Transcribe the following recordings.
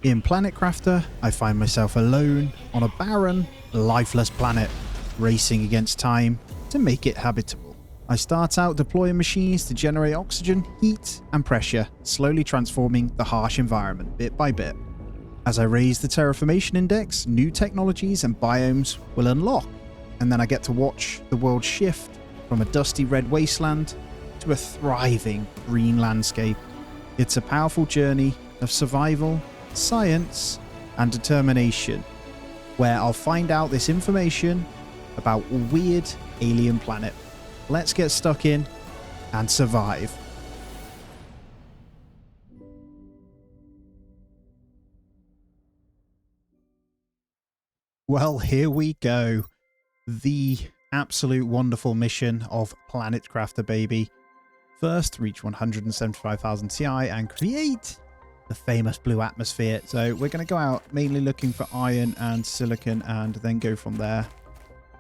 In Planet Crafter, I find myself alone on a barren, lifeless planet, racing against time to make it habitable. I start out deploying machines to generate oxygen, heat, and pressure, slowly transforming the harsh environment bit by bit. As I raise the Terraformation Index, new technologies and biomes will unlock, and then I get to watch the world shift from a dusty red wasteland to a thriving green landscape. It's a powerful journey of survival, science, and determination, where I'll find out this information about a weird alien planet. Let's get stuck in and survive. Well, here we go. The absolute wonderful mission of Planet Crafter, baby. First, reach 175,000 Ti and create the famous blue atmosphere. So we're going to go out mainly looking for iron and silicon and then go from there.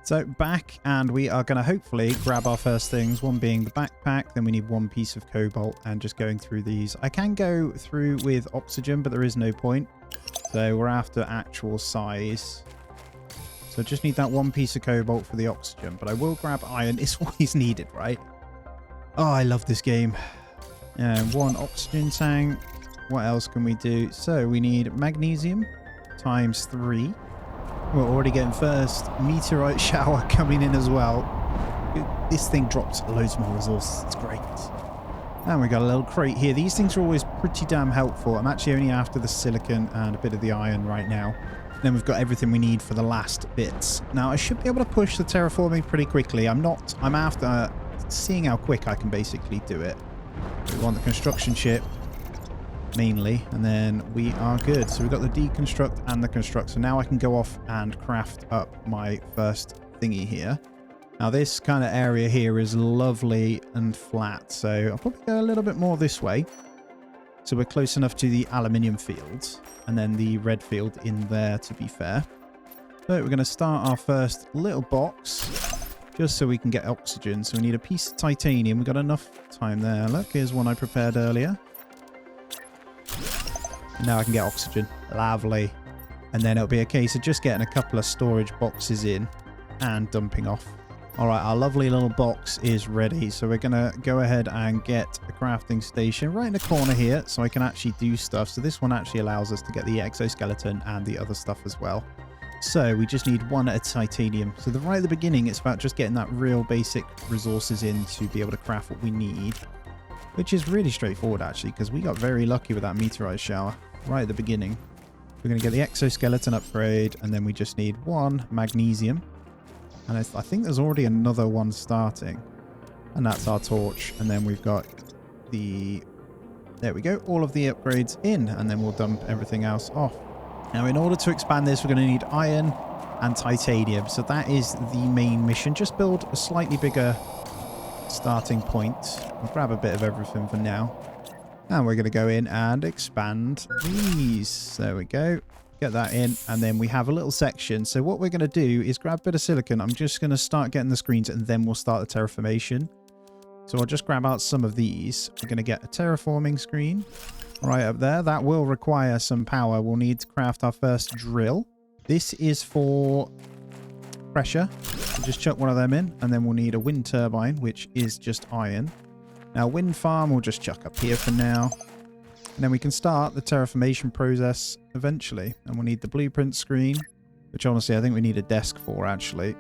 So back, and we are going to hopefully grab our first things, one being the backpack, then we need one piece of cobalt, and just going through these. I can go through with oxygen, but there is no point. So we're after actual size. So just need that one piece of cobalt for the oxygen, but I will grab iron. It's always needed, right? Oh, I love this game. And one oxygen tank. What else can we do? So we need magnesium times 3. We're already getting first meteorite shower coming in as well. This thing drops loads more resources. It's great. And we got a little crate here. These things are always pretty damn helpful. I'm actually only after the silicon and a bit of the iron right now. Then we've got everything we need for the last bits. Now I should be able to push the terraforming pretty quickly. I'm after seeing how quick I can basically do it. We want the construction ship mainly, and then we are good. So we've got the deconstruct and the construct. So now I can go off and craft up my first thingy here. Now this kind of area here is lovely and flat, so I'll probably go a little bit more this way. So we're close enough to the aluminium fields and then the red field in there, to be fair. So we're going to start our first little box just so we can get oxygen. So we need a piece of titanium. We've got enough time there. Look, here's one I prepared earlier. Now I can get oxygen. Lovely. And then it'll be a case of just getting a couple of storage boxes in and dumping off. All right, our lovely little box is ready. So we're going to go ahead and get a crafting station right in the corner here so I can actually do stuff. So this one actually allows us to get the exoskeleton and the other stuff as well. So we just need one at a titanium. So right at the beginning, it's about just getting that real basic resources in to be able to craft what we need, which is really straightforward actually, because we got very lucky with that meteorite shower right at the beginning. We're going to get the exoskeleton upgrade, and then we just need one magnesium. And I think there's already another one starting. And that's our torch. And then we've got the... There we go. All of the upgrades in. And then we'll dump everything else off. Now, in order to expand this, we're going to need iron and titanium. So that is the main mission. Just build a slightly bigger starting point. I'll grab a bit of everything for now. And we're going to go in and expand these. There we go. Get that in, and then we have a little section. So what we're going to do is grab a bit of silicon. I'm just going to start getting the screens, and then we'll start the terraformation. So I'll just grab out some of these. We're going to get a terraforming screen right up there. That will require some power. We'll need to craft our first drill. This is for pressure. We'll just chuck one of them in, and then we'll need a wind turbine, which is just iron. Now wind farm we'll just chuck up here for now. And then we can start the terraformation process eventually. And we'll need the blueprint screen, which honestly I think we need a desk for actually.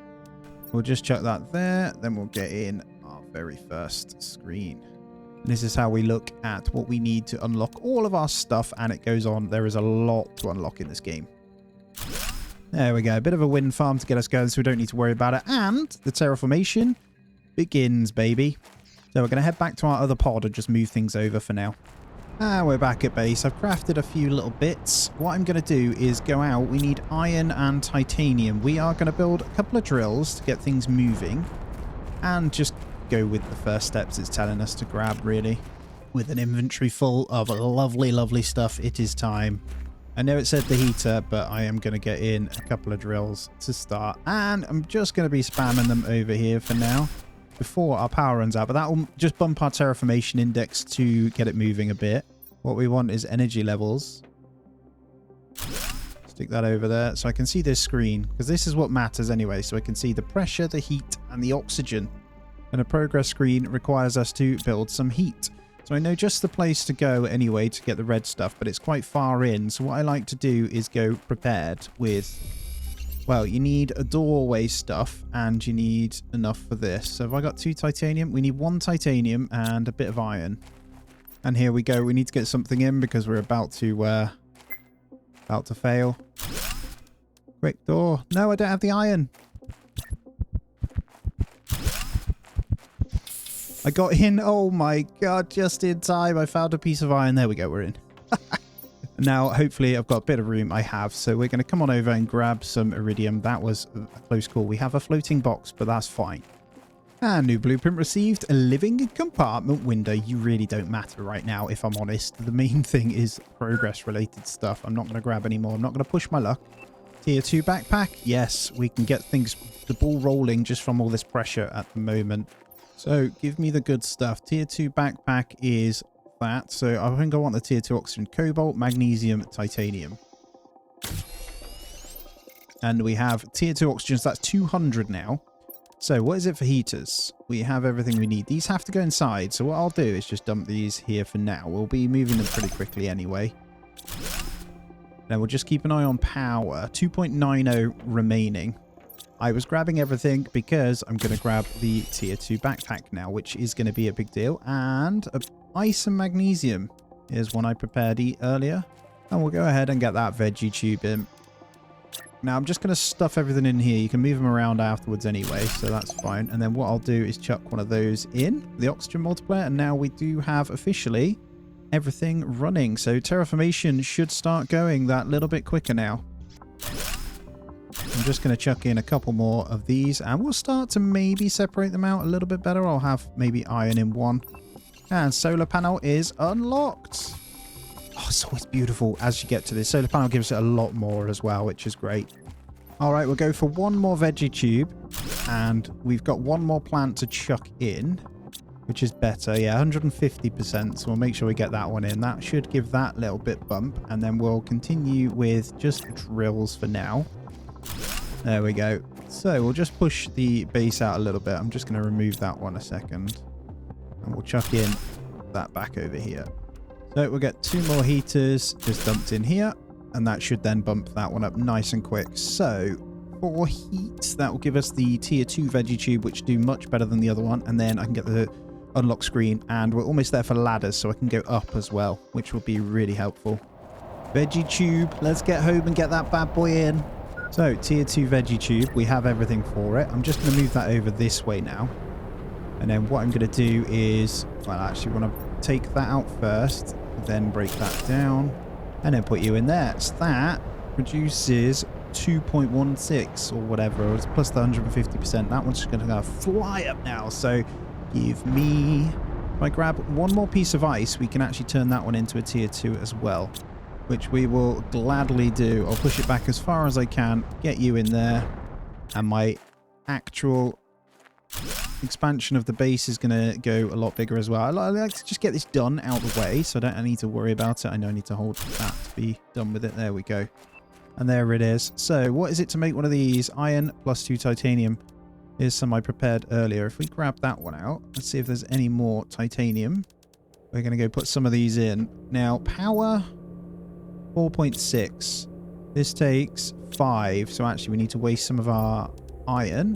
We'll just chuck that there. Then we'll get in our very first screen. And this is how we look at what we need to unlock all of our stuff. And it goes on. There is a lot to unlock in this game. There we go. A bit of a wind farm to get us going so we don't need to worry about it. And the terraformation begins, baby. So we're going to head back to our other pod and just move things over for now. And we're back at base. I've crafted a few little bits. What I'm going to do is go out. We need iron and titanium. We are going to build a couple of drills to get things moving. And just go with the first steps it's telling us to grab, really. With an inventory full of lovely, lovely stuff, it is time. I know it said the heater, but I am going to get in a couple of drills to start. And I'm just going to be spamming them over here for now, before our power runs out, but that will just bump our terraformation index to get it moving a bit. What we want is energy levels. Stick that over there so I can see this screen, because this is what matters anyway. So I can see the pressure, the heat, and the oxygen. And a progress screen requires us to build some heat. So I know just the place to go anyway to get the red stuff, but it's quite far in. So what I like to do is go prepared with, well, you need a doorway stuff and you need enough for this. So have I got 2 titanium? We need 1 titanium and a bit of iron. And here we go. We need to get something in because we're about to fail. Quick door. No, I don't have the iron. I got in. Oh my god, just in time. I found a piece of iron. There we go. We're in. Now, hopefully, I've got a bit of room. I have. So we're going to come on over and grab some iridium. That was a close call. We have a floating box, but that's fine. And new blueprint received. A living compartment window. You really don't matter right now, if I'm honest. The main thing is progress-related stuff. I'm not going to grab any more. I'm not going to push my luck. Tier 2 backpack. Yes, we can get things, the ball rolling just from all this pressure at the moment. So give me the good stuff. Tier 2 backpack is that. So I think I want the tier 2 oxygen, cobalt, magnesium, titanium. And we have tier 2 oxygen. So that's 200 now. So what is it for heaters? We have everything we need. These have to go inside. So what I'll do is just dump these here for now. We'll be moving them pretty quickly anyway. Then we'll just keep an eye on power. 2.90 remaining. I was grabbing everything because I'm going to grab the tier 2 backpack now, which is going to be a big deal. And ice and magnesium is one I prepared earlier. And we'll go ahead and get that veggie tube in. Now, I'm just going to stuff everything in here. You can move them around afterwards anyway, so that's fine. And then what I'll do is chuck one of those in, the oxygen multiplier. And now we do have officially everything running. So terraformation should start going that little bit quicker now. I'm just going to chuck in a couple more of these and we'll start to maybe separate them out a little bit better. I'll have maybe iron in one. And solar panel is unlocked. Oh, it's always beautiful as you get to this. Solar panel gives it a lot more as well, which is great. All right, we'll go for one more veggie tube. And we've got one more plant to chuck in, which is better. Yeah, 150%. So we'll make sure we get that one in. That should give that little bit bump. And then we'll continue with just drills for now. There we go. So we'll just push the base out a little bit. I'm just going to remove that one a second. And we'll chuck in that back over here. So we'll get 2 more heaters just dumped in here. And that should then bump that one up nice and quick. So for heat, that will give us the tier 2 veggie tube, which do much better than the other one. And then I can get the unlock screen. And we're almost there for ladders, so I can go up as well, which will be really helpful. Veggie tube. Let's get home and get that bad boy in. So, tier 2 veggie tube, we have everything for it. I'm just going to move that over this way now. And then what I'm going to do is, well, I actually want to take that out first, then break that down, and then put you in there. So that produces 2.16 or whatever, it's plus the 150%. That one's just going to fly up now. So, give me... If I grab one more piece of ice, we can actually turn that one into a tier 2 as well, which we will gladly do. I'll push it back as far as I can, get you in there, and my actual expansion of the base is going to go a lot bigger as well. I like to just get this done out of the way so I don't need to worry about it. I know I need to hold that to be done with it. There we go. And there it is. So what is it to make one of these? Iron plus 2 titanium. Here's some I prepared earlier. If we grab that one out, let's see if there's any more titanium. We're going to go put some of these in. Now, power... 4.6. This takes 5. So actually we need to waste some of our iron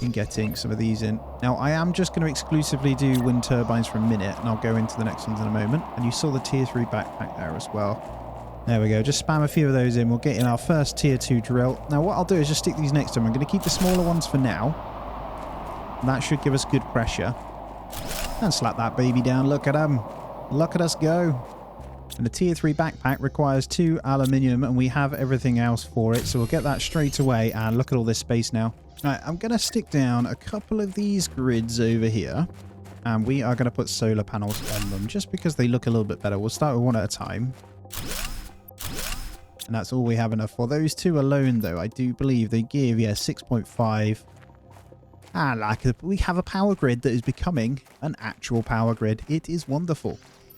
in getting some of these in. Now I am just going to exclusively do wind turbines for a minute and I'll go into the next ones in a moment. And you saw the tier 3 backpack there as well. There we go. Just spam a few of those in. We'll get in our first tier 2 drill. Now what I'll do is just stick these next to them. I'm going to keep the smaller ones for now. And that should give us good pressure. And slap that baby down. Look at them. Look at us go. And the tier 3 backpack requires 2 aluminium and we have everything else for it. So we'll get that straight away and look at all this space now. Right, I'm going to stick down a couple of these grids over here. And we are going to put solar panels on them just because they look a little bit better. We'll start with one at a time. And that's all we have enough for. Those 2 alone though, I do believe they give, yeah, 6.5. And like we have a power grid that is becoming an actual power grid. It is wonderful.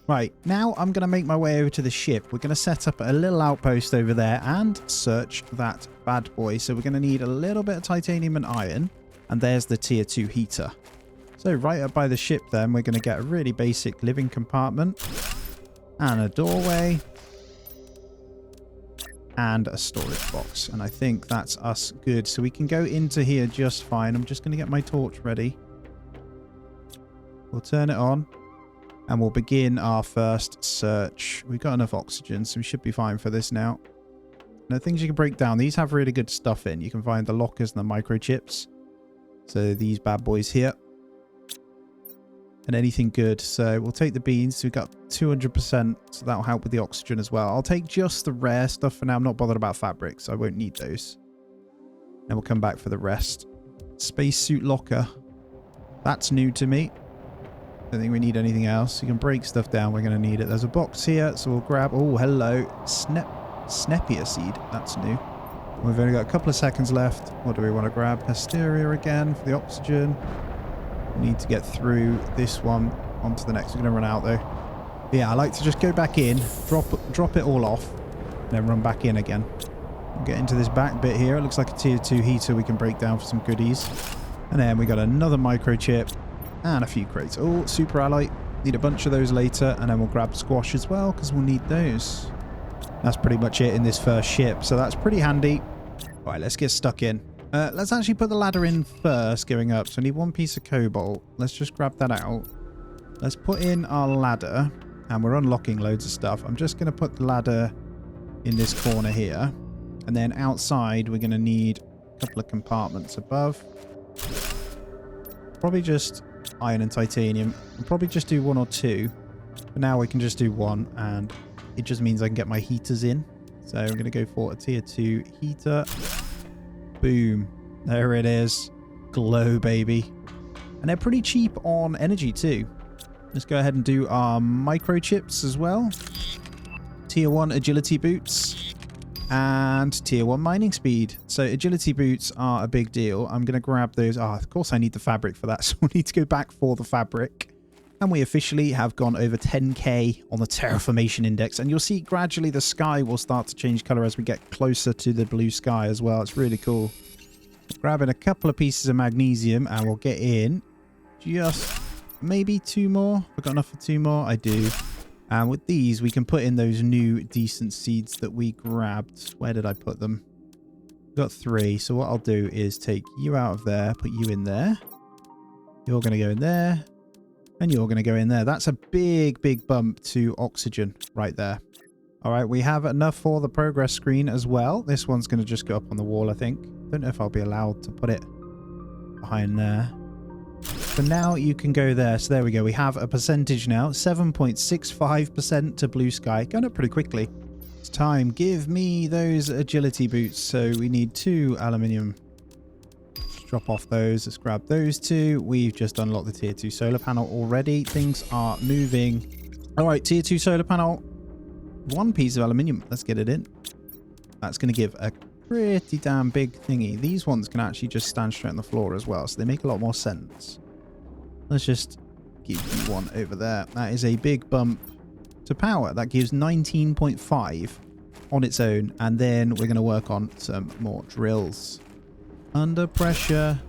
Right, now I'm going to make my way over to the ship. We're going to set up a little outpost over there and search that bad boy. So we're going to need a little bit of titanium and iron. And there's the tier 2 heater. So right up by the ship then, we're going to get a really basic living compartment. And a doorway. And a storage box. And I think that's us good. So we can go into here just fine. I'm just going to get my torch ready. We'll turn it on. And we'll begin our first search. We've got enough oxygen, so we should be fine for this now. Now, things you can break down. These have really good stuff in. You can find the lockers and the microchips. So these bad boys here. And anything good. So we'll take the beans. So we've got 200%. So that'll help with the oxygen as well. I'll take just the rare stuff for now. I'm not bothered about fabrics. So I won't need those. And we'll come back for the rest. Spacesuit locker. That's new to me. Don't think we need anything else. You can break stuff down. We're going to need it. There's a box here, so we'll grab... Oh, hello. Sneppier seed. That's new. We've only got a couple of seconds left. What do we want to grab? Hysteria again for the oxygen. We need to get through this one onto the next. We're going to run out, though. But yeah, I like to just go back in, drop it all off, and then run back in again. We'll get into this back bit here. It looks like a tier 2 heater we can break down for some goodies. And then we got another microchip. And a few crates. Oh, super alloy. Need a bunch of those later. And then we'll grab squash as well, because we'll need those. That's pretty much it in this first ship. So that's pretty handy. All right, let's get stuck in. Let's actually put the ladder in first going up. So I need one piece of cobalt. Let's just grab that out. Let's put in our ladder. And we're unlocking loads of stuff. I'm just going to put the ladder in this corner here. And then outside, we're going to need a couple of compartments above. Probably just... iron and titanium. We'll probably just do 1 or 2. But now we can just do 1, and it just means I can get my heaters in. So I'm going to go for a tier 2 heater. Boom. There it is. Glow, baby. And they're pretty cheap on energy too. Let's go ahead and do our microchips as well. Tier 1 agility boots. And tier 1 mining speed. So agility boots are a big deal. I'm going to grab those. Of course I need the fabric for that. So we'll need to go back for the fabric. And we officially have gone over 10k on the terraformation index. And you'll see gradually the sky will start to change color as we get closer to the blue sky as well. It's really cool. Grabbing a couple of pieces of magnesium and we'll get in just maybe 2 more. I've got enough for 2 more. I do. And with these, we can put in those new decent seeds that we grabbed. Where did I put them? Got 3. So what I'll do is take you out of there, put you in there. You're going to go in there. And you're going to go in there. That's a big, big bump to oxygen right there. All right, we have enough for the progress screen as well. This one's going to just go up on the wall, I think. Don't know if I'll be allowed to put it behind there. For now, you can go there. So there we go. We have a percentage now. 7.65% to blue sky. Going up pretty quickly. It's time. Give me those agility boots. So we need 2 aluminium. Let's drop off those. Let's grab those 2. We've just unlocked the tier 2 solar panel already. Things are moving. All right, tier 2 solar panel. 1 piece of aluminium. Let's get it in. That's going to give a pretty damn big thingy. These ones can actually just stand straight on the floor as well, so they make a lot more sense. Let's just give you 1 over there. That is a big bump to power. That gives 19.5 on its own, and then we're going to work on some more drills. Under pressure,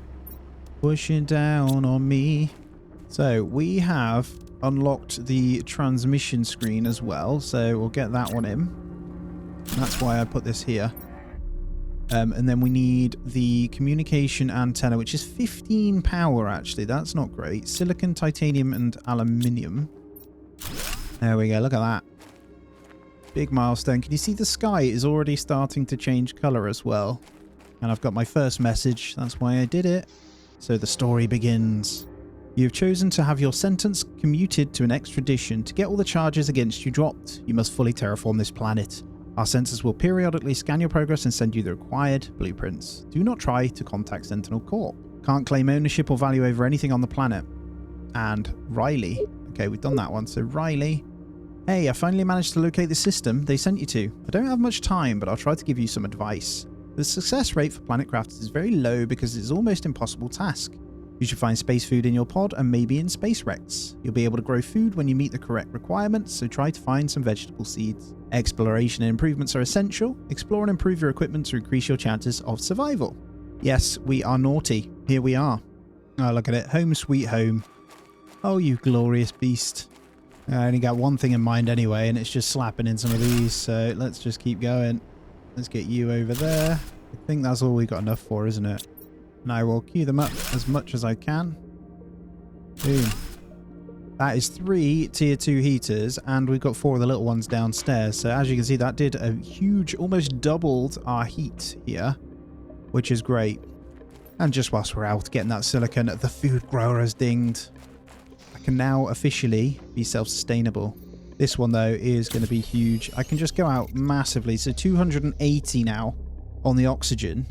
pushing down on me. So we have unlocked the transmission screen as well, so we'll get that one in. That's why I put this here. And then we need the communication antenna, which is 15 power, actually. That's not great. Silicon, titanium, and aluminium. There we go. Look at that. Big milestone. Can you see the sky is already starting to change color as well? And I've got my first message. That's why I did it. So the story begins. You've chosen to have your sentence commuted to an extradition. To get all the charges against you dropped, you must fully terraform this planet. Our sensors will periodically scan your progress and send you the required blueprints. Do not try to contact Sentinel Corp. Can't claim ownership or value over anything on the planet. And Riley. Okay, we've done that one. So Riley. Hey, I finally managed to locate the system they sent you to. I don't have much time, but I'll try to give you some advice. The success rate for planet craft is very low because it's almost impossible task. You should find space food in your pod and maybe in space wrecks. You'll be able to grow food when you meet the correct requirements, so try to find some vegetable seeds. Exploration and improvements are essential. Explore and improve your equipment to increase your chances of survival. Yes, we are naughty. Here we are. Oh, look at it. Home sweet home. Oh, you glorious beast. I only got one thing in mind anyway, and it's just slapping in some of these, so let's just keep going. Let's get you over there. I think that's all we got enough for, isn't it? And I will queue them up as much as I can. Boom. That is 3 tier 2 heaters, and we've got 4 of the little ones downstairs. So as you can see, that did a huge, almost doubled our heat here, which is great. And just whilst we're out getting that silicon, the food grower has dinged. I can now officially be self-sustainable. This one, though, is going to be huge. I can just go out massively. So 280 now on the oxygen.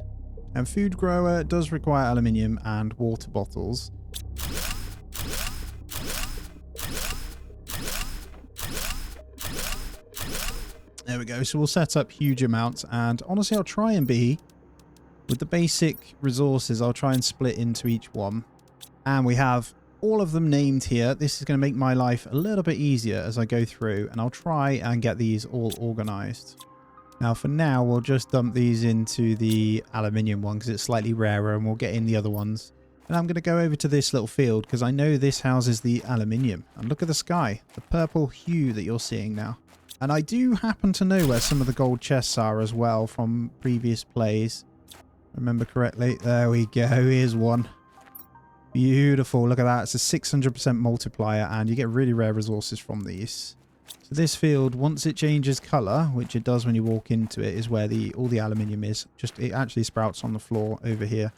And food grower does require aluminium and water bottles. There we go. So we'll set up huge amounts. And honestly, I'll try and be, with the basic resources, I'll try and split into each one. And we have all of them named here. This is going to make my life a little bit easier as I go through. And I'll try and get these all organized. Now, for now, we'll just dump these into the aluminium one because it's slightly rarer, and we'll get in the other ones. And I'm going to go over to this little field because I know this houses the aluminium. And look at the sky, the purple hue that you're seeing now. And I do happen to know where some of the gold chests are as well from previous plays. Remember correctly. There we go. Here's one. Beautiful. Look at that. It's a 600% multiplier, and you get really rare resources from these. So this field, once it changes colour, which it does when you walk into it, is where all the aluminium is. It actually sprouts on the floor over here.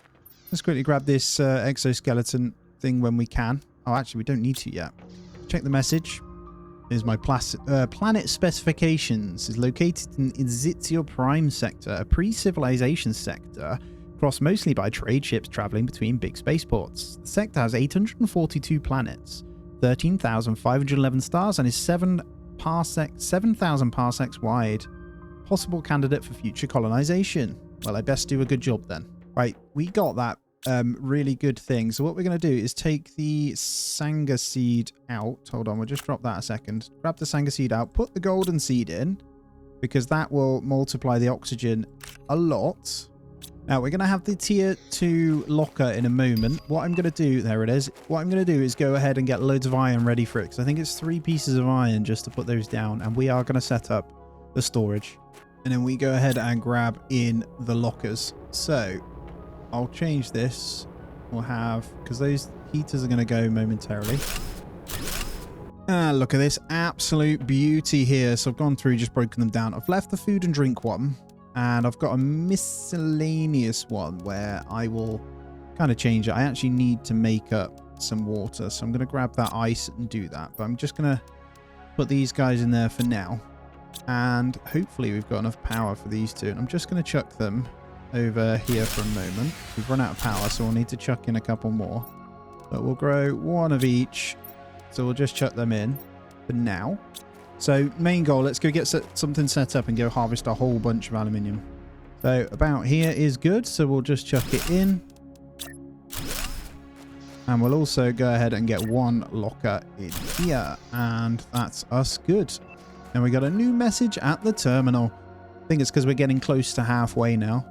Let's quickly grab this exoskeleton thing when we can. Oh, actually, we don't need to yet. Check the message. Here's my planet specifications. Is located in Izitio Prime sector, a pre-civilization sector, crossed mostly by trade ships travelling between big spaceports. The sector has 842 planets, 13,511 stars, and is 7,000 parsecs wide. Possible candidate for future colonization. Well, I best do a good job then. Right, we got that really good thing. So what we're going to do is take the Sanga seed out. Hold on, we'll just drop that a second. Grab the Sanga seed out, put the golden seed in, because that will multiply the oxygen a lot. Now, we're going to have the tier 2 locker in a moment. What I'm going to do, there it is. What I'm going to do is go ahead and get loads of iron ready for it, because I think it's 3 pieces of iron just to put those down. And we are going to set up the storage. And then we go ahead and grab in the lockers. So I'll change this. We'll have, because those heaters are going to go momentarily. Look at this absolute beauty here. So I've gone through, just broken them down. I've left the food and drink one. And I've got a miscellaneous one where I will kind of change it. I actually need to make up some water. So I'm going to grab that ice and do that. But I'm just going to put these guys in there for now. And hopefully we've got enough power for these two. And I'm just going to chuck them over here for a moment. We've run out of power, so we'll need to chuck in a couple more. But we'll grow one of each. So we'll just chuck them in for now. So main goal, let's go get something set up and go harvest a whole bunch of aluminium. So about here is good. So we'll just chuck it in. And we'll also go ahead and get one locker in here. And that's us good. And we got a new message at the terminal. I think it's because we're getting close to halfway now.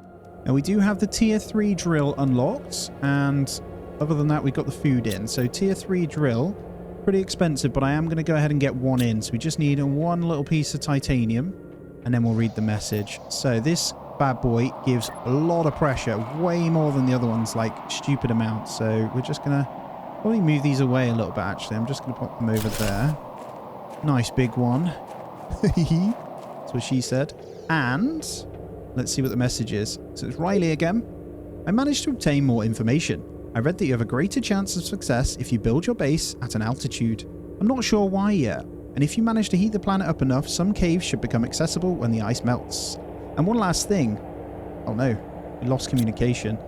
And we do have the tier 3 drill unlocked. And other than that, we've got the food in. So tier 3 drill, pretty expensive, but I am going to go ahead and get one in. So we just need one little piece of titanium, and then we'll read the message. So this bad boy gives a lot of pressure, way more than the other ones, like stupid amounts. So we're just going to probably move these away a little bit, actually. I'm just going to pop them over there. Nice big one. That's what she said. And let's see what the message is. So it's Riley again. I managed to obtain more information. I read that you have a greater chance of success if you build your base at an altitude. I'm not sure why yet. And if you manage to heat the planet up enough, some caves should become accessible when the ice melts. And one last thing. Oh no, we lost communication.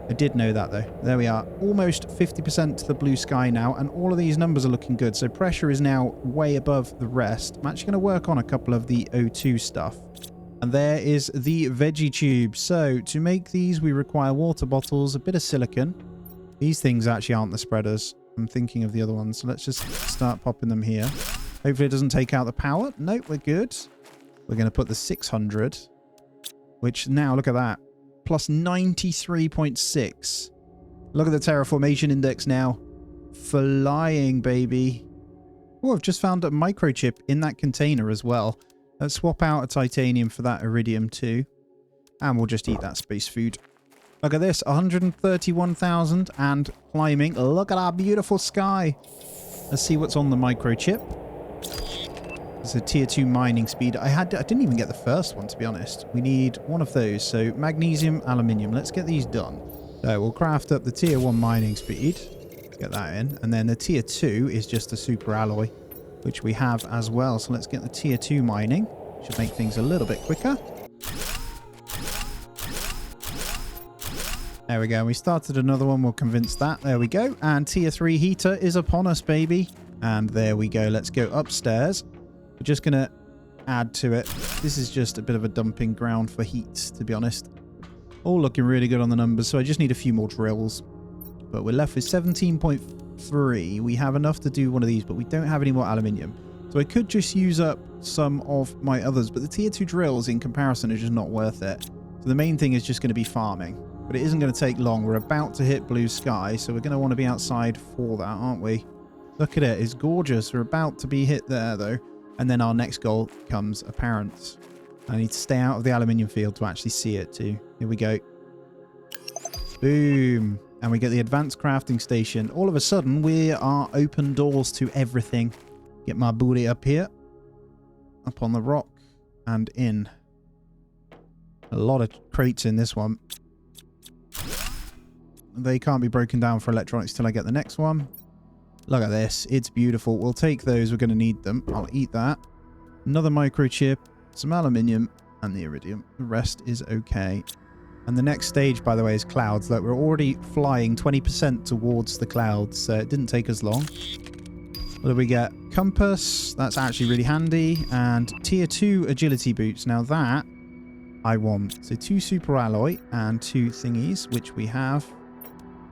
I did know that though. There we are. Almost 50% to the blue sky now, and all of these numbers are looking good. So pressure is now way above the rest. I'm actually going to work on a couple of the O2 stuff. And there is the veggie tube. So to make these, we require water bottles, a bit of silicon, These things actually aren't the spreaders. I'm thinking of the other ones. So let's just start popping them here. Hopefully it doesn't take out the power. Nope, we're good. We're going to put the 600, which now, look at that. Plus 93.6. Look at the terraformation index now. Flying, baby. Oh, I've just found a microchip in that container as well. Let's swap out a titanium for that iridium too. And we'll just eat that space food. Look at this, 131,000 and climbing. Look at our beautiful sky. Let's see what's on the microchip. It's a tier 2 mining speed. I didn't even get the first one, to be honest. We need one of those. So magnesium, aluminium. Let's get these done. So we'll craft up the tier 1 mining speed. Get that in. And then the tier 2 is just a super alloy, which we have as well. So let's get the tier 2 mining. Should make things a little bit quicker. There we go. We started another one. We'll convince that. There we go. And tier 3 heater is upon us, baby. And there we go. Let's go upstairs. We're just going to add to it. This is just a bit of a dumping ground for heat, to be honest. All looking really good on the numbers. So I just need a few more drills. But we're left with 17.3. We have enough to do one of these, but we don't have any more aluminium. So I could just use up some of my others. But the tier 2 drills, in comparison, are just not worth it. So the main thing is just going to be farming. But it isn't going to take long. We're about to hit blue sky, so we're going to want to be outside for that, aren't we? Look at it. It's gorgeous. We're about to be hit there, though. And then our next goal becomes apparent. I need to stay out of the aluminium field to actually see it, too. Here we go. Boom. And we get the advanced crafting station. All of a sudden, we are open doors to everything. Get my booty up here. Up on the rock. And in. A lot of crates in this one. They can't be broken down for electronics till I get the next one. Look at this. It's beautiful. We'll take those. We're going to need them. I'll eat that. Another microchip, some aluminium, and the iridium. The rest is okay. And the next stage, by the way, is clouds. Like, we're already flying 20% towards the clouds, so it didn't take us long. What do we get? Compass. That's actually really handy. And tier 2 agility boots. Now that I want. So 2 super alloy and 2 thingies, which we have.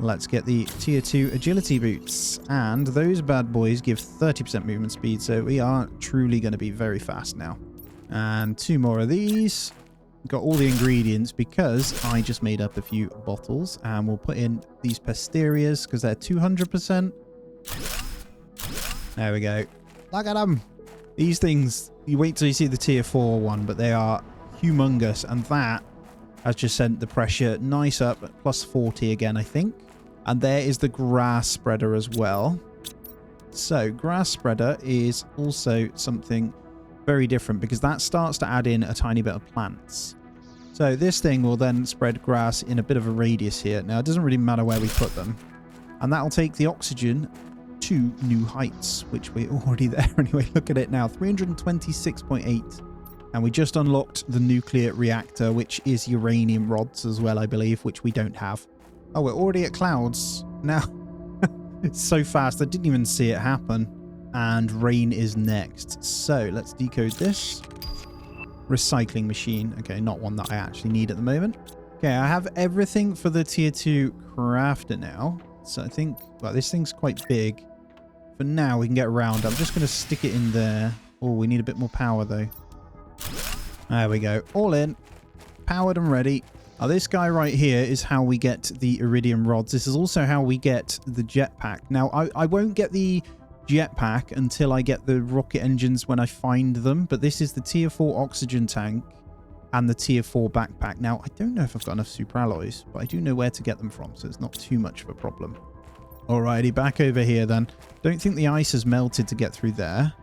Let's get the tier 2 agility boots. And those bad boys give 30% movement speed, so we are truly going to be very fast now. And 2 more of these. Got all the ingredients because I just made up a few bottles. And we'll put in these Pasterias because they're 200%. There we go. Look at them. These things, you wait till you see the tier 4 one, but they are humongous. And that has just sent the pressure nice up at plus 40 again, I think. And there is the grass spreader as well. So grass spreader is also something very different because that starts to add in a tiny bit of plants. So this thing will then spread grass in a bit of a radius here. Now it doesn't really matter where we put them. And that'll take the oxygen to new heights, which we're already there anyway. Look at it now, 326.8. And we just unlocked the nuclear reactor, which is uranium rods as well, I believe, which we don't have. Oh, we're already at clouds. Now, it's so fast. I didn't even see it happen. And rain is next. So let's decode this. Recycling machine. Okay, not one that I actually need at the moment. Okay, I have everything for the tier 2 crafter now. So I think, well, this thing's quite big. For now, we can get around. I'm just going to stick it in there. Oh, we need a bit more power, though. There we go. All in. Powered and ready. Now, this guy right here is how we get the iridium rods. This is also how we get the jetpack. Now, I won't get the jetpack until I get the rocket engines when I find them. But this is the tier 4 oxygen tank and the tier 4 backpack. Now, I don't know if I've got enough super alloys, but I do know where to get them from. So it's not too much of a problem. Alrighty, back over here then. Don't think the ice has melted to get through there.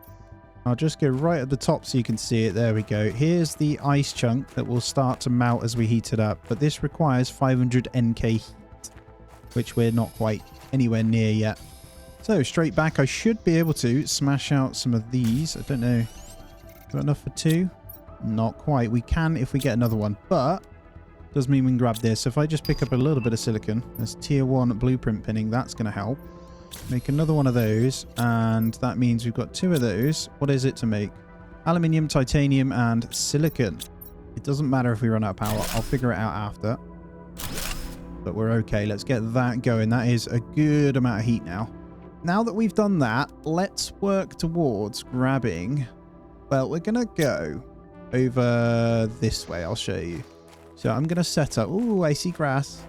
I'll just go right at the top so you can see it. There we go. Here's the ice chunk that will start to melt as we heat it up. But this requires 500 NK heat, which we're not quite anywhere near yet. So straight back, I should be able to smash out some of these. I don't know. Got enough for 2? Not quite. We can if we get another one. But does mean we can grab this. So if I just pick up a little bit of silicon, there's tier 1 blueprint pinning. That's going to help. Make another one of those, and that means we've got 2 of those. What is it to make? Aluminium, titanium, and silicon. It doesn't matter if we run out of power. I'll figure it out after. but we're okay. Let's get that going. That is a good amount of heat now. Now that we've done that, let's work towards grabbing... Well, we're going to go over this way. I'll show you. So I'm going to set up... Ooh, I see grass.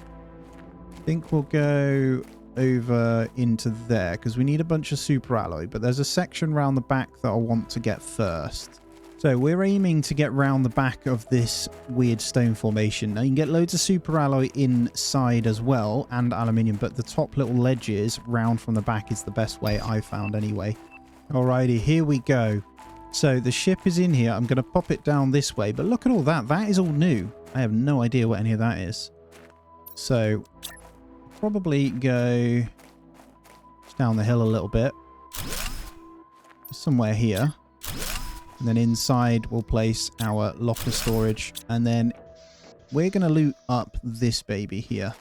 I think we'll go over into there because we need a bunch of super alloy, but there's a section around the back that I want to get first. So we're aiming to get round the back of this weird stone formation. Now you can get loads of super alloy inside as well and aluminium, but the top little ledges round from the back is the best way I found anyway. Alrighty, here we go. So the ship is in here. I'm going to pop it down this way, but look at all that. That is all new. I have no idea what any of that is. So probably go down the hill a little bit. Somewhere here. And then inside we'll place our locker storage. And then we're going to loot up this baby here.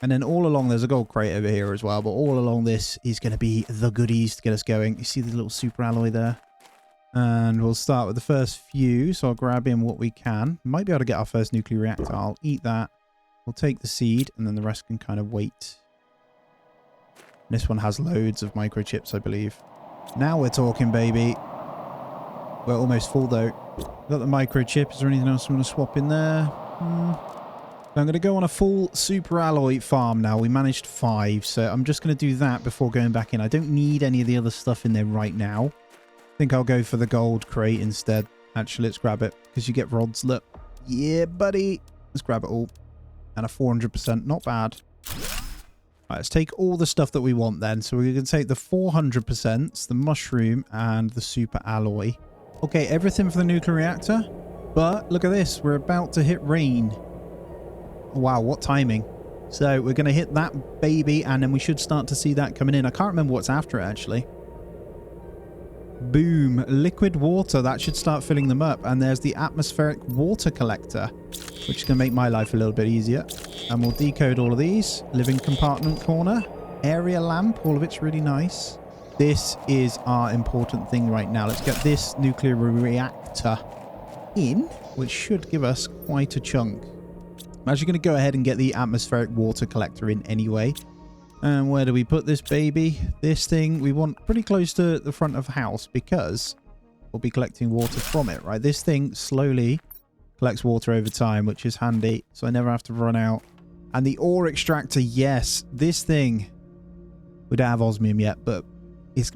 And then all along, there's a gold crate over here as well. But all along this is going to be the goodies to get us going. You see the little super alloy there? And we'll start with the first few. So I'll grab in what we can. Might be able to get our first nuclear reactor. I'll eat that. We'll take the seed. And then the rest can kind of wait. This one has loads of microchips, I believe. Now we're talking, baby. We're almost full though. Got the microchip. Is there anything else we want to swap in there? I'm going to go on a full super alloy farm now. We managed 5, so I'm just going to do that before going back in. I don't need any of the other stuff in there right now. I think I'll go for the gold crate instead. Actually, let's grab it because you get rods. Look. Yeah, buddy. Let's grab it all. And a 400%. Not bad. Right, let's take all the stuff that we want then. So we're going to take the 400%, the mushroom, and the super alloy. Okay, everything for the nuclear reactor. But look at this. We're about to hit rain. Wow, what timing. So we're going to hit that baby and then we should start to see that coming in. I can't remember what's after it actually. Boom. Liquid water. That should start filling them up. And there's the atmospheric water collector, which is going to make my life a little bit easier. And we'll decode all of these. Living compartment corner. Area lamp. All of it's really nice. This is our important thing right now. Let's get this nuclear reactor in, which should give us quite a chunk. I'm actually going to go ahead and get the atmospheric water collector in anyway. And where do we put this baby? This thing we want pretty close to the front of the house because we'll be collecting water from it, right? This thing slowly collects water over time, which is handy, so I never have to run out. And the ore extractor, yes, this thing, we don't have osmium yet, but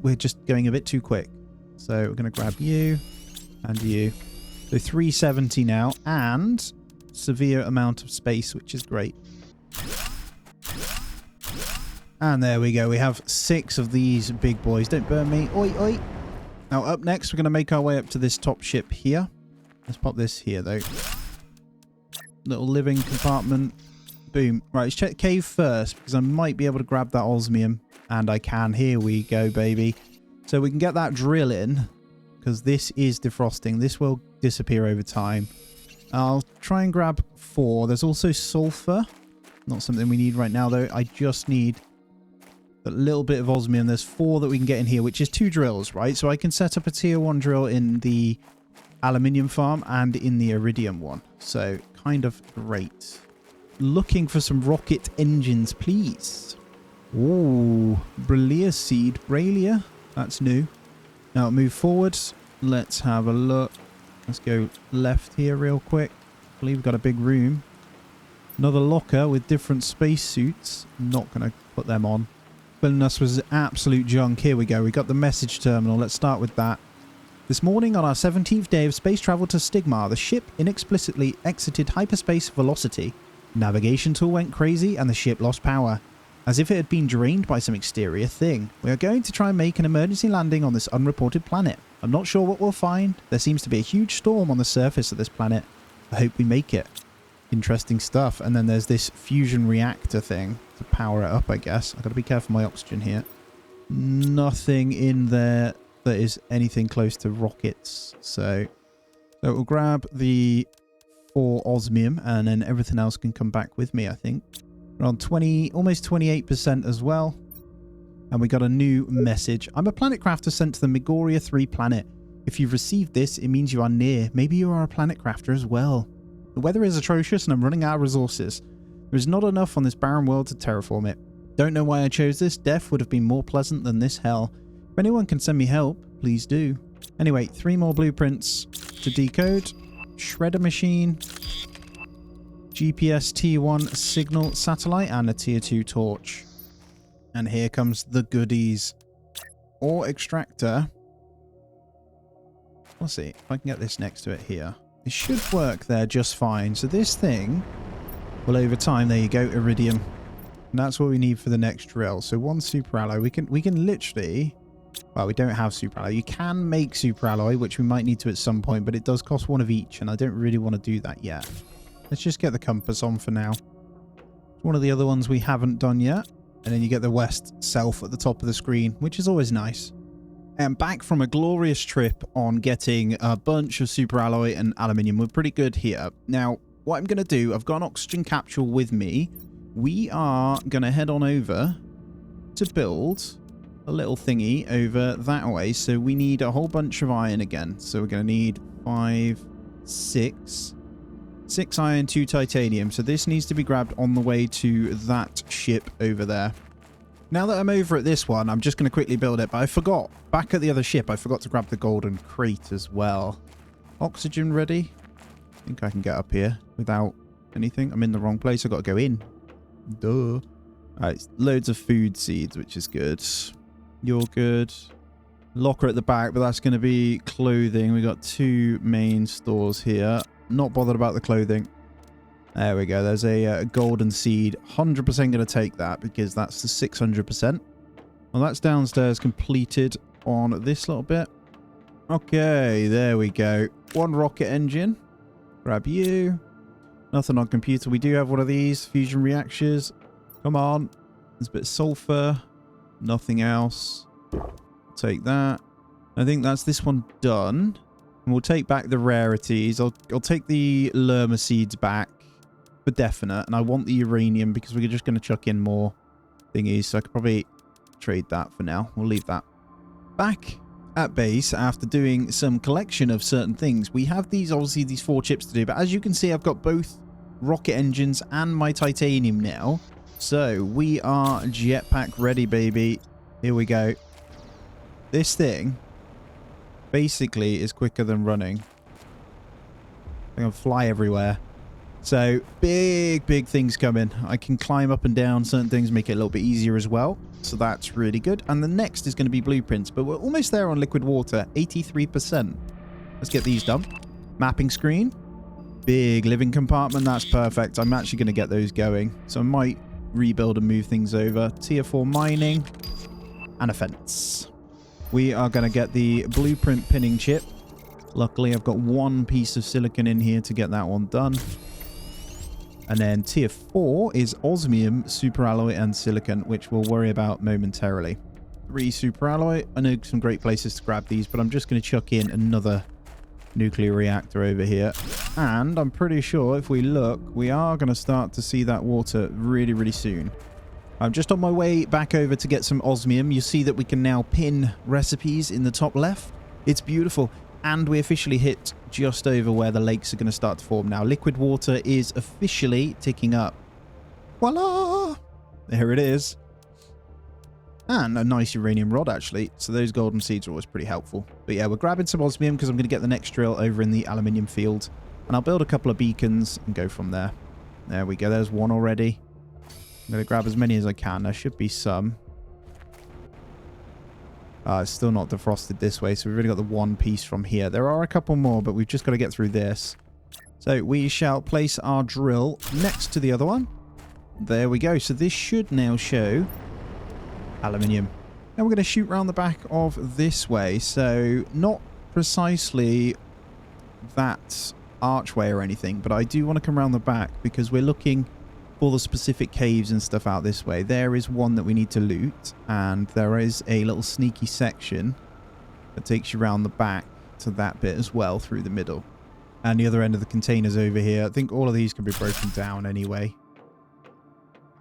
we're just going a bit too quick. So we're going to grab you and you. So 370 now and severe amount of space, which is great. And there we go. We have 6 of these big boys. Don't burn me. Oi, oi. Now up next, we're going to make our way up to this top ship here. Let's pop this here though. Little living compartment. Boom. Right, let's check cave first because I might be able to grab that osmium. And I can. Here we go, baby. So we can get that drill in because this is defrosting. This will disappear over time. I'll try and grab 4. There's also sulfur. Not something we need right now, though. I just need a little bit of osmium. There's 4 that we can get in here, which is 2 drills, right? So I can set up a tier 1 drill in the aluminium farm and in the iridium one. So kind of great. Looking for some rocket engines, please. Ooh, Bralia seed. Bralia? That's new. Now move forwards. Let's have a look. Let's go left here real quick. I believe we've got a big room. Another locker with different space suits. Not going to put them on. Filling us was absolute junk. Here we go. We got the message terminal. Let's start with that. This morning on our 17th day of space travel to Stigma, the ship inexplicitly exited hyperspace velocity. Navigation tool went crazy and the ship lost power, as if it had been drained by some exterior thing. We are going to try and make an emergency landing on this unreported planet. I'm not sure what we'll find. There seems to be a huge storm on the surface of this planet. I hope we make it. Interesting stuff. And then there's this fusion reactor thing to power it up, I guess. I've got to be careful with my oxygen here. Nothing in there that is anything close to rockets. So we'll grab the 4 osmium and then everything else can come back with me, I think. We're on 20, almost 28% as well. And we got a new message. I'm a planet crafter sent to the Megoria 3 planet. If you've received this, it means you are near. Maybe you are a planet crafter as well. The weather is atrocious and I'm running out of resources. There is not enough on this barren world to terraform it. Don't know why I chose this. Death would have been more pleasant than this hell. If anyone can send me help, please do. Anyway, 3 more blueprints to decode. Shredder machine. GPS T1 signal satellite and a tier 2 torch. And here comes the goodies. Ore extractor. Let's see if I can get this next to it here. It should work there just fine. So this thing, well, over time, there you go, iridium. And that's what we need for the next drill. So 1 super alloy. We can literally, well, we don't have super alloy. You can make super alloy, which we might need to at some point, but it does cost 1 of each, and I don't really want to do that yet. Let's just get the compass on for now. It's one of the other ones we haven't done yet. And then you get the west self at the top of the screen, which is always nice. And back from a glorious trip on getting a bunch of super alloy and aluminium. We're pretty good here. Now, what I'm going to do, I've got an oxygen capsule with me. We are going to head on over to build a little thingy over that way. So we need a whole bunch of iron again. So we're going to need 5, 6 iron, 2 titanium. So this needs to be grabbed on the way to that ship over there. Now that I'm over at this one, I'm just going to quickly build it. But I forgot, back at the other ship, I forgot to grab the golden crate as well. Oxygen ready. I think I can get up here without anything. I'm in the wrong place. I've got to go in. Duh. Alright, loads of food seeds, which is good. You're good. Locker at the back, but that's going to be clothing. We got 2 main stores here. Not bothered about the clothing. There we go. There's a golden seed. 100% going to take that because that's the 600%. Well, that's downstairs completed on this little bit. Okay, there we go. 1 rocket engine. Grab you. Nothing on computer. We do have one of these fusion reactors. Come on. There's a bit of sulfur. Nothing else. Take that. I think that's this one done. And we'll take back the rarities. I'll take the lerma seeds back for definite. And I want the uranium because we're just going to chuck in more thingies. So I could probably trade that for now. We'll leave that. Back at base, after doing some collection of certain things, we have these, obviously, these 4 chips to do. But as you can see, I've got both rocket engines and my titanium now. So we are jetpack ready, baby. Here we go. This thing basically is quicker than running. I can fly everywhere. So big things coming. I can climb up and down certain things, make it a little bit easier as well. So that's really good. And the next is going to be blueprints, but we're almost there on liquid water, 83%. Let's get these done. Mapping screen. Big living compartment. That's perfect. I'm actually going to get those going. So I might rebuild and move things over. Tier 4 mining and a fence. We are going to get the blueprint pinning chip. Luckily, I've got 1 piece of silicon in here to get that one done. And then tier 4 is osmium, superalloy, and silicon, which we'll worry about momentarily. 3 superalloy. I know some great places to grab these, but I'm just going to chuck in another nuclear reactor over here. And I'm pretty sure if we look, we are going to start to see that water really soon. I'm just on my way back over to get some osmium. You see that we can now pin recipes in the top left. It's beautiful. And we officially hit just over where the lakes are going to start to form now. Liquid water is officially ticking up. Voila! There it is. And a nice uranium rod, actually. So those golden seeds are always pretty helpful. But yeah, we're grabbing some osmium because I'm going to get the next drill over in the aluminium field. And I'll build a couple of beacons and go from there. There we go. There's 1 already. I'm going to grab as many as I can. There should be some. It's still not defrosted this way, so we've already got the 1 piece from here. There are a couple more, but we've just got to get through this. So we shall place our drill next to the other one. There we go. So this should now show aluminium. Now we're going to shoot around the back of this way. So not precisely that archway or anything, but I do want to come around the back because we're looking for the specific caves and stuff out this way. There is one that we need to loot, and there is a little sneaky section that takes you around the back to that bit as well through the middle. And the other end of the containers over here. I think all of these can be broken down anyway.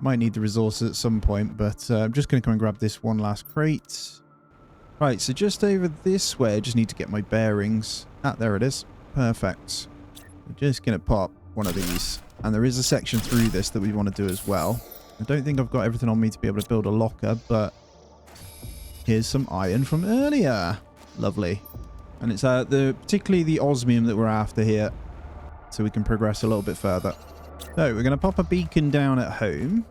Might need the resources at some point, but I'm just going to come and grab this one last crate. Right, so just over this way, I just need to get my bearings. Ah, there it is. Perfect. We're just going to pop one of these And there is a section through this that we want to do as well. I don't think I've got everything on me to be able to build a locker, but here's some iron from earlier. Lovely. And it's particularly the osmium that we're after here, so we can progress a little bit further. So we're going to pop a beacon down at home.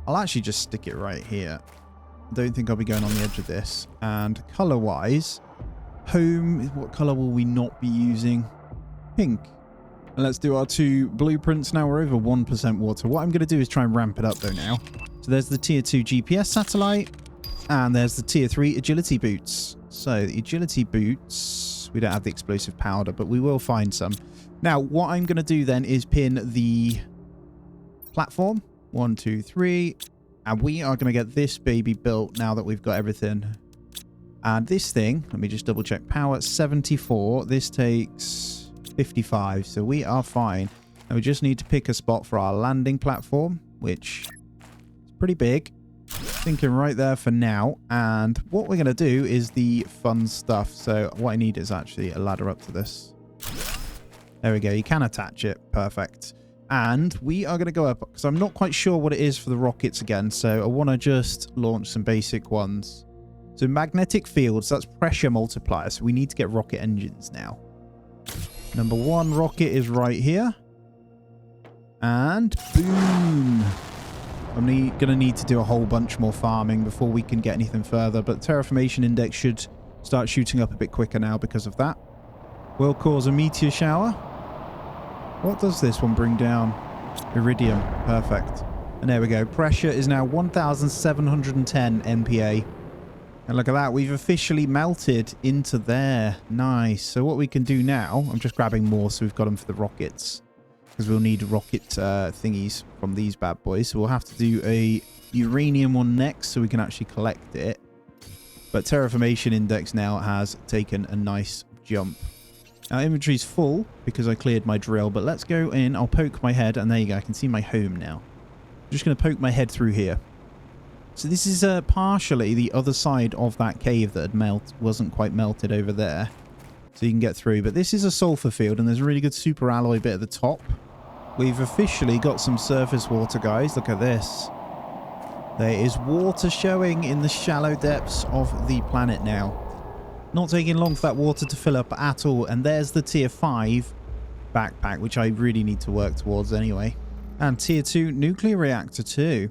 I'll actually just stick it right here. I don't think I'll be going on the edge of this. And color-wise, home, what color will we not be using? Pink. And let's do our 2 blueprints now. We're over 1% water. What I'm going to do is try and ramp it up though now. So there's the tier 2 GPS satellite. And there's the tier 3 agility boots. So the agility boots, we don't have the explosive powder, but we will find some. Now, what I'm going to do then is pin the platform. 1, 2, 3. And we are going to get this baby built now that we've got everything. And this thing, let me just double check. Power 74. This takes 55. So we are fine. And we just need to pick a spot for our landing platform, which is pretty big. Thinking right there for now. And what we're going to do is the fun stuff. So what I need is actually a ladder up to this. There we go. You can attach it. Perfect. And we are going to go up because I'm not quite sure what it is for the rockets again. So I want to just launch some basic ones. So magnetic fields, that's pressure multiplier. So we need to get rocket engines now. Number 1 rocket is right here. And boom. I'm going to need to do a whole bunch more farming before we can get anything further. But terraformation index should start shooting up a bit quicker now because of that. Will cause a meteor shower. What does this one bring down? Iridium. Perfect. And there we go. Pressure is now 1,710 MPa. And look at that. We've officially melted into there. Nice. So what we can do now, I'm just grabbing more so we've got them for the rockets. Because we'll need rocket thingies from these bad boys. So we'll have to do a uranium one next so we can actually collect it. But terraformation index now has taken a nice jump. Our inventory's full because I cleared my drill, but let's go in. I'll poke my head, and there you go. I can see my home now. I'm just going to poke my head through here. So this is partially the other side of that cave that had wasn't quite melted over there. So you can get through. But this is a sulfur field, and there's a really good super alloy bit at the top. We've officially got some surface water, guys. Look at this. There is water showing in the shallow depths of the planet now. Not taking long for that water to fill up at all. And there's the tier 5 backpack, which I really need to work towards anyway. And tier 2 nuclear reactor too.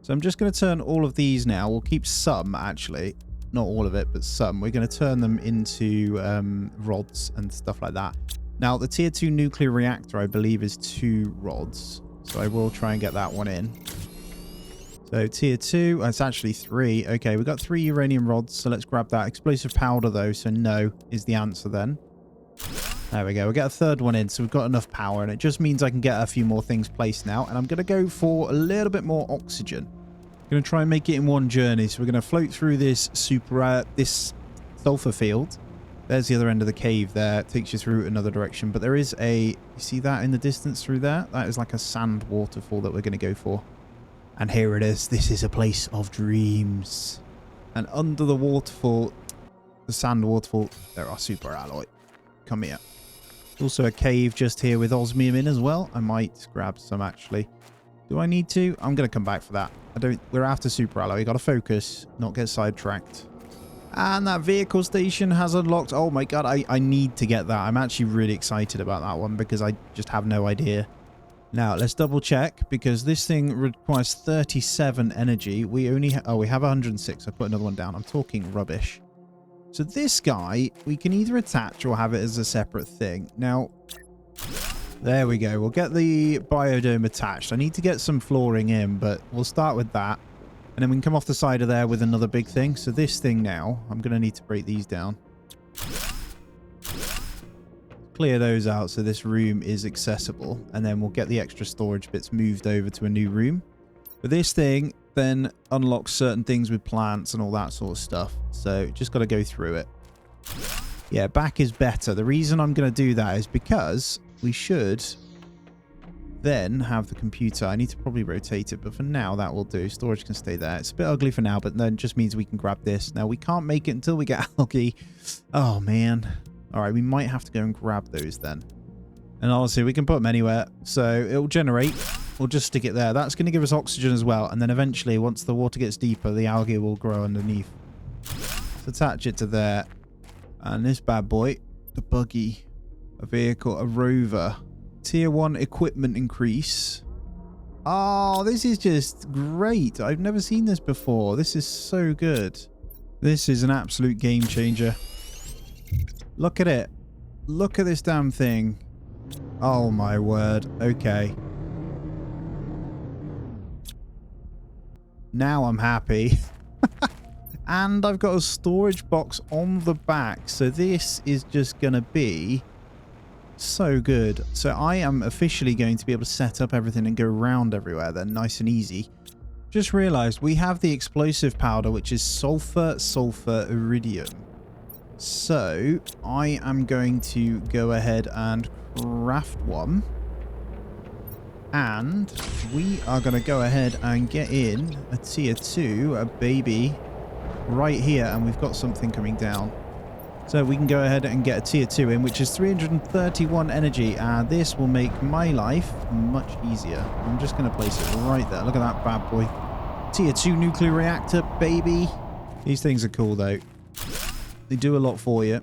So I'm just going to turn all of these now. We'll keep some, actually. Not all of it, but some. We're going to turn them into rods and stuff like that. Now, the tier 2 nuclear reactor, I believe, is 2 rods. So I will try and get that one in. So tier 2, it's actually 3. Okay, we've got 3 uranium rods, so let's grab that. Explosive powder, though, so no is the answer then. There we go. We'll get a 3rd one in, so we've got enough power, and it just means I can get a few more things placed now. And I'm going to go for a little bit more oxygen. I'm going to try and make it in one journey. So we're going to float through this this sulfur field. There's the other end of the cave there. It takes you through another direction, but there is you see that in the distance through there? That is like a sand waterfall that we're going to go for. And here it is. This is a place of dreams. And under the waterfall, the sand waterfall, there are super alloy. Come here. Also a cave just here with osmium in as well. I might grab some actually. Do I need to? I'm going to come back for that. We're after super alloy. You got to focus, not get sidetracked. And that vehicle station has unlocked. Oh my god, I need to get that. I'm actually really excited about that one because I just have no idea. Now, let's double check because this thing requires 37 energy. We only we have 106. I put another one down. I'm talking rubbish. So this guy, we can either attach or have it as a separate thing. Now, there we go. We'll get the biodome attached. I need to get some flooring in, but we'll start with that. And then we can come off the side of there with another big thing. So this thing now, I'm going to need to break these down. Clear those out so this room is accessible. And then we'll get the extra storage bits moved over to a new room. But this thing then unlocks certain things with plants and all that sort of stuff. So just got to go through it. Yeah, back is better. The reason I'm going to do that is because we should then have the computer. I need to probably rotate it, but for now that will do. Storage can stay there. It's a bit ugly for now, but then just means we can grab this. Now we can't make it until we get algae. Oh man. All right, we might have to go and grab those then. And obviously we can put them anywhere. So it'll generate. We'll just stick it there. That's going to give us oxygen as well. And then eventually, once the water gets deeper, the algae will grow underneath. Let's attach it to there. And this bad boy, the buggy, a vehicle, a rover. Tier 1 equipment increase. Oh, this is just great. I've never seen this before. This is so good. This is an absolute game changer. Look at it. Look at this damn thing. Oh my word. Okay. Now I'm happy. And I've got a storage box on the back. So this is just going to be so good. So I am officially going to be able to set up everything and go around everywhere then, nice and easy. Just realized we have the explosive powder, which is sulfur, iridium. So I am going to go ahead and craft one. And we are going to go ahead and get in a tier 2, a baby, right here. And we've got something coming down. So we can go ahead and get a tier 2 in, which is 331 energy. And this will make my life much easier. I'm just going to place it right there. Look at that bad boy. Tier 2 nuclear reactor, baby. These things are cool, though. They do a lot for you.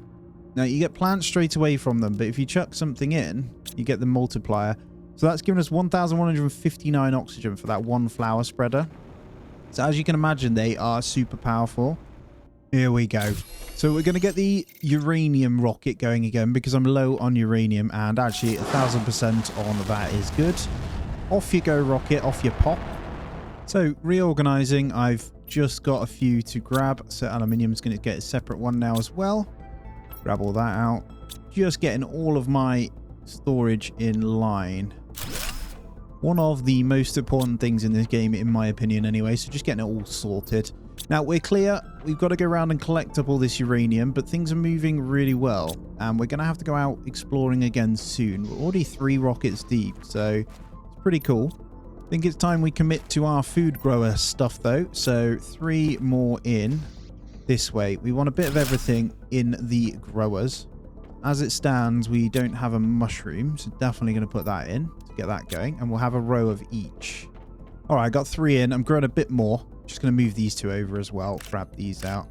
Now, you get plants straight away from them. But if you chuck something in, you get the multiplier. So that's given us 1,159 oxygen for that one flower spreader. So as you can imagine, they are super powerful. Here we go. So we're going to get the uranium rocket going again because I'm low on uranium, and actually 1,000% on that is good. Off you go, rocket. Off you pop. So reorganizing, I've just got a few to grab. So aluminium's going to get a separate one now as well. Grab all that out. Just getting all of my storage in line. One of the most important things in this game, in my opinion anyway, so just getting it all sorted. Now, we're clear. We've got to go around and collect up all this uranium, but things are moving really well. And we're going to have to go out exploring again soon. We're already 3 rockets deep, so it's pretty cool. I think it's time we commit to our food grower stuff, though. So 3 more in this way. We want a bit of everything in the growers. As it stands, we don't have a mushroom, so definitely going to put that in to get that going. And we'll have a row of each. All right, I got 3 in. I'm growing a bit more. Just going to move these 2 over as well. Grab these out.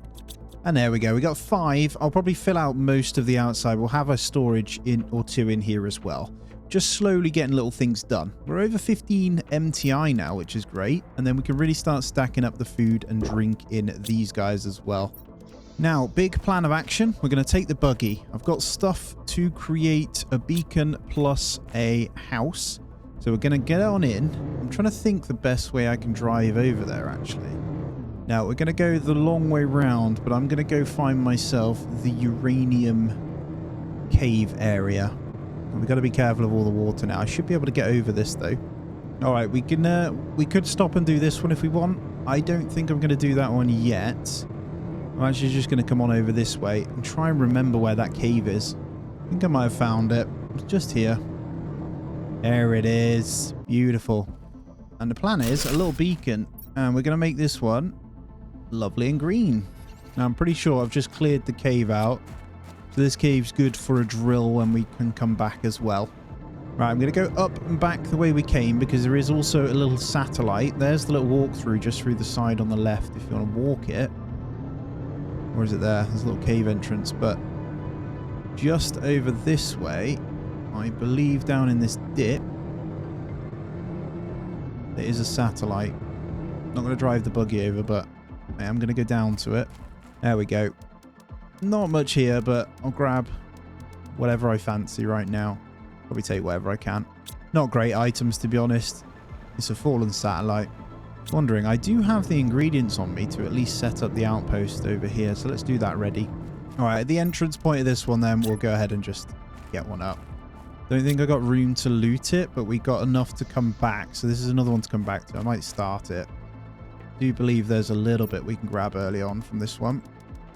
And there we go. We got 5. I'll probably fill out most of the outside. We'll have a storage in or 2 in here as well. Just slowly getting little things done. We're over 15 MTI now, which is great. And then we can really start stacking up the food and drink in these guys as well. Now, big plan of action. We're going to take the buggy. I've got stuff to create a beacon plus a house. So we're going to get on in. I'm trying to think the best way I can drive over there, actually. Now, we're going to go the long way round, but I'm going to go find myself the uranium cave area. And we've got to be careful of all the water now. I should be able to get over this, though. All right, we could stop and do this one if we want. I don't think I'm going to do that one yet. I'm actually just going to come on over this way and try and remember where that cave is. I think I might have found it. It's just here. There it is. Beautiful. And the plan is a little beacon. And we're going to make this one lovely and green. Now, I'm pretty sure I've just cleared the cave out. So this cave's good for a drill when we can come back as well. Right, I'm going to go up and back the way we came because there is also a little satellite. There's the little walkthrough just through the side on the left if you want to walk it. Or is it there? There's a little cave entrance, but just over this way, I believe down in this dip, there is a satellite. Not going to drive the buggy over, but I am going to go down to it. There we go. Not much here, but I'll grab whatever I fancy right now. Probably take whatever I can. Not great items, to be honest. It's a fallen satellite. Wondering, I do have the ingredients on me to at least set up the outpost over here, so let's do that ready. All right, at the entrance point of this one, then we'll go ahead and just get one up. Don't think I got room to loot it, but we got enough to come back, so this is another one to come back to. I might start it. Do believe there's a little bit we can grab early on from this one.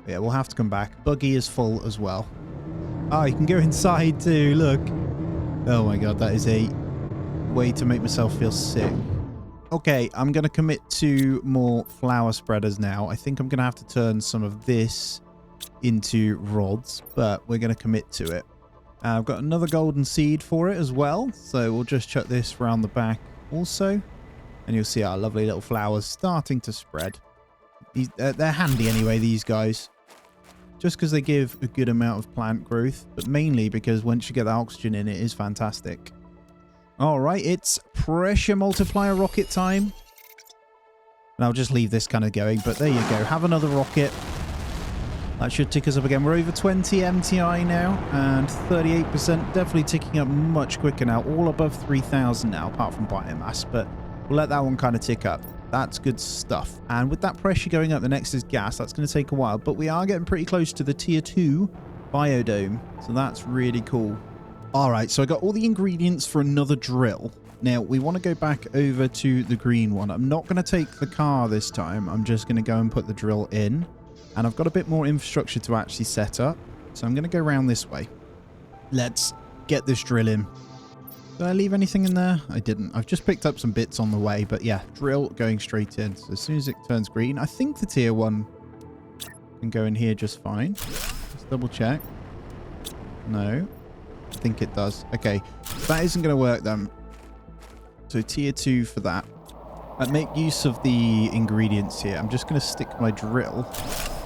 Yeah, we'll have to come back. Buggy is full as well. Oh, you can go inside too, look. Oh my god, that is a way to make myself feel sick. Okay, I'm going to commit to more flower spreaders now. I think I'm going to have to turn some of this into rods, but we're going to commit to it. I've got another golden seed for it as well. So we'll just chuck this around the back also. And you'll see our lovely little flowers starting to spread. They're handy anyway, these guys. Just because they give a good amount of plant growth. But mainly because once you get the oxygen in, it is fantastic. Alright, it's pressure multiplier rocket time. And I'll just leave this kind of going. But there you go. Have another rocket. That should tick us up again. We're over 20 MTI now. And 38%. Definitely ticking up much quicker now. All above 3,000 now, apart from biomass. But we'll let that one kind of tick up. That's good stuff. And with that pressure going up, the next is gas. That's going to take a while. But we are getting pretty close to the tier 2 biodome. So that's really cool. Alright, so I got all the ingredients for another drill. Now, we want to go back over to the green one. I'm not going to take the car this time. I'm just going to go and put the drill in. And I've got a bit more infrastructure to actually set up. So I'm going to go around this way. Let's get this drill in. Did I leave anything in there? I didn't. I've just picked up some bits on the way. But yeah, drill going straight in. So as soon as it turns green, I think the tier 1 can go in here just fine. Let's double check. No. I think it does. Okay. That isn't going to work then. So tier 2 for that. I'd make use of the ingredients here. I'm just going to stick my drill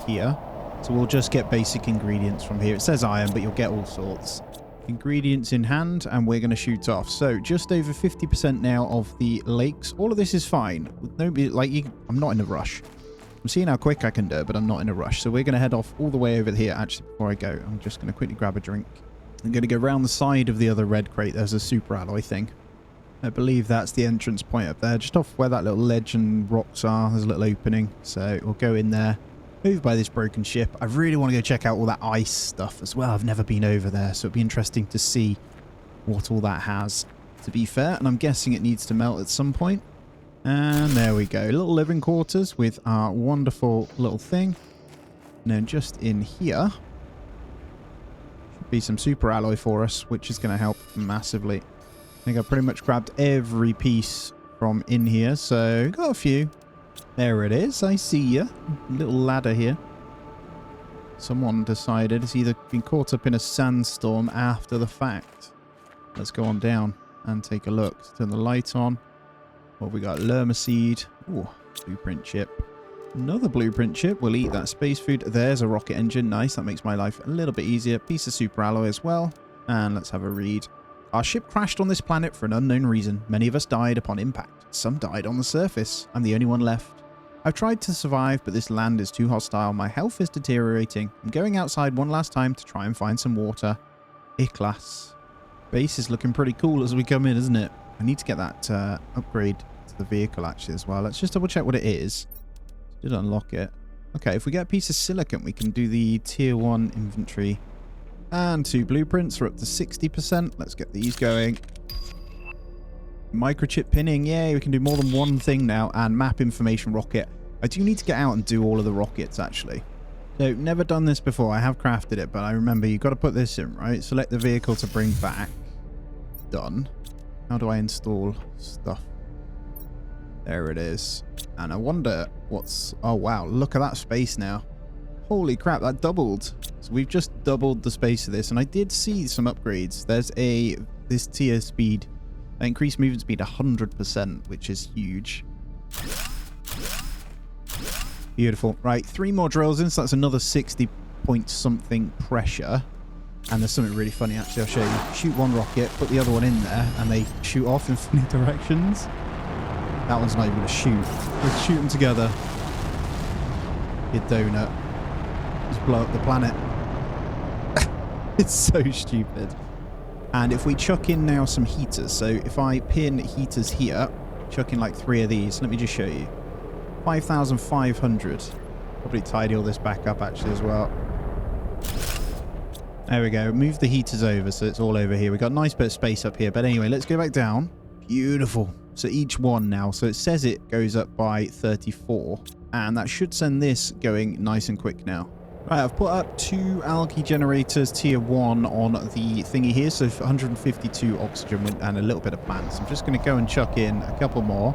here. So we'll just get basic ingredients from here. It says iron, but you'll get all sorts. Ingredients in hand, and we're going to shoot off. So just over 50% now of the lakes. All of this is fine. Nobody, I'm not in a rush. I'm seeing how quick I can do it, but I'm not in a rush. So we're going to head off all the way over here. Actually, before I go, I'm just going to quickly grab a drink. I'm going to go around the side of the other red crate. There's a super alloy thing. I believe that's the entrance point up there. Just off where that little ledge and rocks are. There's a little opening. So we'll go in there. Move by this broken ship. I really want to go check out all that ice stuff as well. I've never been over there. So it'd be interesting to see what all that has, to be fair. And I'm guessing it needs to melt at some point. And there we go. Little living quarters with our wonderful little thing. And then just in here be some super alloy for us, which is going to help massively. I think I pretty much grabbed every piece from in here, so got a few. There it is. I see you. Little ladder here. Someone decided it's either been caught up in a sandstorm after the fact. Let's go on down and take a look. Let's turn the light on. What have we got? Lerma seed. Ooh, blueprint chip. Another blueprint chip. We'll eat that space food. There's a rocket engine. Nice. That makes my life a little bit easier. Piece of super alloy as well. And let's have a read. Our ship crashed on this planet for an unknown reason. Many of us died upon impact. Some died on the surface. I'm the only one left. I've tried to survive, but this land is too hostile. My health is deteriorating. I'm going outside one last time to try and find some water. Class. Base is looking pretty cool as we come in, isn't it? I need to get that upgrade to the vehicle actually as well. Let's just double check what it is. Did unlock it. Okay, if we get a piece of silicon, we can do the tier 1 inventory. And 2 blueprints are up to 60%. Let's get these going. Microchip pinning. Yay, we can do more than one thing now. And map information rocket. I do need to get out and do all of the rockets, actually. So, never done this before. I have crafted it, but I remember you've got to put this in, right? Select the vehicle to bring back. Done. How do I install stuff? There it is. And I wonder what's... Oh, wow. Look at that space now. Holy crap, that doubled. So we've just doubled the space of this. And I did see some upgrades. There's this tier speed. Increased movement speed 100%, which is huge. Beautiful. Right, 3 more drills in. So that's another 60 point something pressure. And there's something really funny, actually. I'll show you. Shoot one rocket, put the other one in there, and they shoot off in funny directions. That one's not even a shoot. Let's shoot them together. You donut. Just blow up the planet. It's so stupid. And if we chuck in now some heaters. So if I pin heaters here, chuck in like 3 of these. Let me just show you. 5,500. Probably tidy all this back up actually as well. There we go. Move the heaters over so it's all over here. We've got a nice bit of space up here. But anyway, let's go back down. Beautiful. So each one now. So it says it goes up by 34. And that should send this going nice and quick now. Right, I've put up 2 algae generators tier 1 on the thingy here. So 152 oxygen and a little bit of plants. I'm just going to go and chuck in a couple more.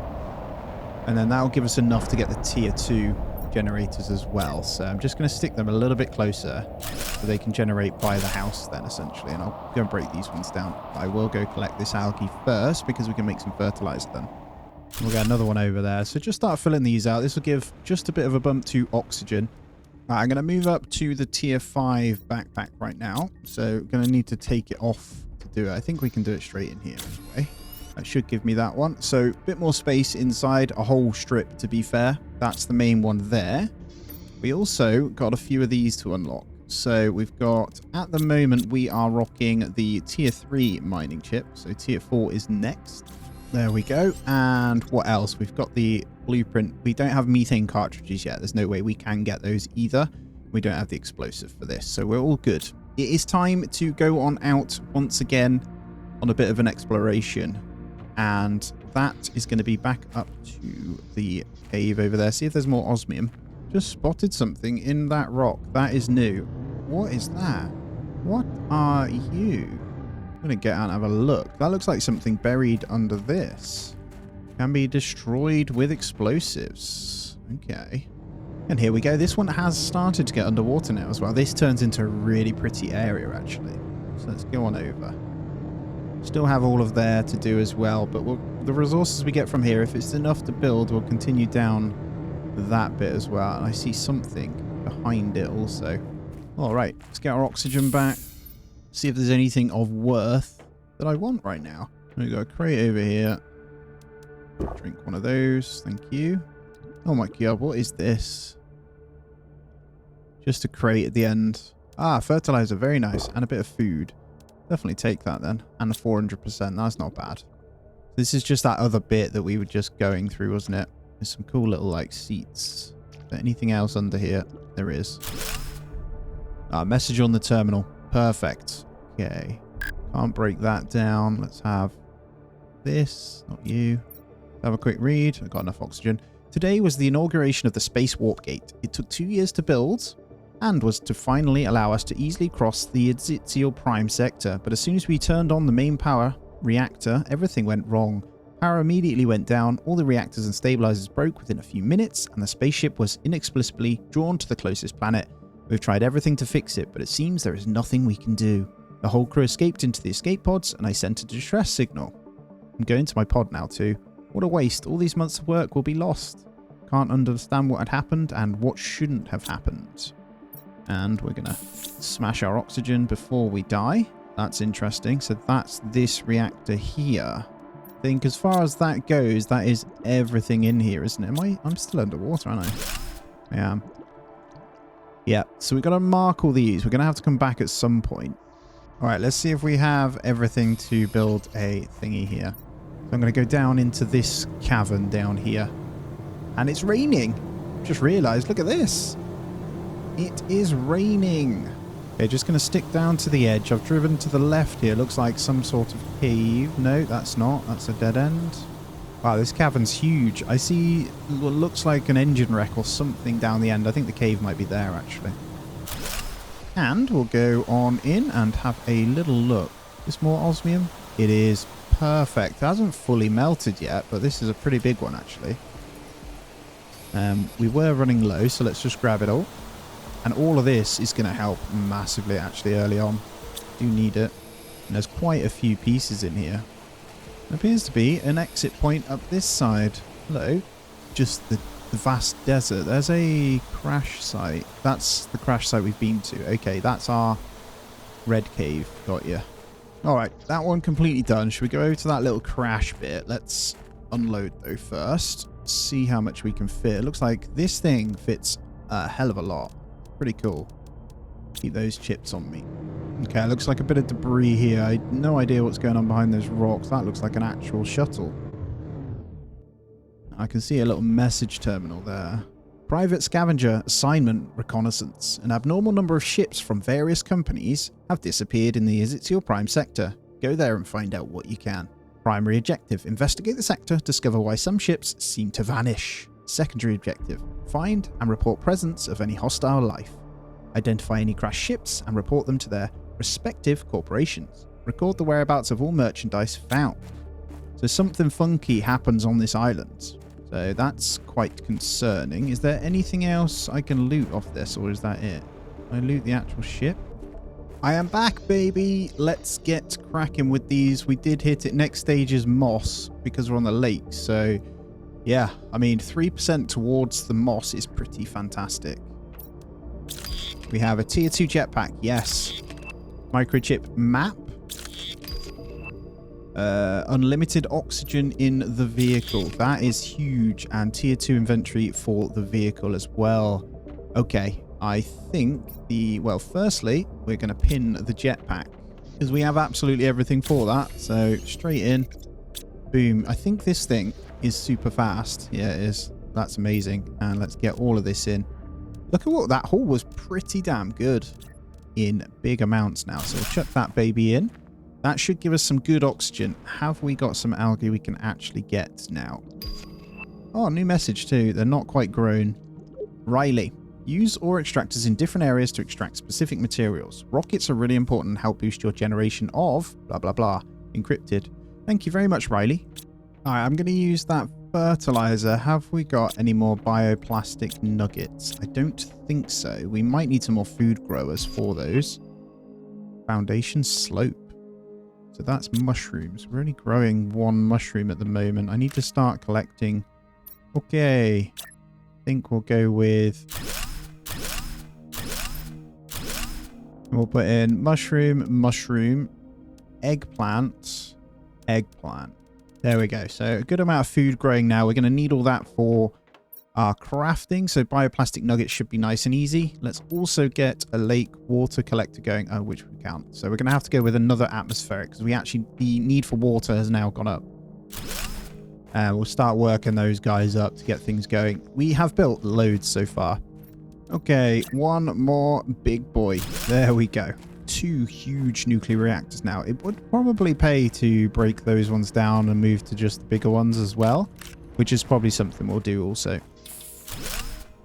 And then that'll give us enough to get the tier 2 generators as well. So I'm just going to stick them a little bit closer so they can generate by the house then, essentially. And I'll go and break these ones down. I will go collect this algae first because we can make some fertilizer then. We'll get another one over there. So just start filling these out. This will give just a bit of a bump to oxygen. I'm going to move up to the tier 5 backpack right now. So going to need to take it off to do it. I think we can do it straight in here anyway. That should give me that one. So a bit more space inside, a whole strip to be fair. That's the main one there. We also got a few of these to unlock. So we've got, at the moment, we are rocking the tier 3 mining chip. So tier 4 is next. There we go. And what else? We've got the blueprint. We don't have methane cartridges yet. There's no way we can get those either. We don't have the explosive for this. So we're all good. It is time to go on out once again on a bit of an exploration. And that is going to be back up to the cave over there. See if there's more osmium. Just spotted something in that rock. That is new. What is that? What are you? I'm going to get out and have a look. That looks like something buried under this. Can be destroyed with explosives. Okay. And here we go. This one has started to get underwater now as well. This turns into a really pretty area, actually. So let's go on over. Still have all of there to do as well, but the resources we get from here, if it's enough to build, we'll continue down that bit as well. And I see something behind it also. All right, let's get our oxygen back. See if there's anything of worth that I want right now. We've got a crate over here. Drink one of those. Thank you. Oh my god, what is this? Just a crate at the end. Ah, fertilizer. Very nice. And a bit of food. Definitely take that then. And a 400%. That's not bad. This is just that other bit that we were just going through, wasn't it? There's some cool little, like, seats. Is there anything else under here? There is. Ah, message on the terminal. Perfect. Okay. Can't break that down. Let's have this. Not you. Have a quick read. I've got enough oxygen. Today was the inauguration of the Space Warp Gate. It took 2 years to build and was to finally allow us to easily cross the Ezekiel Prime sector. But as soon as we turned on the main power reactor, everything went wrong. Power immediately went down, all the reactors and stabilizers broke within a few minutes, and the spaceship was inexplicably drawn to the closest planet. We've tried everything to fix it, but it seems there is nothing we can do. The whole crew escaped into the escape pods, and I sent a distress signal. I'm going to my pod now too. What a waste. All these months of work will be lost. Can't understand what had happened and what shouldn't have happened. And we're going to smash our oxygen before we die. That's interesting. So that's this reactor here. I think as far as that goes, that is everything in here, isn't it? I'm still underwater, aren't I? I am. Yeah, so we've got to mark all these. We're going to have to come back at some point. All right, let's see if we have everything to build a thingy here. So I'm going to go down into this cavern down here. And it's raining. Just realized, look at this. It is raining. Okay, just going to stick down to the edge. I've driven to the left here. Looks like some sort of cave. No, that's not. That's a dead end. Wow, this cavern's huge. I see what looks like an engine wreck or something down the end. I think the cave might be there, actually. And we'll go on in and have a little look. Is more osmium? It is perfect. It hasn't fully melted yet, but this is a pretty big one, actually. We were running low, so let's just grab it all. And all of this is going to help massively, actually, early on. Do need it. And there's quite a few pieces in here. There appears to be an exit point up this side. Hello. Just the vast desert. There's a crash site. That's the crash site we've been to. Okay, that's our red cave. Got you. Alright, that one completely done. Should we go over to that little crash bit? Let's unload, though, first. See how much we can fit. It looks like this thing fits a hell of a lot. Pretty cool. Keep those chips on me. Okay, looks like a bit of debris here. I have no idea what's going on behind those rocks. That looks like an actual shuttle. I can see a little message terminal there. Private scavenger assignment reconnaissance. An abnormal number of ships from various companies have disappeared in the Ezekiel Prime sector. Go there and find out what you can. Primary objective. Investigate the sector. Discover why some ships seem to vanish. Secondary objective. Find and report presence of any hostile life. Identify any crashed ships and report them to their respective corporations. Record the whereabouts of all merchandise found. So something funky happens on this island. So that's quite concerning. Is there anything else I can loot off this, or is that it? Can I loot the actual ship? I am back, baby. Let's get cracking with these. We did hit it. Next stage is moss because we're on the lake. So yeah, I mean, 3% towards the moss is pretty fantastic. We have a tier 2 jetpack. Yes. Microchip map. Unlimited oxygen in the vehicle. That is huge. And tier 2 inventory for the vehicle as well. Okay. I think well, firstly, we're going to pin the jetpack because we have absolutely everything for that. So straight in. Boom. I think this thing is super fast. Yeah, it is. That's amazing. And let's get all of this in. Look at what that haul was. Pretty damn good in big amounts now. So we'll chuck that baby in. That should give us some good oxygen. Have we got some algae we can actually get now? Oh, new message too. They're not quite grown. Riley. Use ore extractors in different areas to extract specific materials. Rockets are really important and help boost your generation of blah, blah, blah. Encrypted. Thank you very much, Riley. All right, I'm going to use that fertilizer. Have we got any more bioplastic nuggets? I don't think so. We might need some more food growers for those. Foundation slope. So that's mushrooms. We're only growing one mushroom at the moment. I need to start collecting. Okay. I think we'll go with... We'll put in mushroom, eggplant, eggplant. There we go. So a good amount of food growing now. We're going to need all that for our crafting. So bioplastic nuggets should be nice and easy. Let's also get a lake water collector going. Oh, which we can't. So we're going to have to go with another atmospheric because the need for water has now gone up. And we'll start working those guys up to get things going. We have built loads so far. Okay, one more big boy. There we go. 2 huge nuclear reactors now. It would probably pay to break those ones down and move to just the bigger ones as well, which is probably something we'll do also.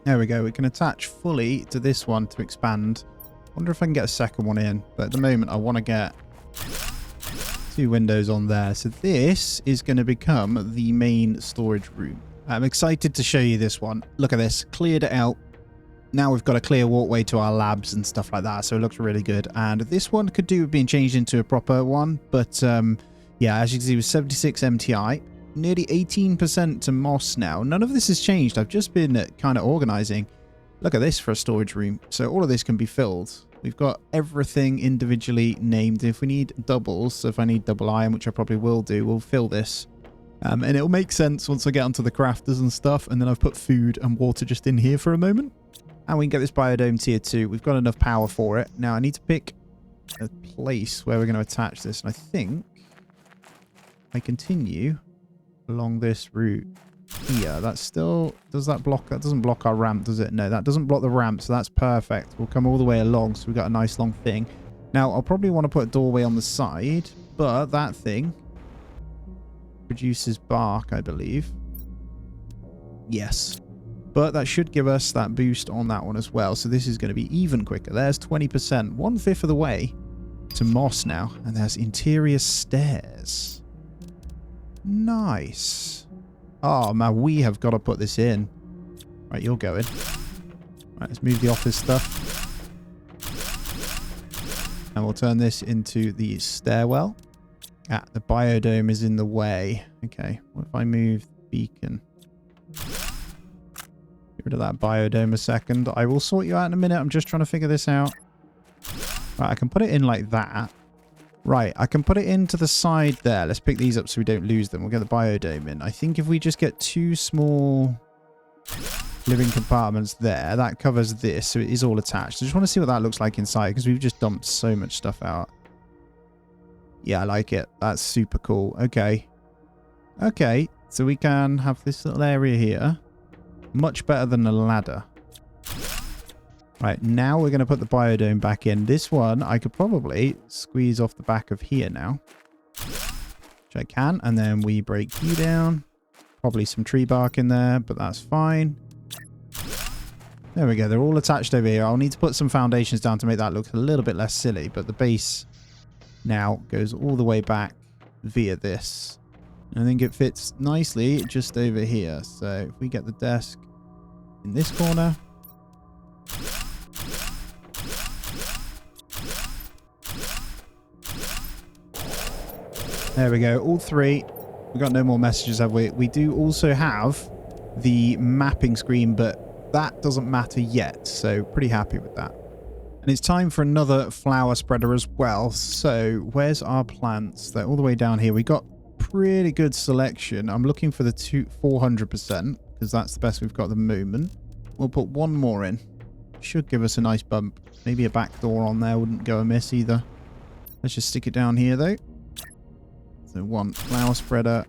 There we go. We can attach fully to this one to expand. Wonder if I can get a second one in, but at the moment I want to get 2 windows on there. So this is going to become the main storage room. I'm excited to show you this one. Look at this. Cleared it out. Now we've got a clear walkway to our labs and stuff like that, so it looks really good. And this one could do with being changed into a proper one, but yeah, as you can see, with 76 MTI, nearly 18% to moss now. None of this has changed. I've just been kind of organizing. Look at this for a storage room. So all of this can be filled. We've got everything individually named. If we need doubles, so if I need double iron, which I probably will do, we'll fill this. And it'll make sense once I get onto the crafters and stuff, and then I've put food and water just in here for a moment. And we can get this biodome tier 2. We've got enough power for it. Now I need to pick a place where we're going to attach this. And I think I continue along this route here. That's still... Does that block... That doesn't block our ramp, does it? No, that doesn't block the ramp. So that's perfect. We'll come all the way along. So we've got a nice long thing. Now I'll probably want to put a doorway on the side. But that thing produces bark, I believe. Yes. But that should give us that boost on that one as well. So this is going to be even quicker. There's 20%. 1/5 of the way to moss now. And there's interior stairs. Nice. Oh, man, we have got to put this in. Right, you're going. Right, let's move the office stuff. And we'll turn this into the stairwell. Ah, the biodome is in the way. Okay, what if I move the beacon? Rid of that biodome a second. I will sort you out in a minute. I'm just trying to figure this out. Right, I can put it in like that. Right, I can put it into the side there. Let's pick these up so we don't lose them. We'll get the biodome in. I think if we just get 2 small living compartments there, that covers this. So it is all attached. I just want to see what that looks like inside because we've just dumped so much stuff out. Yeah, I like it. That's super cool. Okay. Okay, so we can have this little area here. Much better than a ladder. Right, now we're going to put the biodome back in. This one, I could probably squeeze off the back of here now. Which I can. And then we break you down. Probably some tree bark in there, but that's fine. There we go. They're all attached over here. I'll need to put some foundations down to make that look a little bit less silly. But the base now goes all the way back via this. I think it fits nicely just over here. So if we get the desk in this corner. There we go. All three. We've got no more messages, have we? We do also have the mapping screen, but that doesn't matter yet. So pretty happy with that. And it's time for another flower spreader as well. So where's our plants? They're all the way down here. We got pretty good selection. I'm looking for the 400% because that's the best we've got at the moment. We'll put one more in. Should give us a nice bump. Maybe a back door on there wouldn't go amiss either. Let's just stick it down here though. So one flower spreader.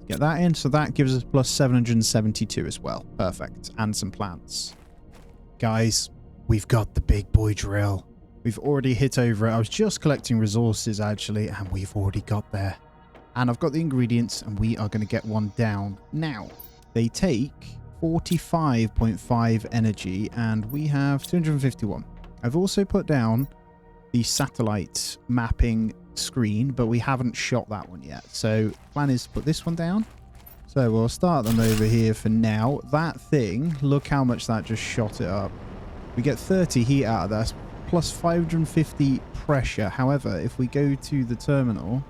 Get that in. So that gives us plus 772 as well. Perfect. And some plants. Guys, we've got the big boy drill. We've already hit over it. I was just collecting resources actually, and we've already got there. And I've got the ingredients, and we are going to get one down. Now, they take 45.5 energy, and we have 251. I've also put down the satellite mapping screen, but we haven't shot that one yet. So plan is to put this one down. So we'll start them over here for now. That thing, look how much that just shot it up. We get 30 heat out of that, plus 550 pressure. However, if we go to the terminal,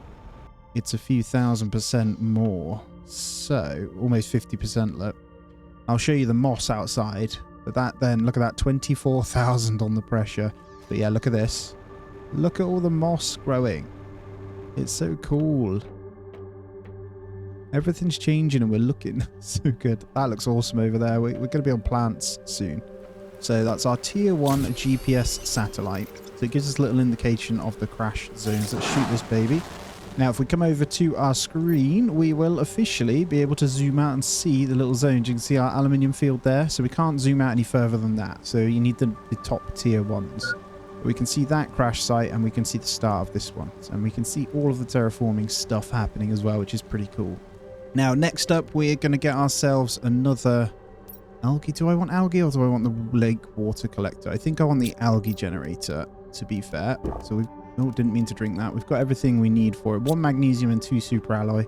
it's a few 1000% more. So almost 50%. Look, I'll show you the moss outside, but that then, look at that, 24,000 on the pressure. But yeah, look at this. Look at all the moss growing. It's so cool. Everything's changing and we're looking so good. That looks awesome over there. We're going to be on plants soon. So that's our tier 1 GPS satellite. So it gives us a little indication of the crash zones. Let's shoot this baby. Now, if we come over to our screen, we will officially be able to zoom out and see the little zones. You can see our aluminium field there. So we can't zoom out any further than that. So you need the top tier ones. We can see that crash site and we can see the start of this one. And we can see all of the terraforming stuff happening as well, which is pretty cool. Now, next up, we're going to get ourselves another algae. Do I want algae or do I want the lake water collector? I think I want the algae generator, to be fair. So we didn't mean to drink that. We've got everything we need for it. 1 magnesium and 2 super alloy,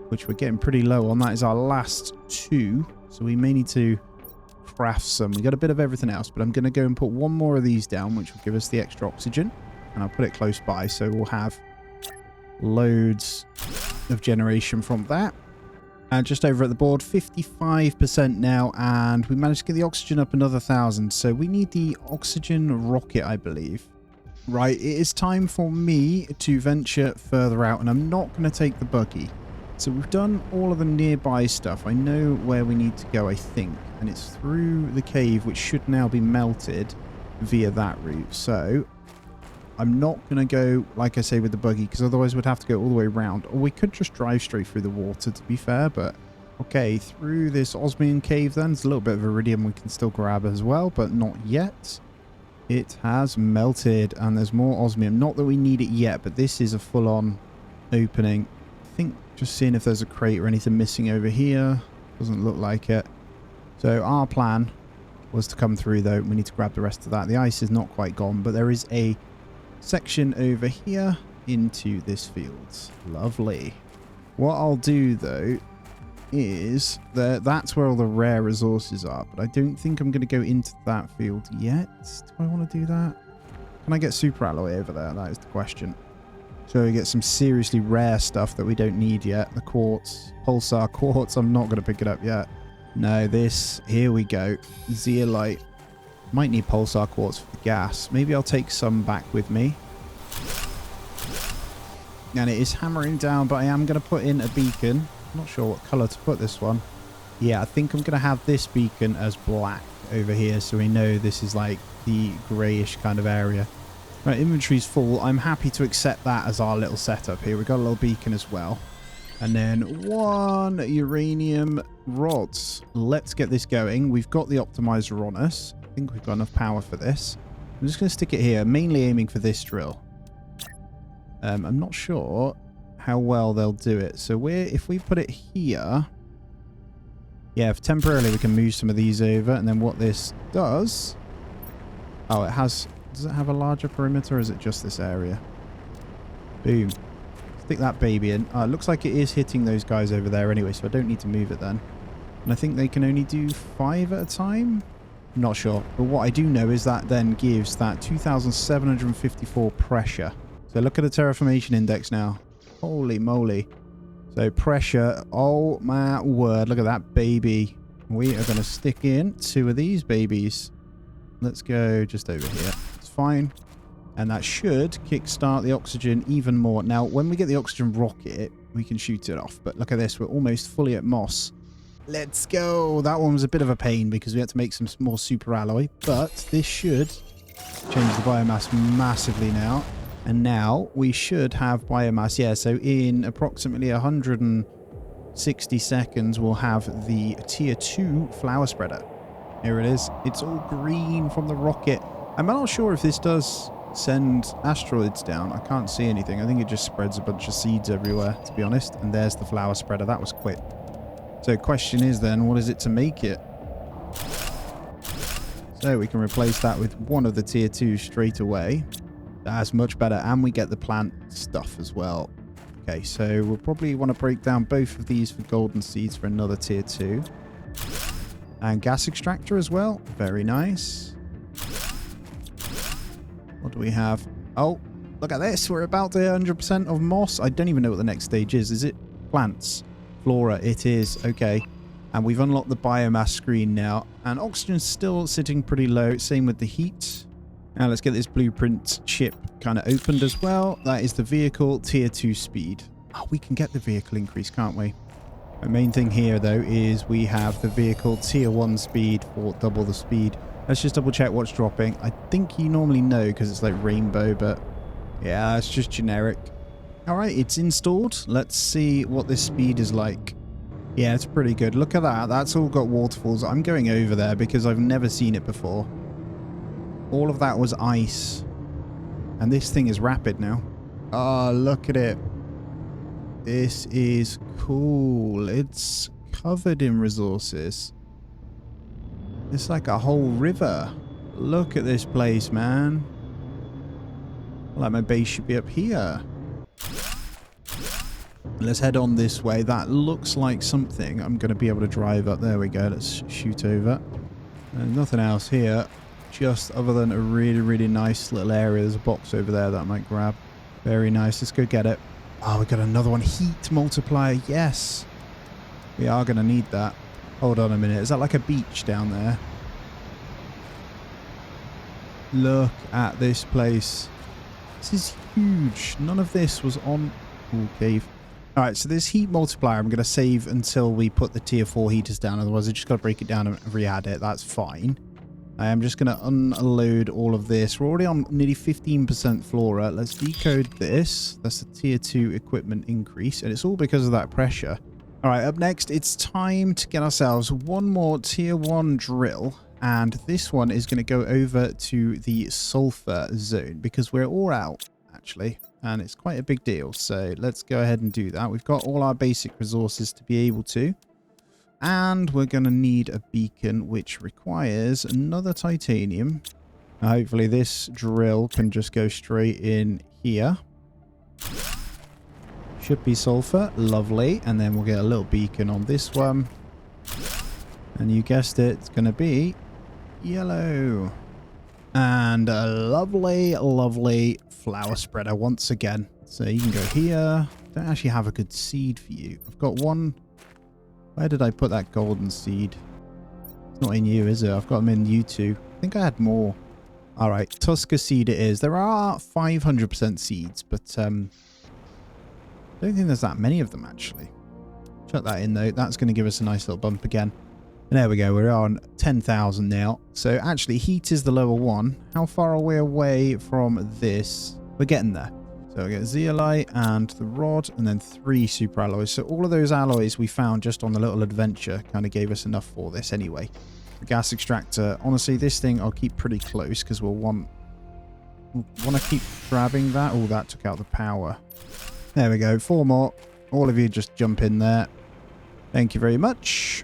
which we're getting pretty low on. That is our last 2. So we may need to craft some. We got a bit of everything else, but I'm going to go and put 1 more of these down, which will give us the extra oxygen. And I'll put it close by. So we'll have loads of generation from that. And just over at the board, 55% now, and we managed to get the oxygen up another 1,000. So we need the oxygen rocket, I believe. Right, it is time for me to venture further out, and I'm not going to take the buggy. So we've done all of the nearby stuff. I know where we need to go, I think, and it's through the cave, which should now be melted via that route. So I'm not going to go, like I say, with the buggy, because otherwise we'd have to go all the way around. Or we could just drive straight through the water, to be fair. But, okay, through this osmium cave then. There's a little bit of iridium we can still grab as well, but not yet. It has melted, and there's more osmium. Not that we need it yet, but this is a full-on opening. I think just seeing if there's a crate or anything missing over here. Doesn't look like it. So our plan was to come through, though. We need to grab the rest of that. The ice is not quite gone, but there is a section over here into this field. Lovely. What I'll do though is that's where all the rare resources are, but I don't think I'm going to go into that field yet. Do I want to do that? Can I get super alloy over there? That is the question. So we get some seriously rare stuff that we don't need yet. The quartz, pulsar quartz. I'm not going to pick it up yet. No, this, here we go. Zeolite. Might need pulsar quartz for the gas. Maybe I'll take some back with me. And it is hammering down, but I am going to put in a beacon. I'm not sure what colour to put this one. Yeah, I think I'm going to have this beacon as black over here, so we know this is like the greyish kind of area. Right, inventory's full. I'm happy to accept that as our little setup here. We've got a little beacon as well. And then 1 uranium rods. Let's get this going. We've got the optimizer on us. I think we've got enough power for this. I'm just going to stick it here, mainly aiming for this drill. I'm not sure how well they'll do it. So if we put it here, yeah, if temporarily we can move some of these over, and then what this does, oh, does it have a larger perimeter, or is it just this area? Boom. Stick that baby in. It looks like it is hitting those guys over there anyway, so I don't need to move it then. And I think they can only do 5 at a time? I'm not sure. But what I do know is that then gives that 2,754 pressure. So look at the terraformation index now. Holy moly. So pressure, oh my word, look at that baby. We are going to stick in 2 of these babies. Let's go just over here. It's fine. And that should kickstart the oxygen even more. Now, when we get the oxygen rocket, we can shoot it off. But look at this. We're almost fully at moss. Let's go. That one was a bit of a pain because we had to make some more super alloy. But this should change the biomass massively now. And now we should have biomass. Yeah, so in approximately 160 seconds, we'll have the tier 2 flower spreader. Here it is. It's all green from the rocket. I'm not sure if this does send asteroids down. I can't see anything. I think it just spreads a bunch of seeds everywhere, to be honest. And there's the flower spreader. That was quick. So question is then, what is it to make it? So we can replace that with one of the tier 2 straight away. That's much better. And we get the plant stuff as well. Okay, so we'll probably want to break down both of these for golden seeds for another tier 2. And gas extractor as well. Very nice. What do we have? Oh, look at this. We're about to 100% of moss. I don't even know what the next stage is. Is it plants? Flora. It is. Okay. And we've unlocked the biomass screen now. And oxygen's still sitting pretty low. Same with the heat. Now let's get this blueprint chip kind of opened as well. That is the vehicle tier 2 speed. Oh, we can get the vehicle increase, can't we? The main thing here, though, is we have the vehicle tier 1 speed for double the speed. Let's just double check what's dropping. I think you normally know because it's like rainbow, but yeah, it's just generic. All right, it's installed. Let's see what this speed is like. Yeah, it's pretty good. Look at that. That's all got waterfalls. I'm going over there because I've never seen it before. All of that was ice. And this thing is rapid now. Oh, look at it. This is cool. It's covered in resources. It's like a whole river. Look at this place, man. Like my base should be up here. Let's head on this way. That looks like something I'm going to be able to drive up. There we go. Let's shoot over. There's nothing else here. Just other than a really, really nice little area. There's a box over there that I might grab. Very nice. Let's go get it. Oh, we got another one. Heat multiplier. Yes. We are going to need that. Hold on a minute. Is that like a beach down there? Look at this place. This is huge. None of this was on... Ooh, cave. Alright, so this heat multiplier I'm going to save until we put the tier 4 heaters down. Otherwise, I just got to break it down and re-add it. That's fine. I am just going to unload all of this. We're already on nearly 15% flora. Let's decode this. That's the tier 2 equipment increase. And it's all because of that pressure. All right, up next, it's time to get ourselves one more tier 1 drill. And this one is going to go over to the sulfur zone because we're all out, actually. And it's quite a big deal. So let's go ahead and do that. We've got all our basic resources to be able to. And we're going to need a beacon, which requires another titanium. Now, hopefully this drill can just go straight in here. Should be sulfur. Lovely. And then we'll get a little beacon on this one. And you guessed it, it's going to be yellow. And a lovely, lovely flower spreader once again. So you can go here. Don't actually have a good seed for you. I've got one. Where did I put that golden seed? It's not in you, is it? I've got them in you too. I think I had more. All right, Tusker seed it is. There are 500% seeds, but I don't think there's that many of them, actually. Chuck that in, though. That's going to give us a nice little bump again. And there we go. We're on 10,000 now. So actually, heat is the lower one. How far are we away from this? We're getting there. So we get zeolite and the rod, and then 3 super alloys. So all of those alloys we found just on the little adventure kind of gave us enough for this anyway. The gas extractor. Honestly, this thing I'll keep pretty close because we'll want to keep grabbing that. Oh, that took out the power. There we go. 4 more. All of you just jump in there. Thank you very much.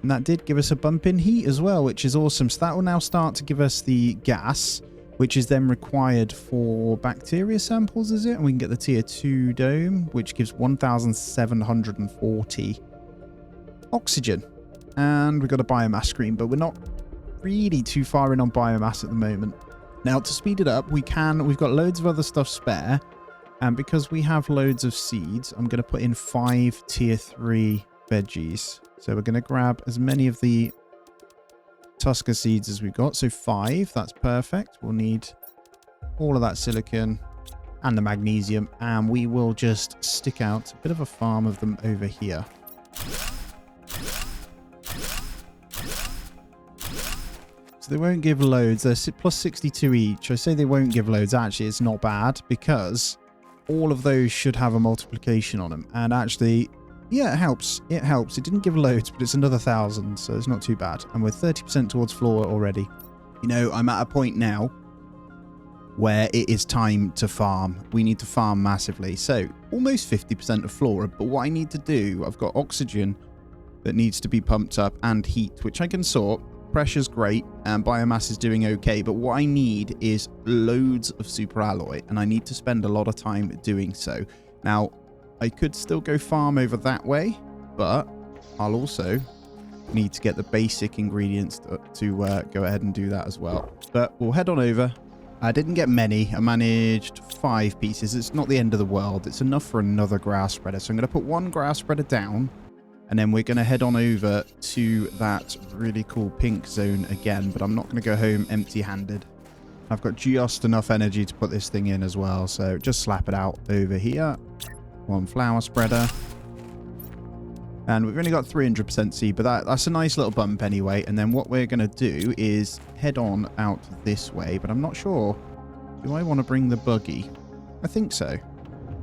And that did give us a bump in heat as well, which is awesome. So that will now start to give us the gas. which is then required for bacteria samples, is it? And we can get the tier 2 dome, which gives 1,740 oxygen. And we've got a biomass screen, but we're not really too far in on biomass at the moment. Now, to speed it up, we've got loads of other stuff spare. And because we have loads of seeds, I'm going to put in 5 tier 3 veggies. So we're going to grab as many of the Tusker seeds as we've got. So 5, that's perfect. We'll need all of that silicon and the magnesium. And we will just stick out a bit of a farm of them over here. So they won't give loads. They're plus 62 each. I say they won't give loads. Actually, it's not bad because all of those should have a multiplication on them. And actually, yeah, it helps. It helps. It didn't give loads, but it's another 1,000, so it's not too bad. And we're 30% towards flora already. You know, I'm at a point now where it is time to farm. We need to farm massively. So almost 50% of flora. But what I need to do, I've got oxygen that needs to be pumped up and heat, which I can sort. Pressure's great and biomass is doing okay, but what I need is loads of super alloy, and I need to spend a lot of time doing so. Now, I could still go farm over that way, but I'll also need to get the basic ingredients to go ahead and do that as well. But we'll head on over. I didn't get many. I managed 5 pieces. It's not the end of the world. It's enough for another grass spreader. So I'm going to put 1 grass spreader down. And then we're going to head on over to that really cool pink zone again. But I'm not going to go home empty-handed. I've got just enough energy to put this thing in as well. So just slap it out over here. 1 flower spreader. And we've only got 300% seed. But that's a nice little bump anyway. And then what we're going to do is head on out this way. But I'm not sure. Do I want to bring the buggy? I think so.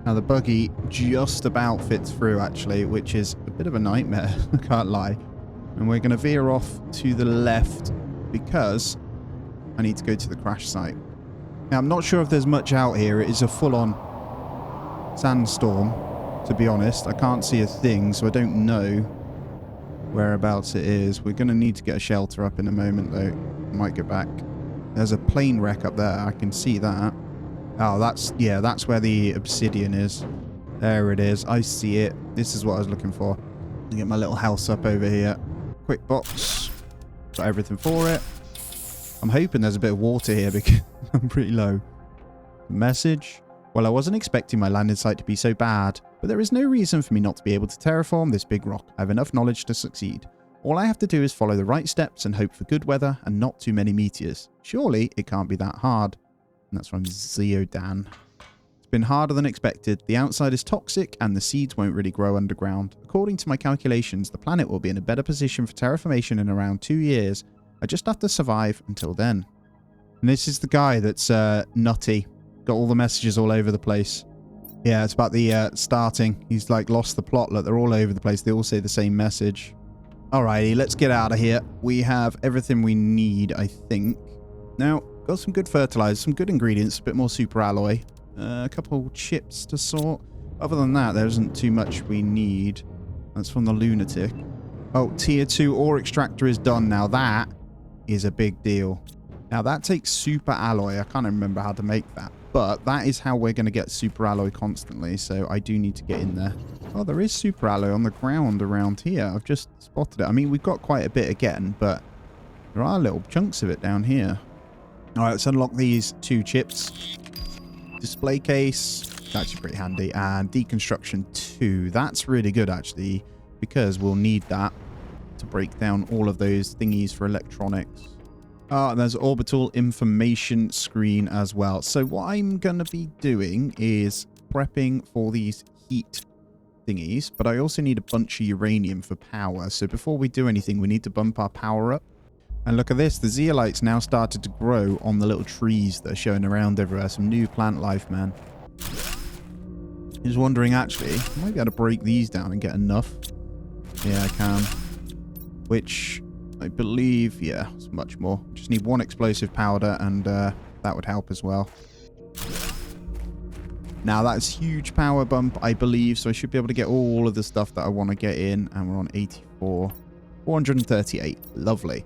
Now, the buggy just about fits through, actually, which is a bit of a nightmare, I can't lie. And we're going to veer off to the left because I need to go to the crash site. Now, I'm not sure if there's much out here. It is a full-on sandstorm, to be honest. I can't see a thing, so I don't know whereabouts it is. We're going to need to get a shelter up in a moment, though. I might get back. There's a plane wreck up there. I can see that. Oh, that's where the obsidian is. There it is. I see it. This is what I was looking for. Let me get my little house up over here. Quick box. Got everything for it. I'm hoping there's a bit of water here because I'm pretty low. Message. Well, I wasn't expecting my landing site to be so bad, but there is no reason for me not to be able to terraform this big rock. I have enough knowledge to succeed. All I have to do is follow the right steps and hope for good weather and not too many meteors. Surely it can't be that hard. And that's from Zeodan. It's been harder than expected. The outside is toxic and the seeds won't really grow underground. According to my calculations, the planet will be in a better position for terraformation in around 2 years. I just have to survive until then. And this is the guy that's nutty. Got all the messages all over the place. Yeah, it's about the starting. He's like lost the plot. Look, they're all over the place. They all say the same message. Alrighty, let's get out of here. We have everything we need, I think. Now, got some good fertilizer, some good ingredients, a bit more super alloy, a couple chips to sort. Other than that, there isn't too much we need. That's from the lunatic. Oh, tier 2 ore extractor is done now. That is a big deal. Now, that takes super alloy. I can't remember how to make that, but that is how we're going to get super alloy constantly, so I do need to get in there. Oh, there is super alloy on the ground around here. I've just spotted it. I mean, we've got quite a bit again, but there are little chunks of it down here. All right, let's unlock these 2 chips. Display case. It's actually pretty handy. And deconstruction 2. That's really good, actually, because we'll need that to break down all of those thingies for electronics. And there's orbital information screen as well. So what I'm going to be doing is prepping for these heat thingies, but I also need a bunch of uranium for power. So before we do anything, we need to bump our power up. And look at this, the zeolites now started to grow on the little trees that are showing around everywhere. Some new plant life, man. I was wondering, actually, I might be able to break these down and get enough. Yeah, I can. Which I believe, yeah, it's much more. Just need 1 explosive powder and that would help as well. Now, that's huge power bump, I believe, so I should be able to get all of the stuff that I want to get in. And we're on 84. 438. Lovely.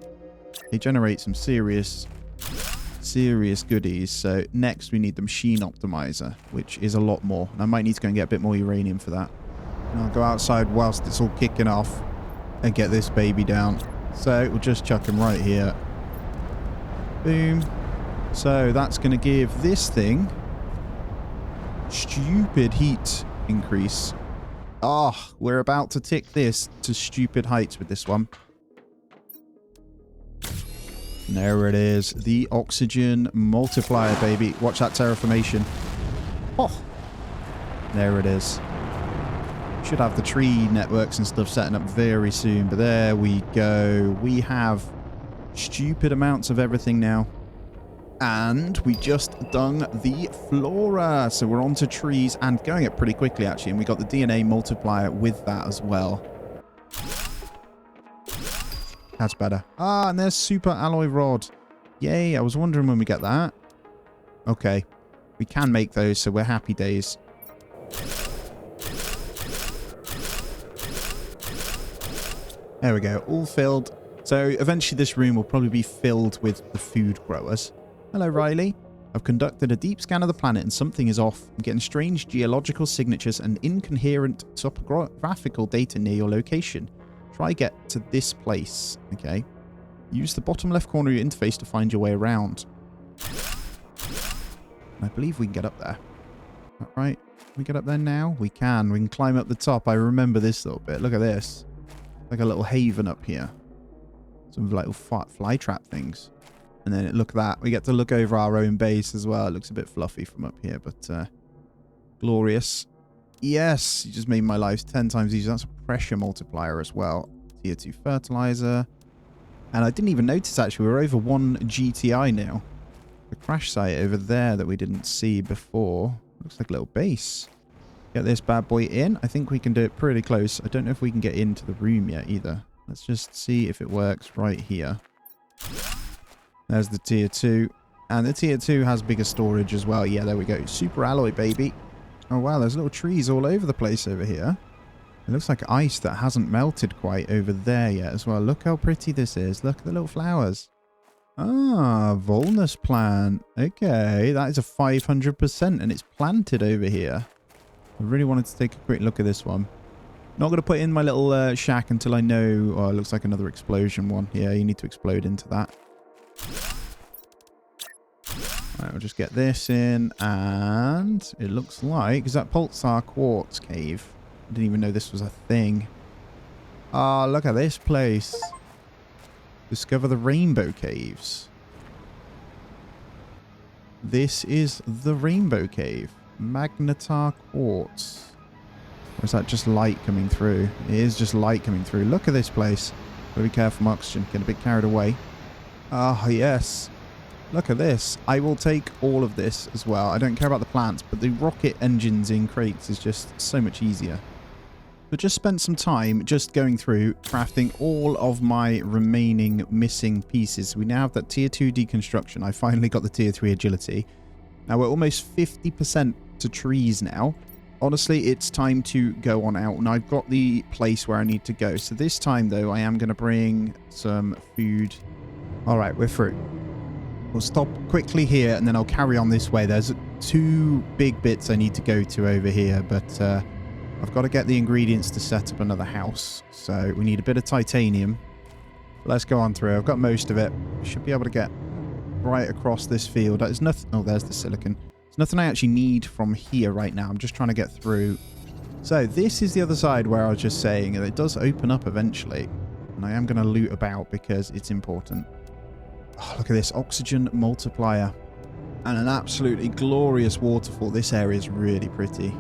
They generate some serious serious goodies. So next we need the machine optimizer, which is a lot more. And I might need to go and get a bit more uranium for that. And I'll go outside whilst it's all kicking off and get this baby down. So we'll just chuck him right here. Boom. So that's going to give this thing stupid heat increase. Ah, we're about to tick this to stupid heights with this one. And there it is. The oxygen multiplier, baby. Watch that terraformation. Oh, there it is. Should have the tree networks and stuff setting up very soon. But there we go. We have stupid amounts of everything now. And we just done the flora. So we're on to trees and going up pretty quickly, actually. And we got the DNA multiplier with that as well. That's better. Ah, and there's super alloy rod. Yay, I was wondering when we get that. Okay. We can make those, so we're happy days. There we go. All filled. So eventually this room will probably be filled with the food growers. Hello, Riley. I've conducted a deep scan of the planet and something is off. I'm getting strange geological signatures and incoherent topographical data near your location. Try get to this place. Okay. Use the bottom left corner of your interface to find your way around. I believe we can get up there. Is that right? Can we get up there now? We can. We can climb up the top. I remember this little bit. Look at this. Like a little haven up here. Some little fly trap things. And then look at that. We get to look over our own base as well. It looks a bit fluffy from up here, but glorious. Yes, you just made my life 10 times easier. That's a pressure multiplier as well. Tier 2 fertilizer. And I didn't even notice, actually, we're over 1 GTI now. The crash site over there that we didn't see before. Looks like a little base. Get this bad boy in. I think we can do it pretty close. I don't know if we can get into the room yet either. Let's just see if it works right here. There's the tier 2. And the tier 2 has bigger storage as well. Yeah, there we go. Super alloy, baby. Oh, wow. There's little trees all over the place over here. It looks like ice that hasn't melted quite over there yet as well. Look how pretty this is. Look at the little flowers. Ah, Volnus plant. Okay, that is a 500% and it's planted over here. I really wanted to take a quick look at this one. Not going to put in my little shack until I know... Oh, it looks like another explosion one. Yeah, you need to explode into that. Alright, we'll just get this in. And it looks like... Is that Pulsar Quartz Cave? I didn't even know this was a thing. Ah, look at this place. Discover the Rainbow Caves. This is the Rainbow Cave. Magnetar Quartz. Or is that just light coming through? It is just light coming through. Look at this place. Gotta be careful from oxygen. Get a bit carried away. Ah, yes. Look at this. I will take all of this as well. I don't care about the plants, but the rocket engines in crates is just so much easier. But just spent some time just going through crafting all of my remaining missing pieces. We now have that tier 2 deconstruction. I finally got the tier 3 agility. Now we're almost 50% to trees now. Honestly, it's time to go on out. And I've got the place where I need to go. So this time, though, I am going to bring some food. All right, we're through. We'll stop quickly here, and then I'll carry on this way. There's 2 big bits I need to go to over here, but I've got to get the ingredients to set up another house. So we need a bit of titanium. Let's go on through. I've got most of it. Should be able to get right across this field. There's nothing... Oh, there's the silicon. There's nothing I actually need from here right now. I'm just trying to get through. So this is the other side where I was just saying that it does open up eventually. And I am going to loot about because it's important. Oh, look at this. Oxygen multiplier. And an absolutely glorious waterfall. This area is really pretty.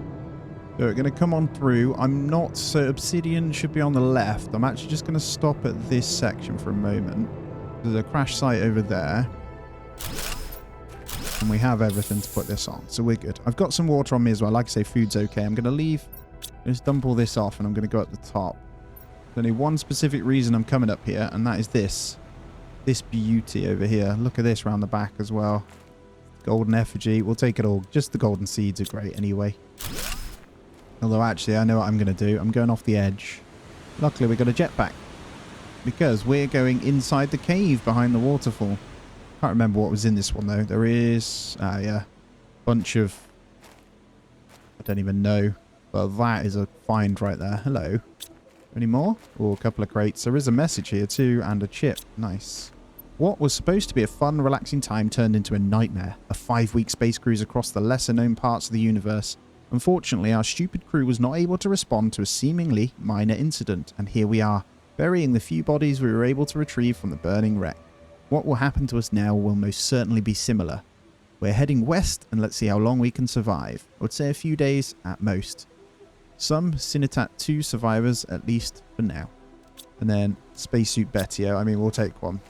So we're going to come on through. I'm not... So obsidian should be on the left. I'm actually just going to stop at this section for a moment. There's a crash site over there. And we have everything to put this on. So we're good. I've got some water on me as well. Like I say, food's okay. I'm going to leave. Just dump all this off and I'm going to go at the top. There's only one specific reason I'm coming up here. And that is this. This beauty over here. Look at this around the back as well. Golden effigy. We'll take it all. Just the golden seeds are great anyway. Although actually, I know what I'm going to do. I'm going off the edge. Luckily, we got a jetpack. Because we're going inside the cave behind the waterfall. Can't remember what was in this one, though. There is... yeah. Bunch of... I don't even know. But that is a find right there. Hello. Any more? Oh, a couple of crates. There is a message here, too, and a chip. Nice. What was supposed to be a fun, relaxing time turned into a nightmare. A 5-week space cruise across the lesser-known parts of the universe. Unfortunately, our stupid crew was not able to respond to a seemingly minor incident, and here we are, burying the few bodies we were able to retrieve from the burning wreck. What will happen to us now will most certainly be similar. We're heading west, and let's see how long we can survive. I would say a few days at most. Some Sinitat 2 survivors, at least for now. And then Spacesuit Betio. I mean, we'll take one.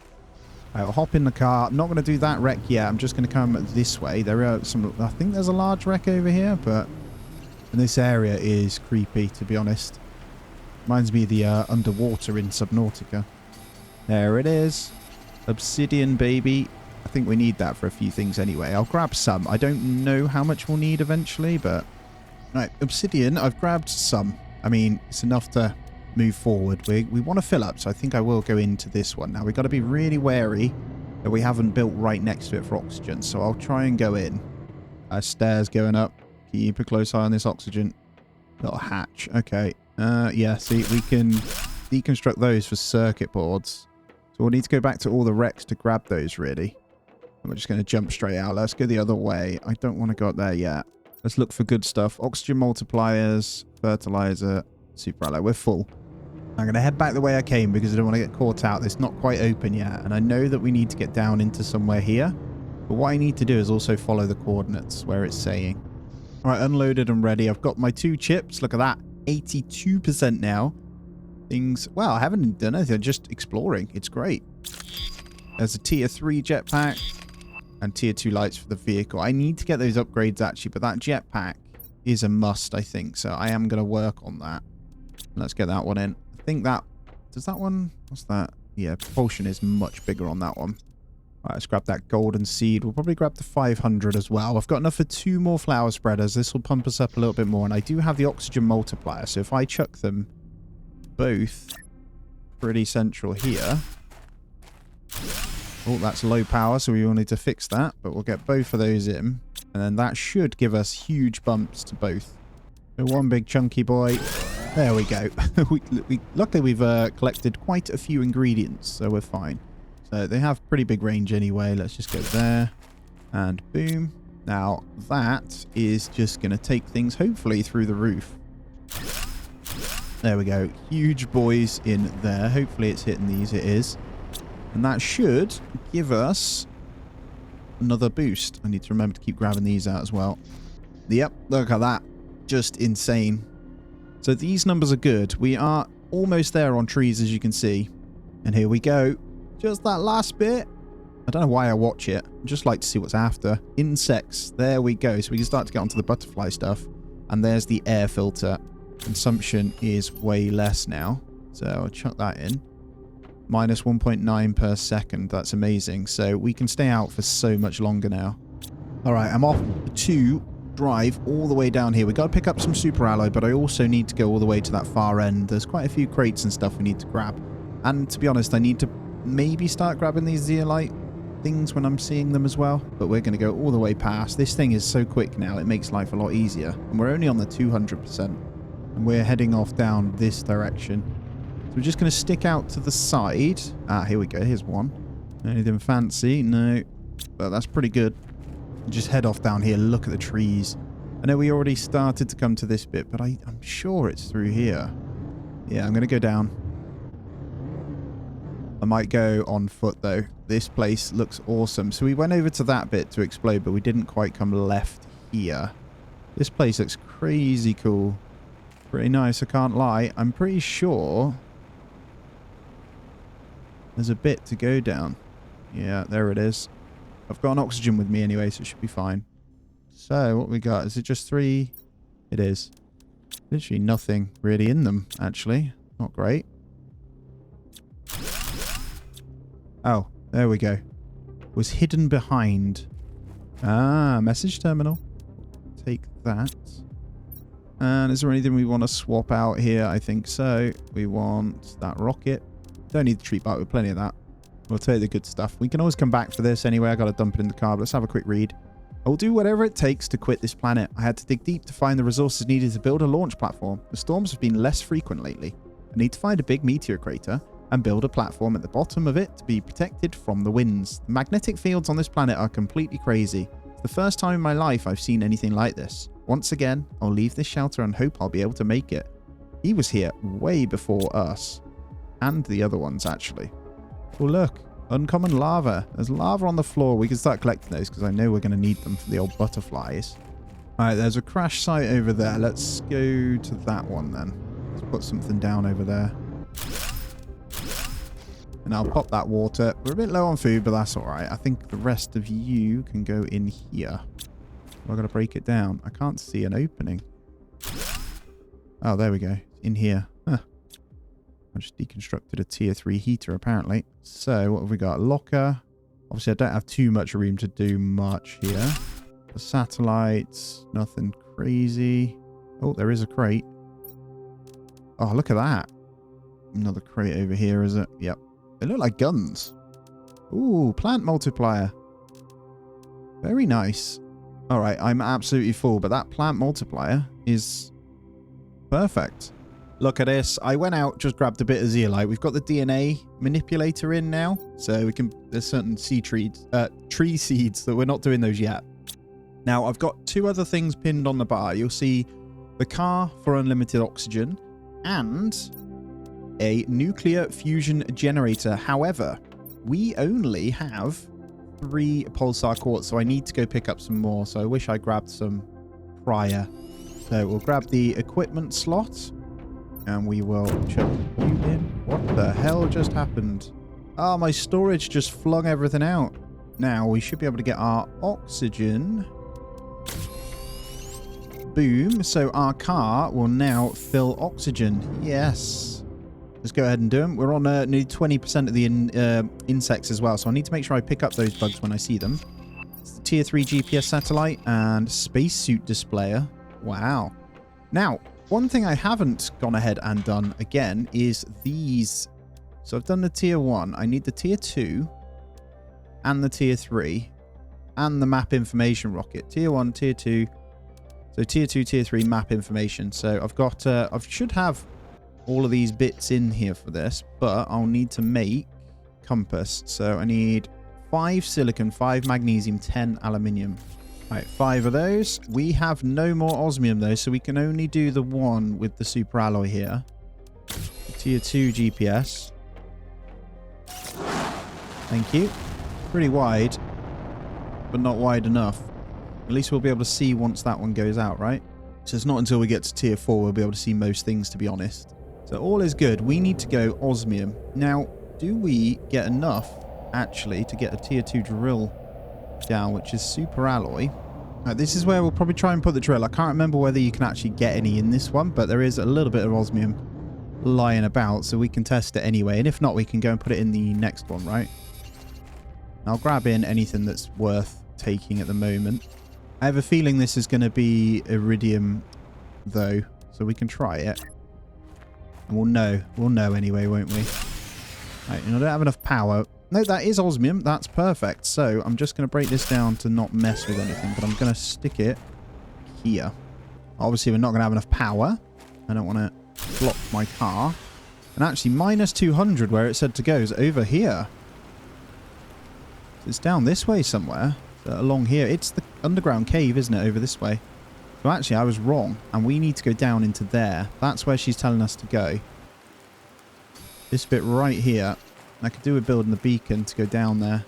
I'll hop in the car. I'm not going to do that wreck yet. I'm just going to come this way. There are some... I think there's a large wreck over here, but... And this area is creepy, to be honest. Reminds me of the underwater in Subnautica. There it is. Obsidian, baby. I think we need that for a few things anyway. I'll grab some. I don't know how much we'll need eventually, but... Right, obsidian, I've grabbed some. I mean, it's enough to move forward. We want to fill up, so I think I will go into this one. Now, we've got to be really wary that we haven't built right next to it for oxygen, so I'll try and go in. Stairs going up. Keep a close eye on this oxygen. Little hatch. Okay. Yeah, see, we can deconstruct those for circuit boards. So we'll need to go back to all the wrecks to grab those, really. And we're just going to jump straight out. Let's go the other way. I don't want to go up there yet. Let's look for good stuff. Oxygen multipliers, fertilizer, super alloy. We're full. I'm going to head back the way I came because I don't want to get caught out. It's not quite open yet. And I know that we need to get down into somewhere here. But what I need to do is also follow the coordinates where it's saying. All right, unloaded and ready. I've got my 2 chips. Look at that. 82% now. Things... Well, I haven't done anything. Just exploring. It's great. There's a tier 3 jetpack. And tier 2 lights for the vehicle. I need to get those upgrades actually, but that jetpack is a must, I think. So I am going to work on that. Let's get that one in. I think that... Does that one... What's that? Yeah, propulsion is much bigger on that one. All right, let's grab that golden seed. We'll probably grab the 500 as well. I've got enough for 2 more flower spreaders. This will pump us up a little bit more. And I do have the oxygen multiplier. So if I chuck them both pretty central here... Oh, that's low power, so we will need to fix that. But we'll get both of those in. And then that should give us huge bumps to both. So one big chunky boy. There we go. Luckily, we've collected quite a few ingredients, so we're fine. So they have pretty big range anyway. Let's just go there. And boom. Now, that is just going to take things, hopefully, through the roof. There we go. Huge boys in there. Hopefully, it's hitting these. It is. And that should give us another boost. I need to remember to keep grabbing these out as well. Yep, look at that. Just insane. So these numbers are good. We are almost there on trees, as you can see. And here we go. Just that last bit. I don't know why I watch it. I just like to see what's after. Insects. There we go. So we can start to get onto the butterfly stuff. And there's the air filter. Consumption is way less now. So I'll chuck that in. Minus 1.9 per second. That's amazing. So we can stay out for so much longer now. All right, I'm off to drive all the way down here. We've got to pick up some super alloy, but I also need to go all the way to that far end. There's quite a few crates and stuff we need to grab. And to be honest, I need to maybe start grabbing these zeolite things when I'm seeing them as well. But we're going to go all the way past. This thing is so quick now. It makes life a lot easier. And we're only on the 200%. And we're heading off down this direction. We're just going to stick out to the side. Ah, here we go. Here's one. Anything fancy? No. But that's pretty good. Just head off down here. Look at the trees. I know we already started to come to this bit, but I'm sure it's through here. Yeah, I'm going to go down. I might go on foot, though. This place looks awesome. So we went over to that bit to explode, but we didn't quite come left here. This place looks crazy cool. Pretty nice, I can't lie. I'm pretty sure... There's a bit to go down. Yeah, there it is. I've got an oxygen with me anyway, so it should be fine. So, what we got? Is it just 3? It is. Literally nothing really in them, actually. Not great. Oh, there we go. Was hidden behind. Ah, message terminal. Take that. And is there anything we want to swap out here? I think so. We want that rocket. Don't need the treat bike with plenty of that. We'll take the good stuff. We can always come back for this anyway. I got to dump it in the car. But let's have a quick read. I'll do whatever it takes to quit this planet. I had to dig deep to find the resources needed to build a launch platform. The storms have been less frequent lately. I need to find a big meteor crater and build a platform at the bottom of it to be protected from the winds. The magnetic fields on this planet are completely crazy. It's the first time in my life I've seen anything like this. Once again, I'll leave this shelter and hope I'll be able to make it. He was here way before us. And the other ones, actually. Oh, look. Uncommon lava. There's lava on the floor. We can start collecting those because I know we're going to need them for the old butterflies. All right, there's a crash site over there. Let's go to that one then. Let's put something down over there. And I'll pop that water. We're a bit low on food, but that's all right. I think the rest of you can go in here. I've got to break it down. I can't see an opening. Oh, there we go. In here. Huh. I just deconstructed a tier 3 heater, apparently. So, what have we got? Locker. Obviously, I don't have too much room to do much here. The satellites. Nothing crazy. Oh, there is a crate. Oh, look at that. Another crate over here, is it? Yep. They look like guns. Ooh, plant multiplier. Very nice. All right, I'm absolutely full, but that plant multiplier is perfect. Look at this. I went out, just grabbed a bit of zeolite. We've got the DNA manipulator in now, so we can. There's certain tree seeds that we're not doing those yet. Now, I've got 2 other things pinned on the bar. You'll see the car for unlimited oxygen and a nuclear fusion generator. However, we only have 3 pulsar quartz, so I need to go pick up some more. So I wish I grabbed some prior. So we'll grab the equipment slot. And we will chuck you in. What the hell just happened? Oh, my storage just flung everything out. Now, we should be able to get our oxygen. Boom. So our car will now fill oxygen. Yes. Let's go ahead and do them. We're on nearly 20% of the insects as well. So I need to make sure I pick up those bugs when I see them. It's the tier 3 GPS satellite and spacesuit displayer. Wow. Now, one thing I haven't gone ahead and done again is these. So I've done the tier 1. I need the tier 2 and the tier 3 and the map information rocket. Tier 1, tier 2. So tier 2, tier 3 map information. So I've got, I should have all of these bits in here for this, but I'll need to make compass. So I need 5 silicon, 5 magnesium, 10 aluminium. Right, 5 of those. We have no more osmium though, so we can only do the one with the super alloy here. Tier 2 GPS. Thank you. Pretty wide, but not wide enough. At least we'll be able to see once that one goes out, right? So it's not until we get to tier 4 we'll be able to see most things, to be honest. So all is good. We need to go osmium. Now, do we get enough, actually, to get a tier 2 drill down, which is super alloy? This is where we'll probably try and put the drill. I can't remember whether you can actually get any in this one, but there is a little bit of osmium lying about, so we can test it anyway. And if not, we can go and put it in the next one, right? I'll grab in anything that's worth taking at the moment. I have a feeling this is going to be iridium, though, so we can try it. And we'll know anyway, won't we? Right, I don't have enough power. No, that is osmium. That's perfect. So I'm just going to break this down to not mess with anything, but I'm going to stick it here. Obviously, we're not going to have enough power. I don't want to block my car. And actually, minus 200 where it said to go is over here. It's down this way somewhere. Along here. It's the underground cave, isn't it? Over this way. So actually, I was wrong. And we need to go down into there. That's where she's telling us to go. This bit right here. I could do with building the beacon to go down there.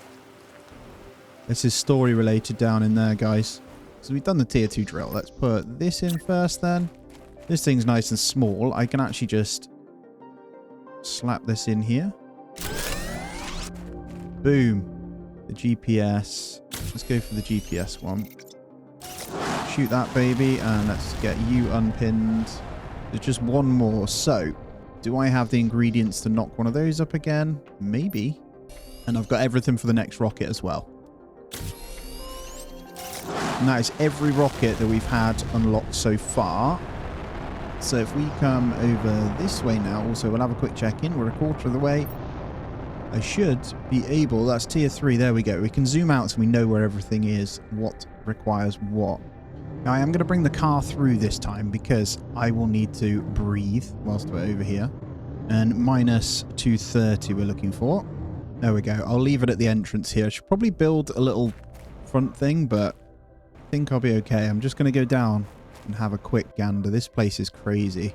This is story related down in there, guys. So we've done the tier 2 drill. Let's put this in first then. This thing's nice and small. I can actually just slap this in here. Boom. The GPS. Let's go for the GPS one. Shoot that baby, and let's get you unpinned. There's just one more. So, do I have the ingredients to knock one of those up again? Maybe. And I've got everything for the next rocket as well. And that is every rocket that we've had unlocked so far. So if we come over this way now, also we'll have a quick check-in. We're a quarter of the way. I should be able... That's tier 3. There we go. We can zoom out so we know where everything is, what requires what. Now, I am going to bring the car through this time because I will need to breathe whilst we're over here. And minus 230 we're looking for. There we go. I'll leave it at the entrance here. I should probably build a little front thing, but I think I'll be okay. I'm just going to go down and have a quick gander. This place is crazy.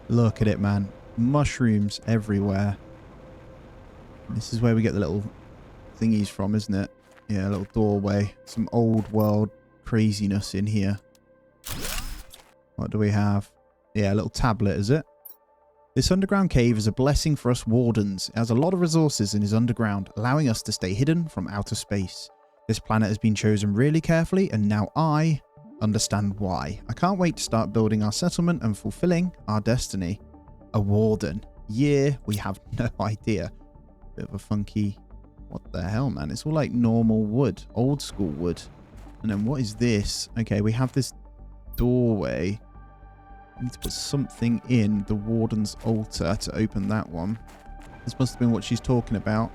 Look at it, man. Mushrooms everywhere. This is where we get the little thingies from, isn't it? Yeah, a little doorway. Some old world craziness in here. What do we have? Yeah, a little tablet, is it? This underground cave is a blessing for us Wardens. It has a lot of resources and is underground, allowing us to stay hidden from outer space. This planet has been chosen really carefully, and now I understand why. I can't wait to start building our settlement and fulfilling our destiny. A Warden. Yeah, we have no idea. Bit of a funky... What the hell, man? It's all like normal wood. Old school wood. And then what is this? Okay, we have this doorway. I need to put something in the Warden's altar to open that one. This must have been what she's talking about.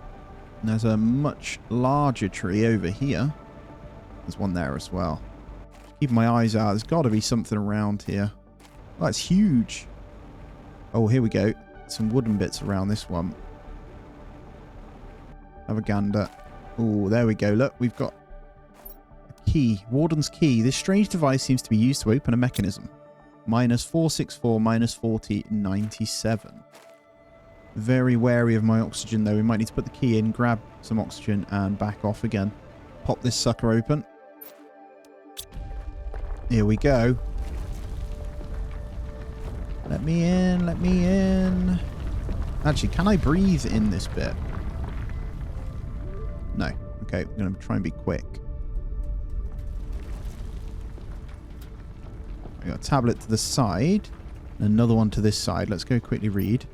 And there's a much larger tree over here. There's one there as well. Keep my eyes out. There's got to be something around here. Oh, that's huge. Oh, here we go. Some wooden bits around this one. Have a gander. Oh, there we go. Look, we've got a key. Warden's key. This strange device seems to be used to open a mechanism. Minus 464, minus 40, 97. Very wary of my oxygen, though. We might need to put the key in, grab some oxygen, and back off again. Pop this sucker open. Here we go. Let me in, let me in. Actually, can I breathe in this bit? No. Okay, I'm going to try and be quick. I got a tablet to the side. And another one to this side. Let's go quickly read.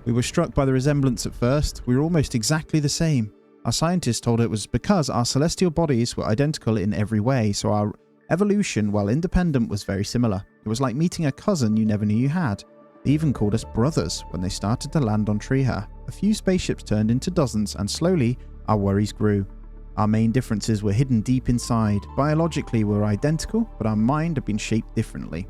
We were struck by the resemblance at first. We were almost exactly the same. Our scientists told it was because our celestial bodies were identical in every way, so our evolution, while independent, was very similar. It was like meeting a cousin you never knew you had. They even called us brothers when they started to land on Treeha. A few spaceships turned into dozens, and slowly our worries grew. Our main differences were hidden deep inside. Biologically, we were identical, but our mind had been shaped differently.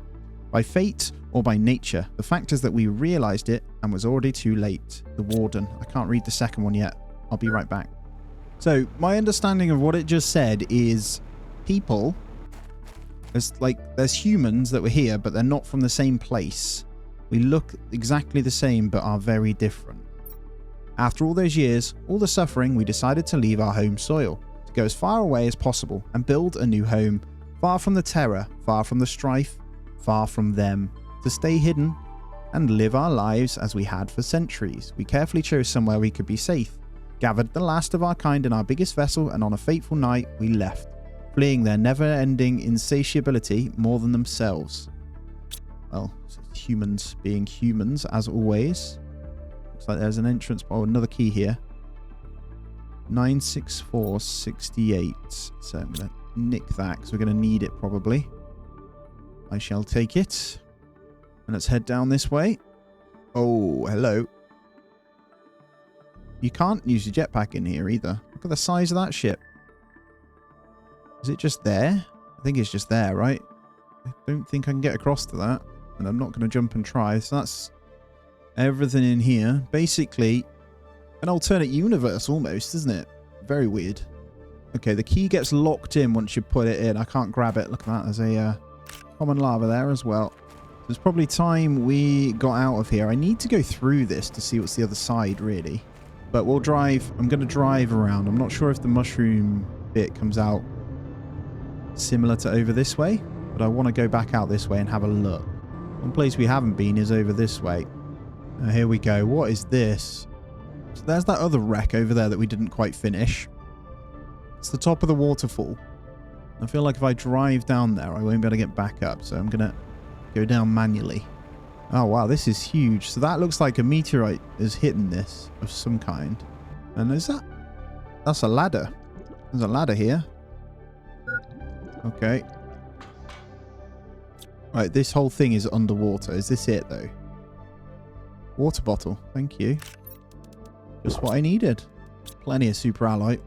By fate or by nature, the fact is that we realized it and was already too late. The Warden. I can't read the second one yet. I'll be right back. So, my understanding of what it just said is people... There's humans that were here, but they're not from the same place. We look exactly the same, but are very different. After all those years, all the suffering, we decided to leave our home soil, to go as far away as possible and build a new home, far from the terror, far from the strife, far from them, to stay hidden and live our lives as we had for centuries. We carefully chose somewhere we could be safe, gathered the last of our kind in our biggest vessel, and on a fateful night, we left, fleeing their never-ending insatiability more than themselves. Well, humans being humans, as always. Looks like there's an entrance. Oh, another key here. 96468. So I'm going to nick that because we're going to need it probably. I shall take it. And let's head down this way. Oh, hello. You can't use your jetpack in here either. Look at the size of that ship. Is it just there? I think it's just there, right? I don't think I can get across to that. And I'm not going to jump and try. So that's everything in here. Basically, an alternate universe almost, isn't it? Very weird. Okay, the key gets locked in once you put it in. I can't grab it. Look at that. There's a common lava there as well. There's probably time we got out of here. I need to go through this to see what's the other side, really. But we'll drive. I'm going to drive around. I'm not sure if the mushroom bit comes out similar to over this way, but I want to go back out this way and have a look. One place we haven't been is over this way. Here we go. What is this? So there's that other wreck over there that we didn't quite finish. It's the top of the waterfall. I feel like if I drive down there, I won't be able to get back up, so I'm going to go down manually. Oh, wow, this is huge. So that looks like a meteorite is hitting this of some kind. And is that... That's a ladder. There's a ladder here. Okay. Right, this whole thing is underwater. Is this it, though? Water bottle. Thank you. Just what I needed. Plenty of super alloy.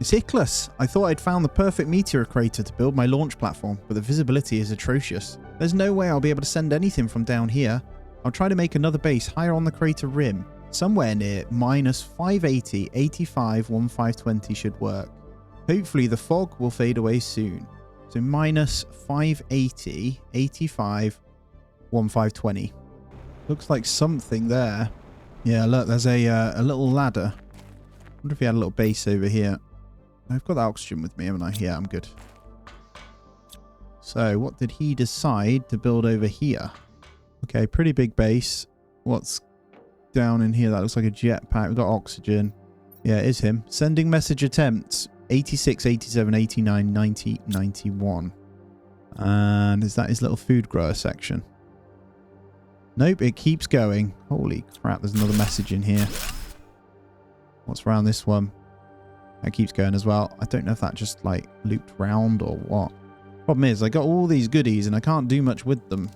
It's Ickless. I thought I'd found the perfect meteor crater to build my launch platform, but the visibility is atrocious. There's no way I'll be able to send anything from down here. I'll try to make another base higher on the crater rim. Somewhere near minus 580, 85, 1520 should work. Hopefully the fog will fade away soon. So minus 580, 85, 1520. Looks like something there. Yeah, look, there's a little ladder. I wonder if he had a little base over here. I've got the oxygen with me, haven't I? Yeah, I'm good. So, what did he decide to build over here? Okay, pretty big base. What's down in here? That looks like a jetpack. We've got oxygen. Yeah, it is him. Sending message attempts. 86, 87, 89, 90, 91. And is that his little food grower section? Nope, it keeps going. Holy crap, there's another message in here. What's around this one? That keeps going as well. I don't know if that just like looped round or what. Problem is, I got all these goodies and I can't do much with them.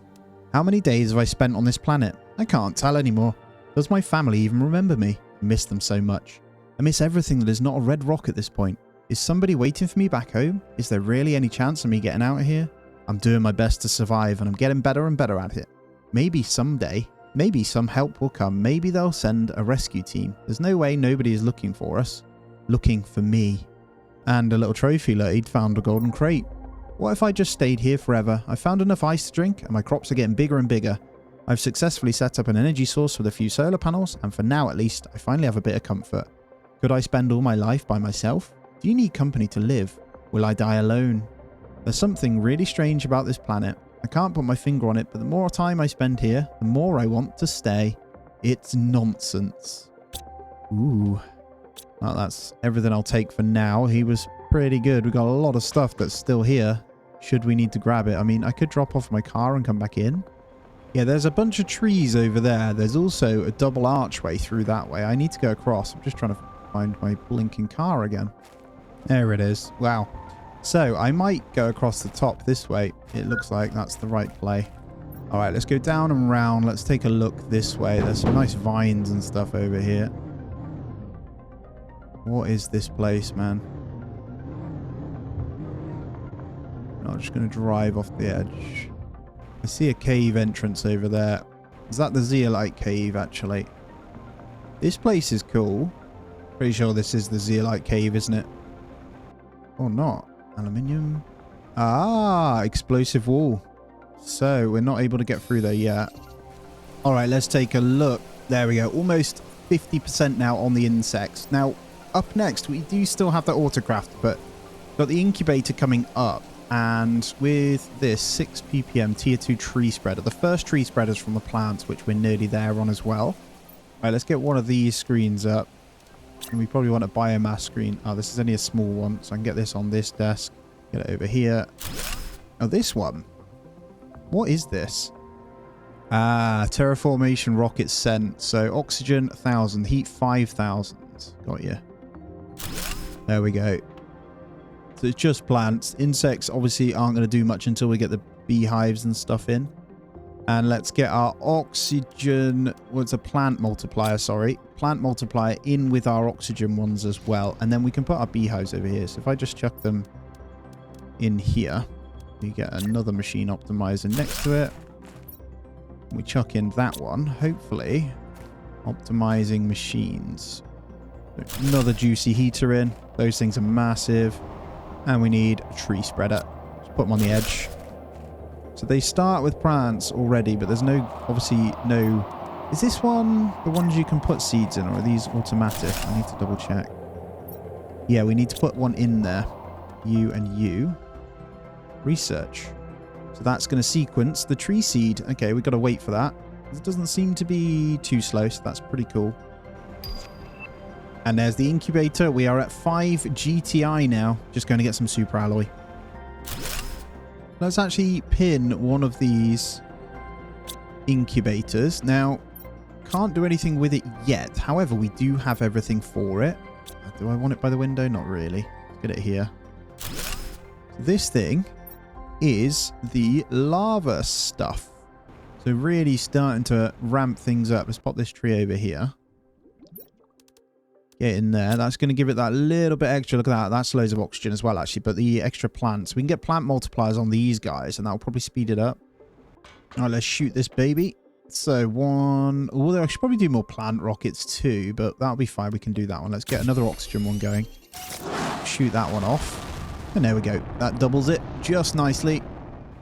How many days have I spent on this planet? I can't tell anymore. Does my family even remember me? I miss them so much. I miss everything that is not a red rock at this point. Is somebody waiting for me back home? Is there really any chance of me getting out of here? I'm doing my best to survive and I'm getting better and better at it. Maybe someday, maybe some help will come. Maybe they'll send a rescue team. There's no way nobody is looking for us. Looking for me. And a little trophy look, he'd found a golden crate. What if I just stayed here forever? I found enough ice to drink and my crops are getting bigger and bigger. I've successfully set up an energy source with a few solar panels and for now at least I finally have a bit of comfort. Could I spend all my life by myself? Do you need company to live? Will I die alone? There's something really strange about this planet. I can't put my finger on it, but the more time I spend here, the more I want to stay. It's nonsense. Ooh. Well, that's everything I'll take for now. He was pretty good. We got a lot of stuff that's still here. Should we need to grab it? I mean, I could drop off my car and come back in. Yeah, there's a bunch of trees over there. There's also a double archway through that way. I need to go across. I'm just trying to find my blinking car again. There it is. Wow. So, I might go across the top this way. It looks like that's the right play. Alright, let's go down and round. Let's take a look this way. There's some nice vines and stuff over here. What is this place, man? I'm just going to drive off the edge. I see a cave entrance over there. Is that the Zeolite cave, actually? This place is cool. Pretty sure this is the Zeolite cave, isn't it? Or not. Aluminium. Ah, explosive wall. So, we're not able to get through there yet. Alright, let's take a look. There we go. Almost 50% now on the insects. Now, up next, we do still have the autocraft, but got the incubator coming up. And with this 6 ppm tier 2 tree spreader, the first tree spreaders from the plants, which we're nearly there on as well. Alright, let's get one of these screens up. And we probably want a biomass screen. Oh, this is only a small one, so I can get this on this desk. Get it over here. Oh, this one. What is this? Ah, terraformation rocket sent. So oxygen 1,000, heat 5,000. Got you. There we go. So it's just plants. Insects obviously aren't going to do much until we get the beehives and stuff in. And let's get our oxygen... Well, it's a plant multiplier, sorry. Plant multiplier in with our oxygen ones as well. And then we can put our beehives over here. So if I just chuck them in here, you get another machine optimizer next to it. We chuck in that one, hopefully. Optimizing machines. Another juicy heater in. Those things are massive. And we need a tree spreader. Just put them on the edge. So they start with plants already, but there's no, obviously no... Is this one the ones you can put seeds in, or are these automatic? I need to double check. Yeah, we need to put one in there. You and you. Research. So that's going to sequence the tree seed. Okay, we've got to wait for that. It doesn't seem to be too slow, so that's pretty cool. And there's the incubator. We are at 5 GTI now. Just going to get some super alloy. Let's actually pin one of these incubators. Now, can't do anything with it yet. However, we do have everything for it. Do I want it by the window? Not really. Let's get it here. This thing is the lava stuff. So really starting to ramp things up. Let's pop this tree over here. Get in there. That's going to give it that little bit extra. Look at that. That's loads of oxygen as well, actually. But the extra plants. We can get plant multipliers on these guys, and that'll probably speed it up. All right, let's shoot this baby. So one... Oh, I should probably do more plant rockets too, but that'll be fine. We can do that one. Let's get another oxygen one going. Shoot that one off. And there we go. That doubles it just nicely.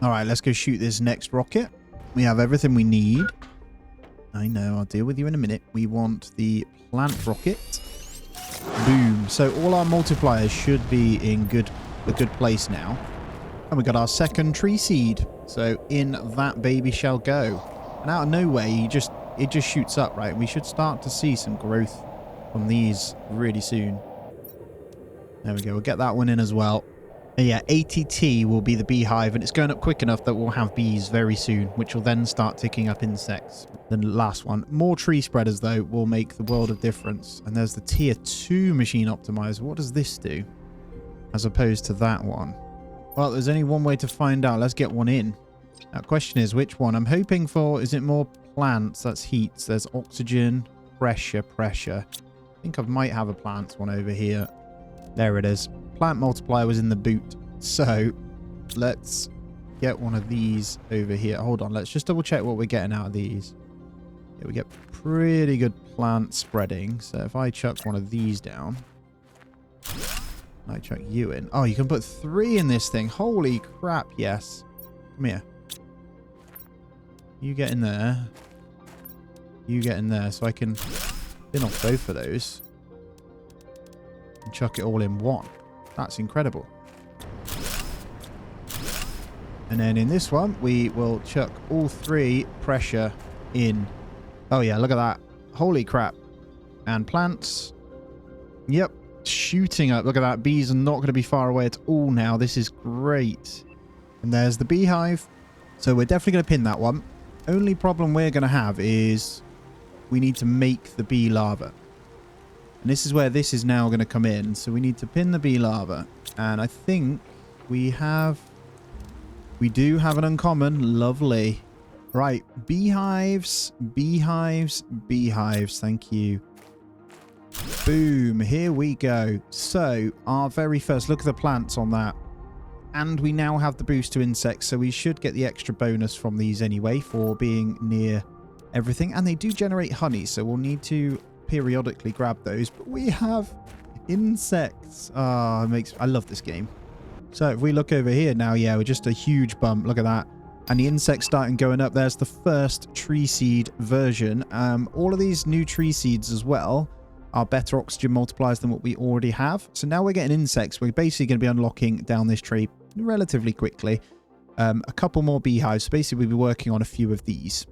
All right, let's go shoot this next rocket. We have everything we need. I know. I'll deal with you in a minute. We want the plant rocket. Boom. So all our multipliers should be in a good place now. And we got our second tree seed. So in that baby shall go. And out of nowhere, it just shoots up, right? We should start to see some growth from these really soon. There we go. We'll get that one in as well. And yeah, ATT will be the beehive, and it's going up quick enough that we'll have bees very soon, which will then start ticking up insects. The last one. More tree spreaders, though, will make the world of difference. And there's the tier 2 machine optimizer. What does this do as opposed to that one? Well, there's only one way to find out. Let's get one in. Now, question is, which one? I'm hoping for, is it more plants? That's heats. There's oxygen, pressure. I think I might have a plants one over here. There it is. Plant multiplier was in the boot. So let's get one of these over here. Hold on. Let's just double check what we're getting out of these. Yeah, we get pretty good plant spreading. So if I chuck one of these down, I chuck you in. Oh, you can put 3 in this thing. Holy crap. Yes. Come here. You get in there. You get in there. So I can bin off both of those and chuck it all in one. That's incredible. And then in this one, we will chuck all 3 pressure in. Oh, yeah, look at that. Holy crap. And plants. Yep, shooting up. Look at that. Bees are not going to be far away at all now. This is great. And there's the beehive. So we're definitely going to pin that one. Only problem we're going to have is we need to make the bee larva. And this is where this is now going to come in. So we need to pin the bee larva. And I think we do have an uncommon. Lovely. Right. Beehives. Thank you. Boom. Here we go. So our very first look at the plants on that. And we now have the boost to insects. So we should get the extra bonus from these anyway for being near everything. And they do generate honey. So we'll need to periodically grab those, but we have insects. I love this game. So if we look over here now, yeah, we're just a huge bump. Look at that. And the insects starting going up. There's the first tree seed version. All of these new tree seeds as well are better oxygen multipliers than what we already have. So now we're getting insects. We're basically going to be unlocking down this tree relatively quickly. A couple more beehives. So basically, we'll be working on a few of these.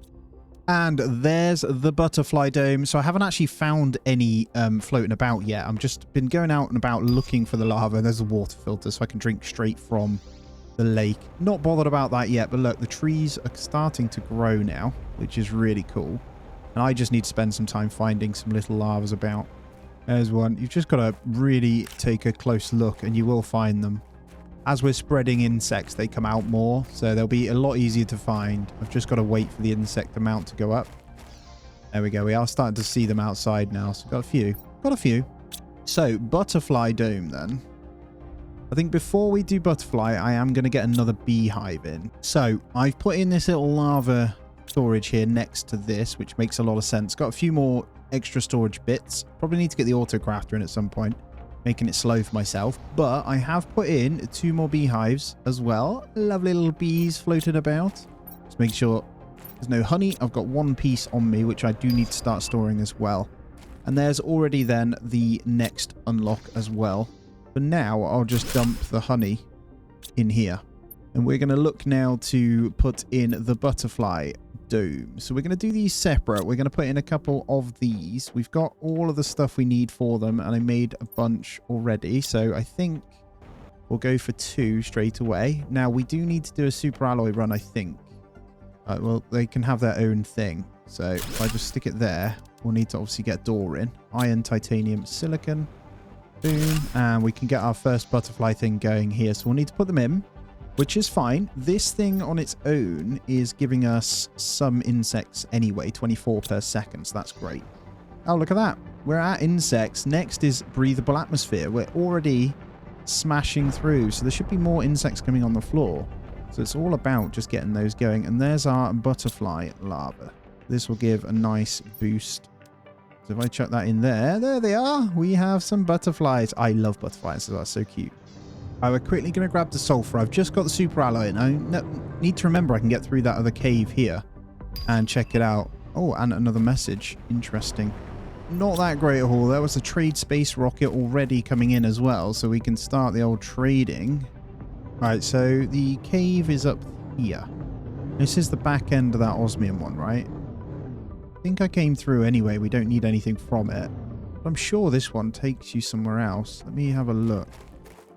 And there's the butterfly dome. So I haven't actually found any floating about yet. I've just been going out and about looking for the lava. There's a water filter so I can drink straight from the lake. Not bothered about that yet. But look, the trees are starting to grow now, which is really cool. And I just need to spend some time finding some little lavas about. There's one. You've just got to really take a close look and you will find them. As we're spreading insects, they come out more, so they'll be a lot easier to find. I've just got to wait for the insect amount to go up. There we go. We are starting to see them outside now, so got a few. So, butterfly dome then. I think before we do butterfly, I am going to get another beehive in. So, I've put in this little lava storage here next to this, which makes a lot of sense. Got a few more extra storage bits. Probably need to get the autocrafter in at some point, making it slow for myself. But I have put in 2 more beehives as well. Lovely little bees floating about. Just make sure there's no honey. I've got 1 piece on me, which I do need to start storing as well. And there's already then the next unlock as well. But now I'll just dump the honey in here. And we're going to look now to put in the butterfly dome. So we're going to do these separate. We're going to put in a couple of these. We've got all of the stuff we need for them, and I made a bunch already. So I think we'll go for 2 straight away. Now, we do need to do a super alloy run, I think. Well, they can have their own thing. So if I just stick it there, we'll need to obviously get door in. Iron, titanium, silicon. Boom. And we can get our first butterfly thing going here. So we'll need to put them in, which is fine. This thing on its own is giving us some insects anyway, 24 per second, so that's great. Oh, look at that. We're at insects. Next is breathable atmosphere. We're already smashing through. So there should be more insects coming on the floor. So it's all about just getting those going. And there's our butterfly larva. This will give a nice boost. So if I chuck that in there, there they are. We have some butterflies. I love butterflies. They're so cute. We're quickly going to grab the sulfur. I've just got the super alloy. And I need to remember I can get through that other cave here and check it out. Oh, and another message. Interesting. Not that great a haul. There was a trade space rocket already coming in as well, so we can start the old trading. Right, so the cave is up here. This is the back end of that osmium one, right? I think I came through anyway. We don't need anything from it. But I'm sure this one takes you somewhere else. Let me have a look.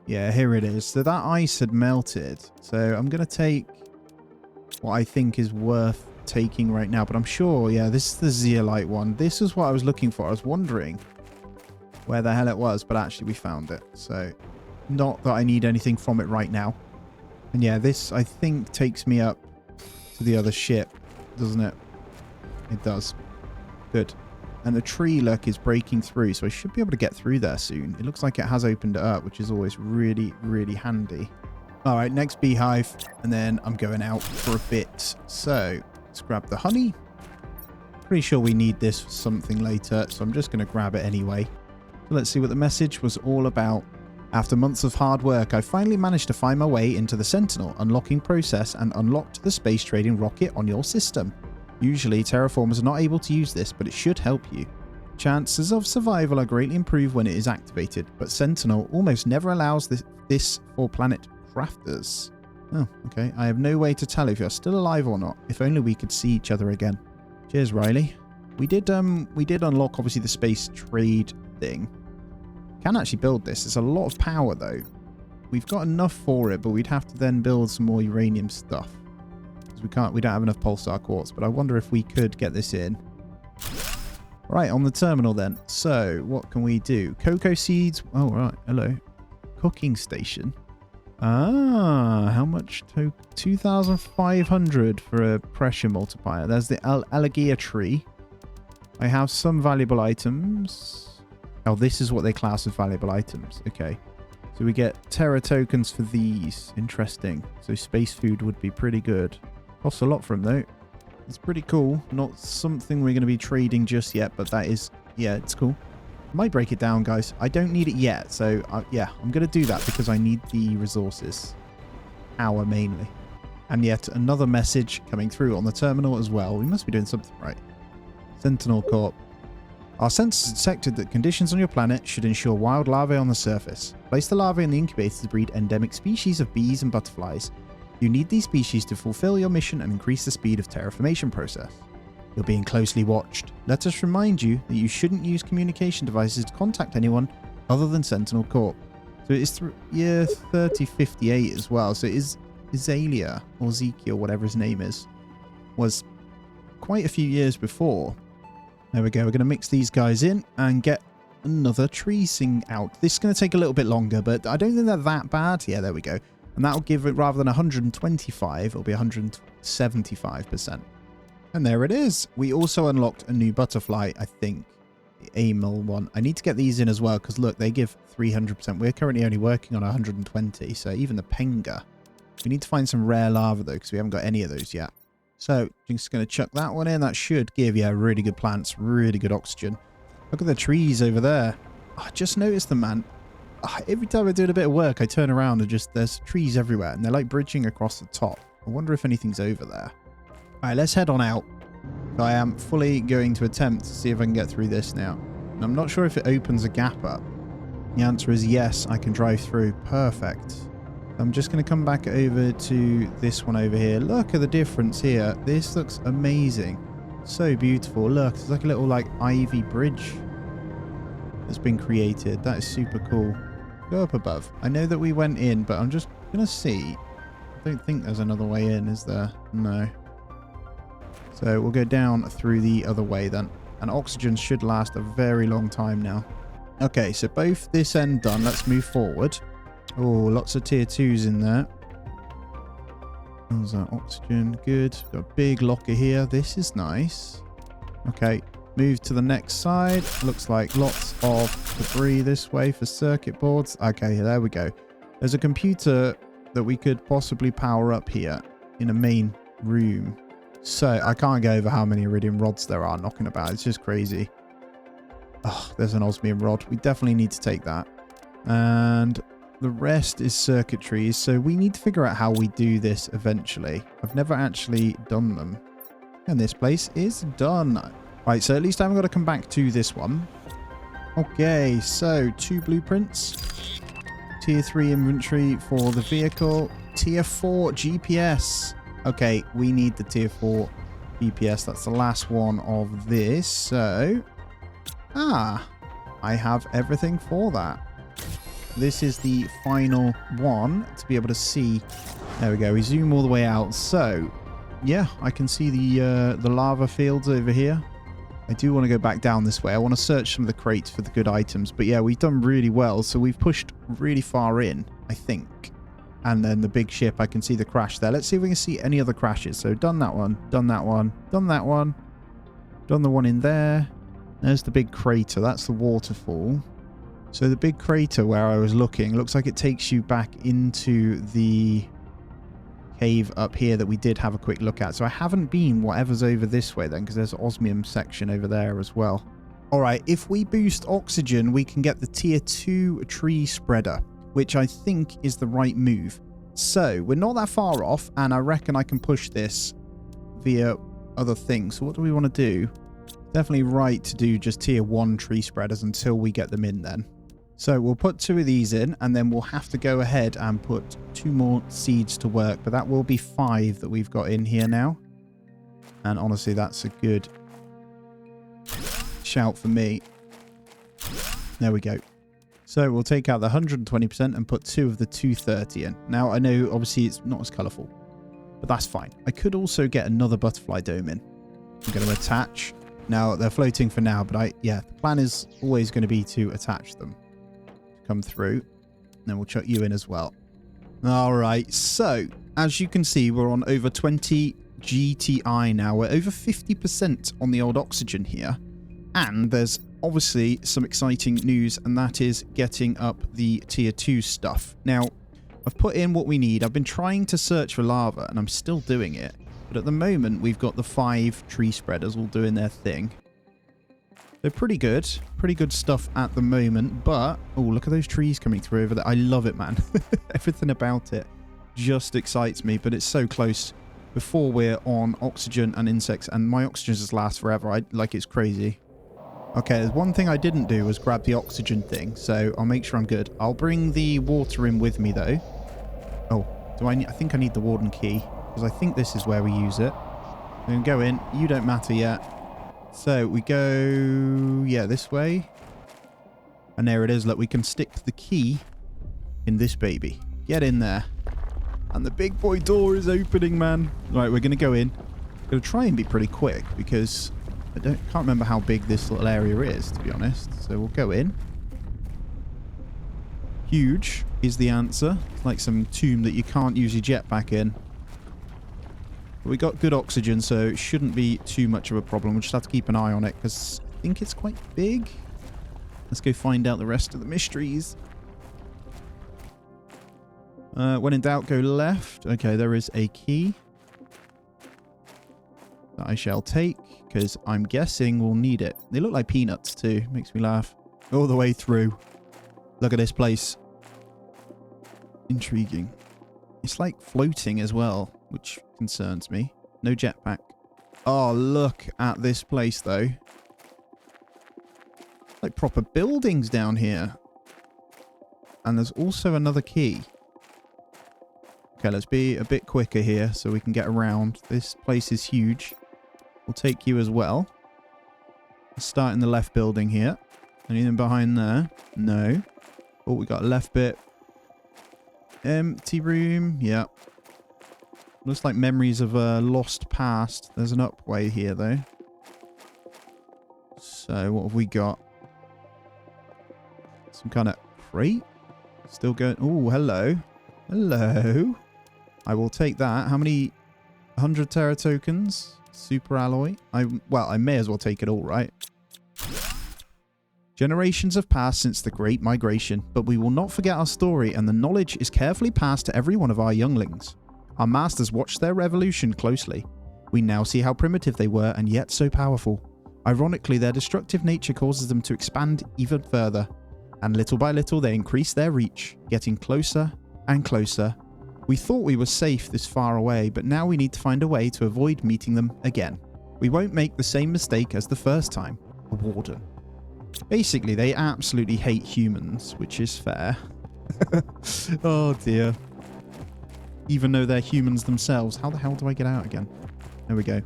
Yeah, here it is. So that ice had melted. So I'm going to take what I think is worth taking right now, but I'm sure, yeah, this is the zeolite one. This is what I was looking for. I was wondering where the hell it was, but actually we found it. So not that I need anything from it right now. And yeah, this I think takes me up to the other ship, doesn't it? It does. Good. And the tree, look, is breaking through, so I should be able to get through there soon. It looks like it has opened it up, which is always really, really handy. All right, next beehive, and then I'm going out for a bit. So let's grab the honey. Pretty sure we need this for something later, so I'm just going to grab it anyway. So let's see what the message was all about. After months of hard work, I finally managed to find my way into the Sentinel unlocking process and unlocked the space trading rocket on your system. Usually, terraformers are not able to use this, but it should help you. Chances of survival are greatly improved when it is activated, but Sentinel almost never allows this for planet crafters. Oh, okay. I have no way to tell if you're still alive or not. If only we could see each other again. Cheers, Riley. We did unlock, obviously, the space trade thing. Can actually build this. It's a lot of power, though. We've got enough for it, but we'd have to then build some more uranium stuff. Because we don't have enough pulsar quartz, but I wonder if we could get this in. Right, on the terminal then. So, what can we do? Cocoa seeds. Oh, right. Hello. Cooking station. Ah, how much? 2,500 for a pressure multiplier. There's the Allegia tree. I have some valuable items. Oh, this is what they class as valuable items. Okay. So we get Terra tokens for these. Interesting. So space food would be pretty good. Costs a lot for them, though. It's pretty cool. Not something we're going to be trading just yet, but that is... Yeah, it's cool. Might break it down, guys. I don't need it yet, so yeah, I'm going to do that because I need the resources. Power, mainly. And yet another message coming through on the terminal as well. We must be doing something right. Sentinel Corp. Our sensors detected that conditions on your planet should ensure wild larvae on the surface. Place the larvae in the incubator to breed endemic species of bees and butterflies. You need these species to fulfill your mission and increase the speed of terraformation process. You're being closely watched. Let us remind you that you shouldn't use communication devices to contact anyone other than Sentinel Corp. So it is year 3058 as well. So it is Azalea or Ezekiel, whatever his name is, was quite a few years before. There we go. We're going to mix these guys in and get another tree sing out. This is going to take a little bit longer, but I don't think they're that bad. Yeah, there we go. And that'll give it, rather than 125, it'll be 175%. And there it is. We also unlocked a new butterfly, I think. The Amel one. I need to get these in as well, because look, they give 300%. We're currently only working on 120, so even the Penga. We need to find some rare lava, though, because we haven't got any of those yet. So, just going to chuck that one in. That should give, yeah, really good plants, really good oxygen. Look at the trees over there. I just noticed them, man. Every time I do a bit of work, I turn around and there's trees everywhere, and they're like bridging across the top. I wonder if anything's over there. All right, let's head on out. So I am fully going to attempt to see if I can get through this now. And I'm not sure if it opens a gap up. The answer is yes, I can drive through. Perfect. I'm just going to come back over to this one over here. Look at the difference here. This looks amazing. So beautiful. Look, it's like a little ivy bridge that's been created. That is super cool. Go up above. I know that we went in, but I'm just going to see. I don't think there's another way in, is there? No. So we'll go down through the other way then. And oxygen should last a very long time now. Okay, so both this end done. Let's move forward. Oh, lots of tier 2s in there. How's that oxygen? Good. Got a big locker here. This is nice. Okay. Move to the next side. Looks like lots of debris this way for circuit boards. Okay, there we go. There's a computer that we could possibly power up here in a main room. So I can't go over how many iridium rods there are knocking about. It's just crazy. Oh, there's an osmium rod. We definitely need to take that. And the rest is circuitries. So we need to figure out how we do this eventually. I've never actually done them. And this place is done. Right, so at least I haven't got to come back to this one. Okay, so 2 blueprints. Tier 3 inventory for the vehicle. Tier 4 GPS. Okay, we need the Tier 4 GPS. That's the last one of this. So, I have everything for that. This is the final one to be able to see. There we go. We zoom all the way out. So, yeah, I can see the lava fields over here. I do want to go back down this way. I want to search some of the crates for the good items. But yeah, we've done really well. So we've pushed really far in, I think. And then the big ship, I can see the crash there. Let's see if we can see any other crashes. So done that one, done that one, done that one. Done the one in there. There's the big crater. That's the waterfall. So the big crater where I was looking, looks like it takes you back into the cave up here that we did have a quick look at. So I haven't been whatever's over this way then, because there's an osmium section over there as well. All right, if we boost oxygen, we can get the tier 2 tree spreader, which I think is the right move. So we're not that far off, and I reckon I can push this via other things. So what do we want to do? Definitely right to do just tier 1 tree spreaders until we get them in then. So we'll put 2 of these in, and then we'll have to go ahead and put 2 more seeds to work. But that will be 5 that we've got in here now. And honestly, that's a good shout for me. There we go. So we'll take out the 120% and put 2 of the 230 in. Now, I know obviously it's not as colourful, but that's fine. I could also get another butterfly dome in. I'm going to attach. Now, they're floating for now, but the plan is always going to be to attach them. Come through, and then we'll chuck you in as well. All right, so as you can see, we're on over 20 GTI now. We're over 50% on the old oxygen here, and there's obviously some exciting news, and that is getting up the tier 2 stuff. Now, I've put in what we need. I've been trying to search for lava, and I'm still doing it, but at the moment we've got the 5 tree spreaders all doing their thing. They're pretty good stuff at the moment, but oh, look at those trees coming through over there. I love it, man. Everything about it just excites me, but it's so close before we're on oxygen and insects, and my oxygen just lasts forever. It's crazy. Okay, there's one thing I didn't do was grab the oxygen thing, so I'll make sure I'm good. I'll bring the water in with me though. Oh, I think I need the Warden key, because I think this is where we use it. We can go in. You don't matter yet. So we go, this way. And there it is. Look, we can stick the key in this baby. Get in there. And the big boy door is opening, man. Right, we're going to go in. Going to try and be pretty quick because I can't remember how big this little area is, to be honest. So we'll go in. Huge is the answer. It's like some tomb that you can't use your jetpack in. But we got good oxygen, so it shouldn't be too much of a problem. We'll just have to keep an eye on it, because I think it's quite big. Let's go find out the rest of the mysteries. When in doubt, go left. Okay, there is a key that I shall take, because I'm guessing we'll need it. They look like peanuts, too. Makes me laugh. All the way through. Look at this place. Intriguing. It's like floating as well, which concerns me. No jetpack. Oh, look at this place, though. Like proper buildings down here. And there's also another key. Okay, let's be a bit quicker here so we can get around. This place is huge. We'll take you as well. Let's start in the left building here. Anything behind there? No. Oh, we got a left bit. Empty room. Yeah. Looks like memories of a lost past. There's an up way here, though. So, what have we got? Some kind of crate? Still going... Oh, hello. Hello. I will take that. How many? 100 Terra tokens? super alloy. Well, I may as well take it all, right? Generations have passed since the Great Migration, but we will not forget our story, and the knowledge is carefully passed to every one of our younglings. Our masters watched their revolution closely. We now see how primitive they were and yet so powerful. Ironically, their destructive nature causes them to expand even further, and little by little they increase their reach, getting closer and closer. We thought we were safe this far away, but now we need to find a way to avoid meeting them again. We won't make the same mistake as the first time. A Warden. Basically, they absolutely hate humans, which is fair. Oh dear. Even though they're humans themselves. How the hell do I get out again? There we go.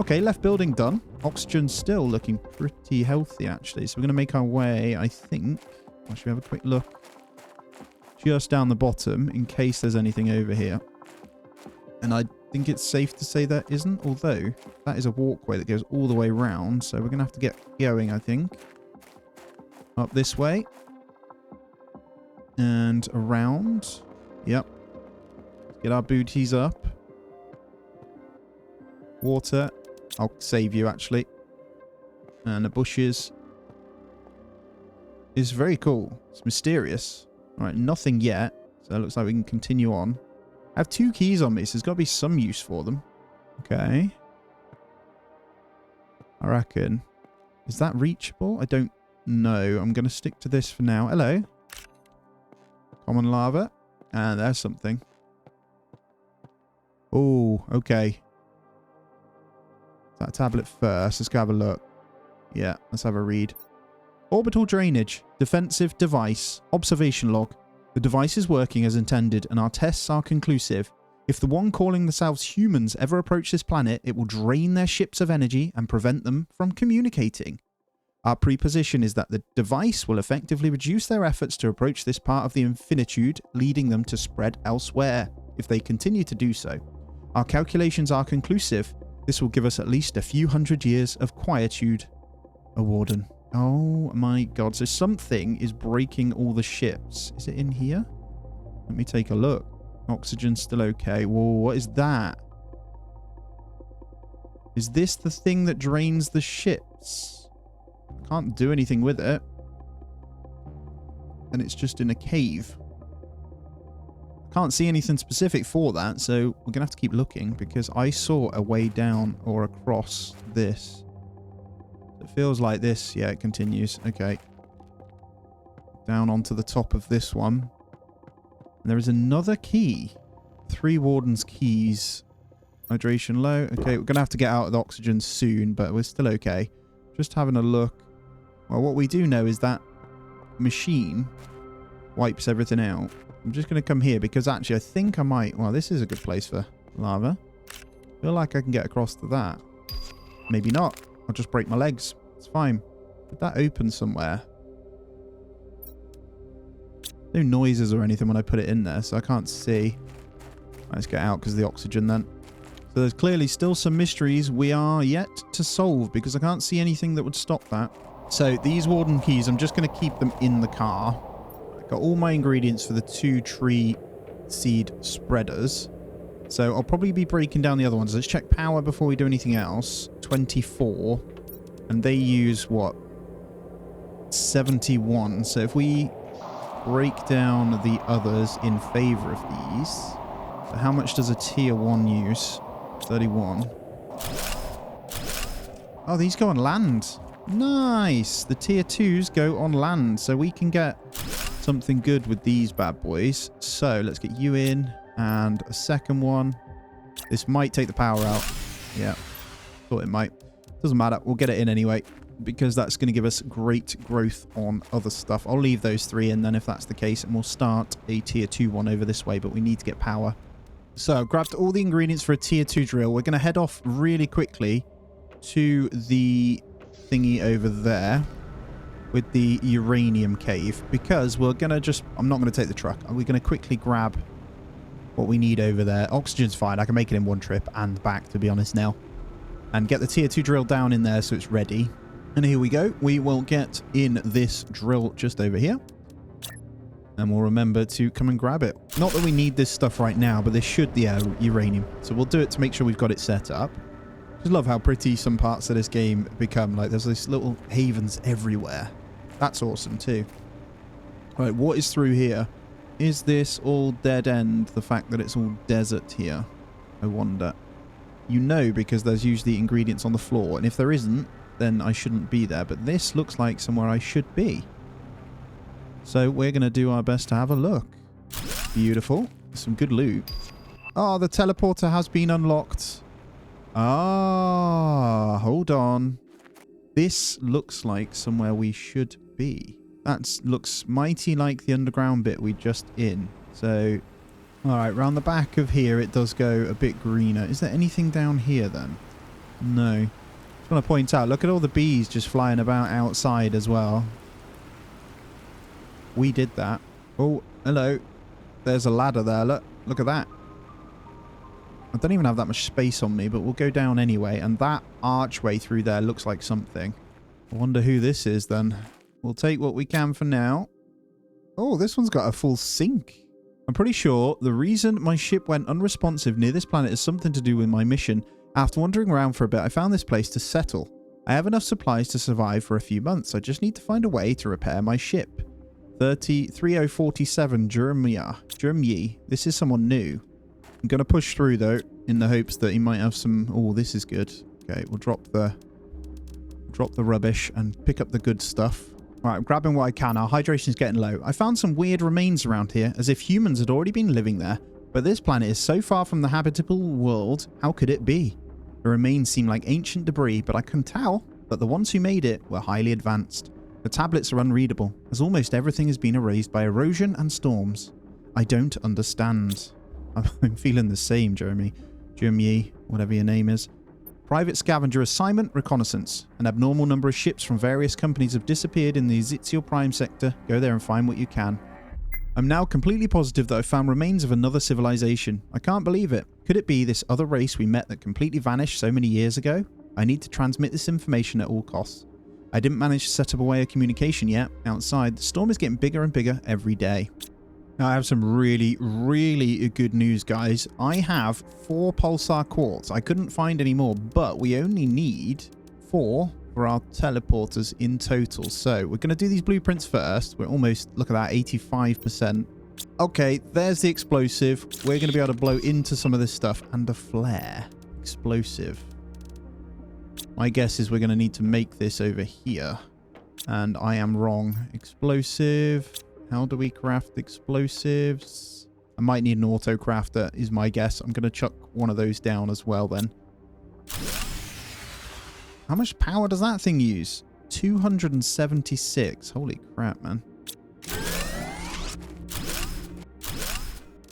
Okay, left building done. Oxygen's still looking pretty healthy, actually. So we're going to make our way, I think. Should we have a quick look? Just down the bottom, in case there's anything over here. And I think it's safe to say there isn't, although that is a walkway that goes all the way around. So we're going to have to get going, I think. Up this way. And around. Yep. Get our booties up. Water. I'll save you, actually. And the bushes. It's very cool. It's mysterious. Alright, nothing yet. So it looks like we can continue on. I have 2 keys on me, so there's got to be some use for them. Okay. I reckon. Is that reachable? I don't know. I'm going to stick to this for now. Hello. Common lava. And there's something. Oh, okay. That tablet first. Let's go have a look. Yeah, let's have a read. Orbital drainage. Defensive device. Observation log. The device is working as intended and our tests are conclusive. If the one calling themselves humans ever approach this planet, it will drain their ships of energy and prevent them from communicating. Our preposition is that the device will effectively reduce their efforts to approach this part of the infinitude, leading them to spread elsewhere, if they continue to do so. Our calculations are conclusive. This will give us at least a few hundred years of quietude. A Warden. Oh my god. So something is breaking all the ships. Is it in here? Let me take a look. Oxygen's still okay. Whoa, what is that? Is this the thing that drains the ships? I can't do anything with it. And it's just in a cave. I can't see anything specific for that, so we're going to have to keep looking because I saw a way down or across this. It feels like this. Yeah, it continues. Okay. Down onto the top of this one. And there is another key. 3 Warden's keys. Hydration low. Okay, we're going to have to get out of the oxygen soon, but we're still okay. Just having a look. Well, what we do know is that machine wipes everything out. I'm just going to come here because actually I think I might... Well, this is a good place for lava. I feel like I can get across to that. Maybe not. I'll just break my legs. It's fine. Did that open somewhere? No noises or anything when I put it in there, so I can't see. Let's get out because of the oxygen then. So there's clearly still some mysteries we are yet to solve because I can't see anything that would stop that. So these Warden keys, I'm just going to keep them in the car. I've got all my ingredients for the 2 tree seed spreaders. So I'll probably be breaking down the other ones. Let's check power before we do anything else. 24. And they use, what? 71. So if we break down the others in favor of these. So how much does a tier 1 use? 31. Oh, these go on land. Nice. The tier 2s go on land. So we can get something good with these bad boys. So let's get you in. And a second one. This might take the power out. Yeah. Thought it might. Doesn't matter. We'll get it in anyway. Because that's going to give us great growth on other stuff. I'll leave those 3 in then if that's the case. And we'll start a tier 2 one over this way. But we need to get power. So I've grabbed all the ingredients for a tier 2 drill. We're going to head off really quickly to the thingy over there. With the uranium cave. Because we're going to just... I'm not going to take the truck. We're going to quickly grab what we need over there. Oxygen's fine. I can make it in one trip and back, to be honest now. And get the tier 2 drill down in there so it's ready. And here we go. We will get in this drill just over here. And we'll remember to come and grab it. Not that we need this stuff right now, but this should, yeah, uranium. So we'll do it to make sure we've got it set up. Just love how pretty some parts of this game become. Like, there's these little havens everywhere. That's awesome too. Right, what is through here? Is this all dead end? The fact that it's all desert here? I wonder. You know, because there's usually ingredients on the floor, and if there isn't, then I shouldn't be there. But this looks like somewhere I should be. So we're going to do our best to have a look. Beautiful. Some good loot. Oh, the teleporter has been unlocked. Ah, hold on. This looks like somewhere we should be. That looks mighty like the underground bit we just in. So, alright, round the back of here it does go a bit greener. Is there anything down here then? No. Just want to point out, look at all the bees just flying about outside as well. We did that. Oh, hello. There's a ladder there. Look at that. I don't even have that much space on me, but we'll go down anyway. And that archway through there looks like something. I wonder who this is then. We'll take what we can for now. Oh, this one's got a full sink. I'm pretty sure the reason my ship went unresponsive near this planet is something to do with my mission. After wandering around for a bit, I found this place to settle. I have enough supplies to survive for a few months. I just need to find a way to repair my ship. 3047 Jeremy. This is someone new. I'm going to push through, though, in the hopes that he might have some... Oh, this is good. Okay, we'll drop the rubbish and pick up the good stuff. All right, I'm grabbing what I can. Our hydration's getting low. I found some weird remains around here, as if humans had already been living there. But this planet is so far from the habitable world, how could it be? The remains seem like ancient debris, but I can tell that the ones who made it were highly advanced. The tablets are unreadable, as almost everything has been erased by erosion and storms. I don't understand. I'm feeling the same, Jeremy, whatever your name is. Private scavenger assignment, reconnaissance. An abnormal number of ships from various companies have disappeared in the Ezekiel Prime sector. Go there and find what you can. I'm now completely positive that I found remains of another civilization. I can't believe it. Could it be this other race we met that completely vanished so many years ago? I need to transmit this information at all costs. I didn't manage to set up a way of communication yet. Outside, the storm is getting bigger and bigger every day. Now, I have some really, really good news, guys. I have 4 pulsar quartz. I couldn't find any more, but we only need 4 for our teleporters in total. So we're going to do these blueprints first. We're almost, look at that, 85%. Okay, there's the explosive. We're going to be able to blow into some of this stuff. And a flare. Explosive. My guess is we're going to need to make this over here. And I am wrong. Explosive. How do we craft explosives? I might need an auto crafter, is my guess. I'm going to chuck one of those down as well then. How much power does that thing use? 276. Holy crap, man.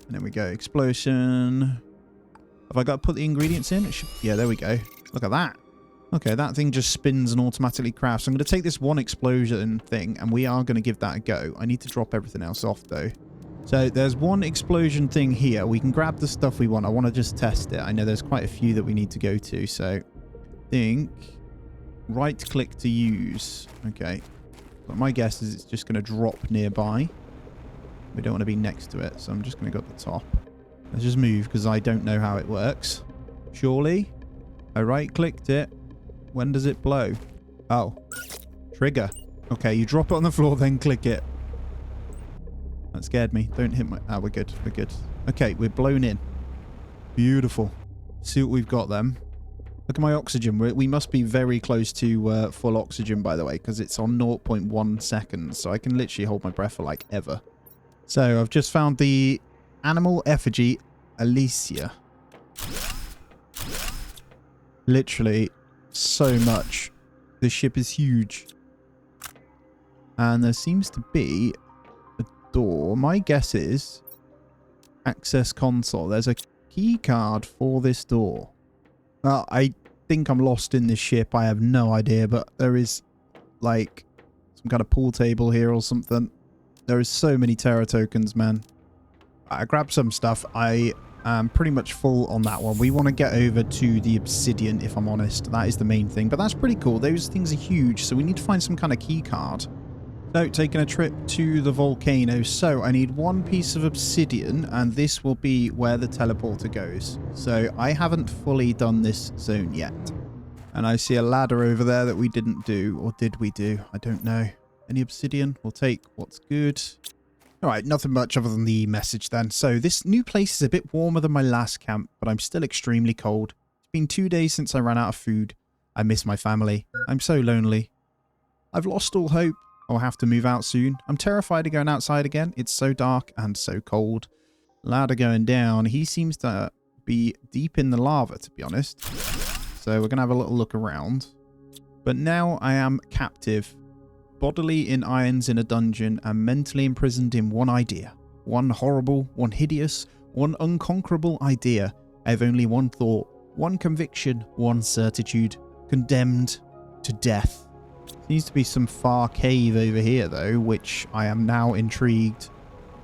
And there we go. Explosion. Have I got to put the ingredients in? Yeah, there we go. Look at that. Okay, that thing just spins and automatically crafts. I'm going to take this one explosion thing, and we are going to give that a go. I need to drop everything else off, though. So there's one explosion thing here. We can grab the stuff we want. I want to just test it. I know there's quite a few that we need to go to, so I think right-click to use. Okay. But my guess is it's just going to drop nearby. We don't want to be next to it, so I'm just going to go at the top. Let's just move, because I don't know how it works. Surely. I right-clicked it. When does it blow? Oh. Trigger. Okay, you drop it on the floor, then click it. That scared me. Don't hit my... Ah, we're good. We're good. Okay, we're blown in. Beautiful. See what we've got then. Look at my oxygen. We must be very close to full oxygen, by the way, because it's on 0.1 seconds. So I can literally hold my breath for, like, ever. So I've just found the animal effigy, Alicia. Literally... so much. This ship is huge. And there seems to be a door. My guess is access console. There's a key card for this door. I think I'm lost in this ship. I have no idea, but there is like some kind of pool table here or something. There is so many Terra tokens, man. I grabbed some stuff. I pretty much full on that one. We want to get over to the obsidian, if I'm honest. That is the main thing, but that's pretty cool. Those things are huge, so we need to find some kind of key card. So, taking a trip to the volcano. So, I need one piece of obsidian, and this will be where the teleporter goes. So, I haven't fully done this zone yet. And I see a ladder over there that we didn't do. Or did we do? I don't know. Any obsidian? We'll take what's good. Alright, nothing much other than the message then. So, this new place is a bit warmer than my last camp, but I'm still extremely cold. It's been 2 days since I ran out of food. I miss my family. I'm so lonely. I've lost all hope. I'll have to move out soon. I'm terrified of going outside again. It's so dark and so cold. Ladder going down. He seems to be deep in the lava, to be honest. So we're going to have a little look around. But now I am captive. Bodily in irons in a dungeon and mentally imprisoned in one idea. One horrible, one hideous, one unconquerable idea. I have only one thought, one conviction, one certitude. Condemned to death. Seems to be some far cave over here, though, which I am now intrigued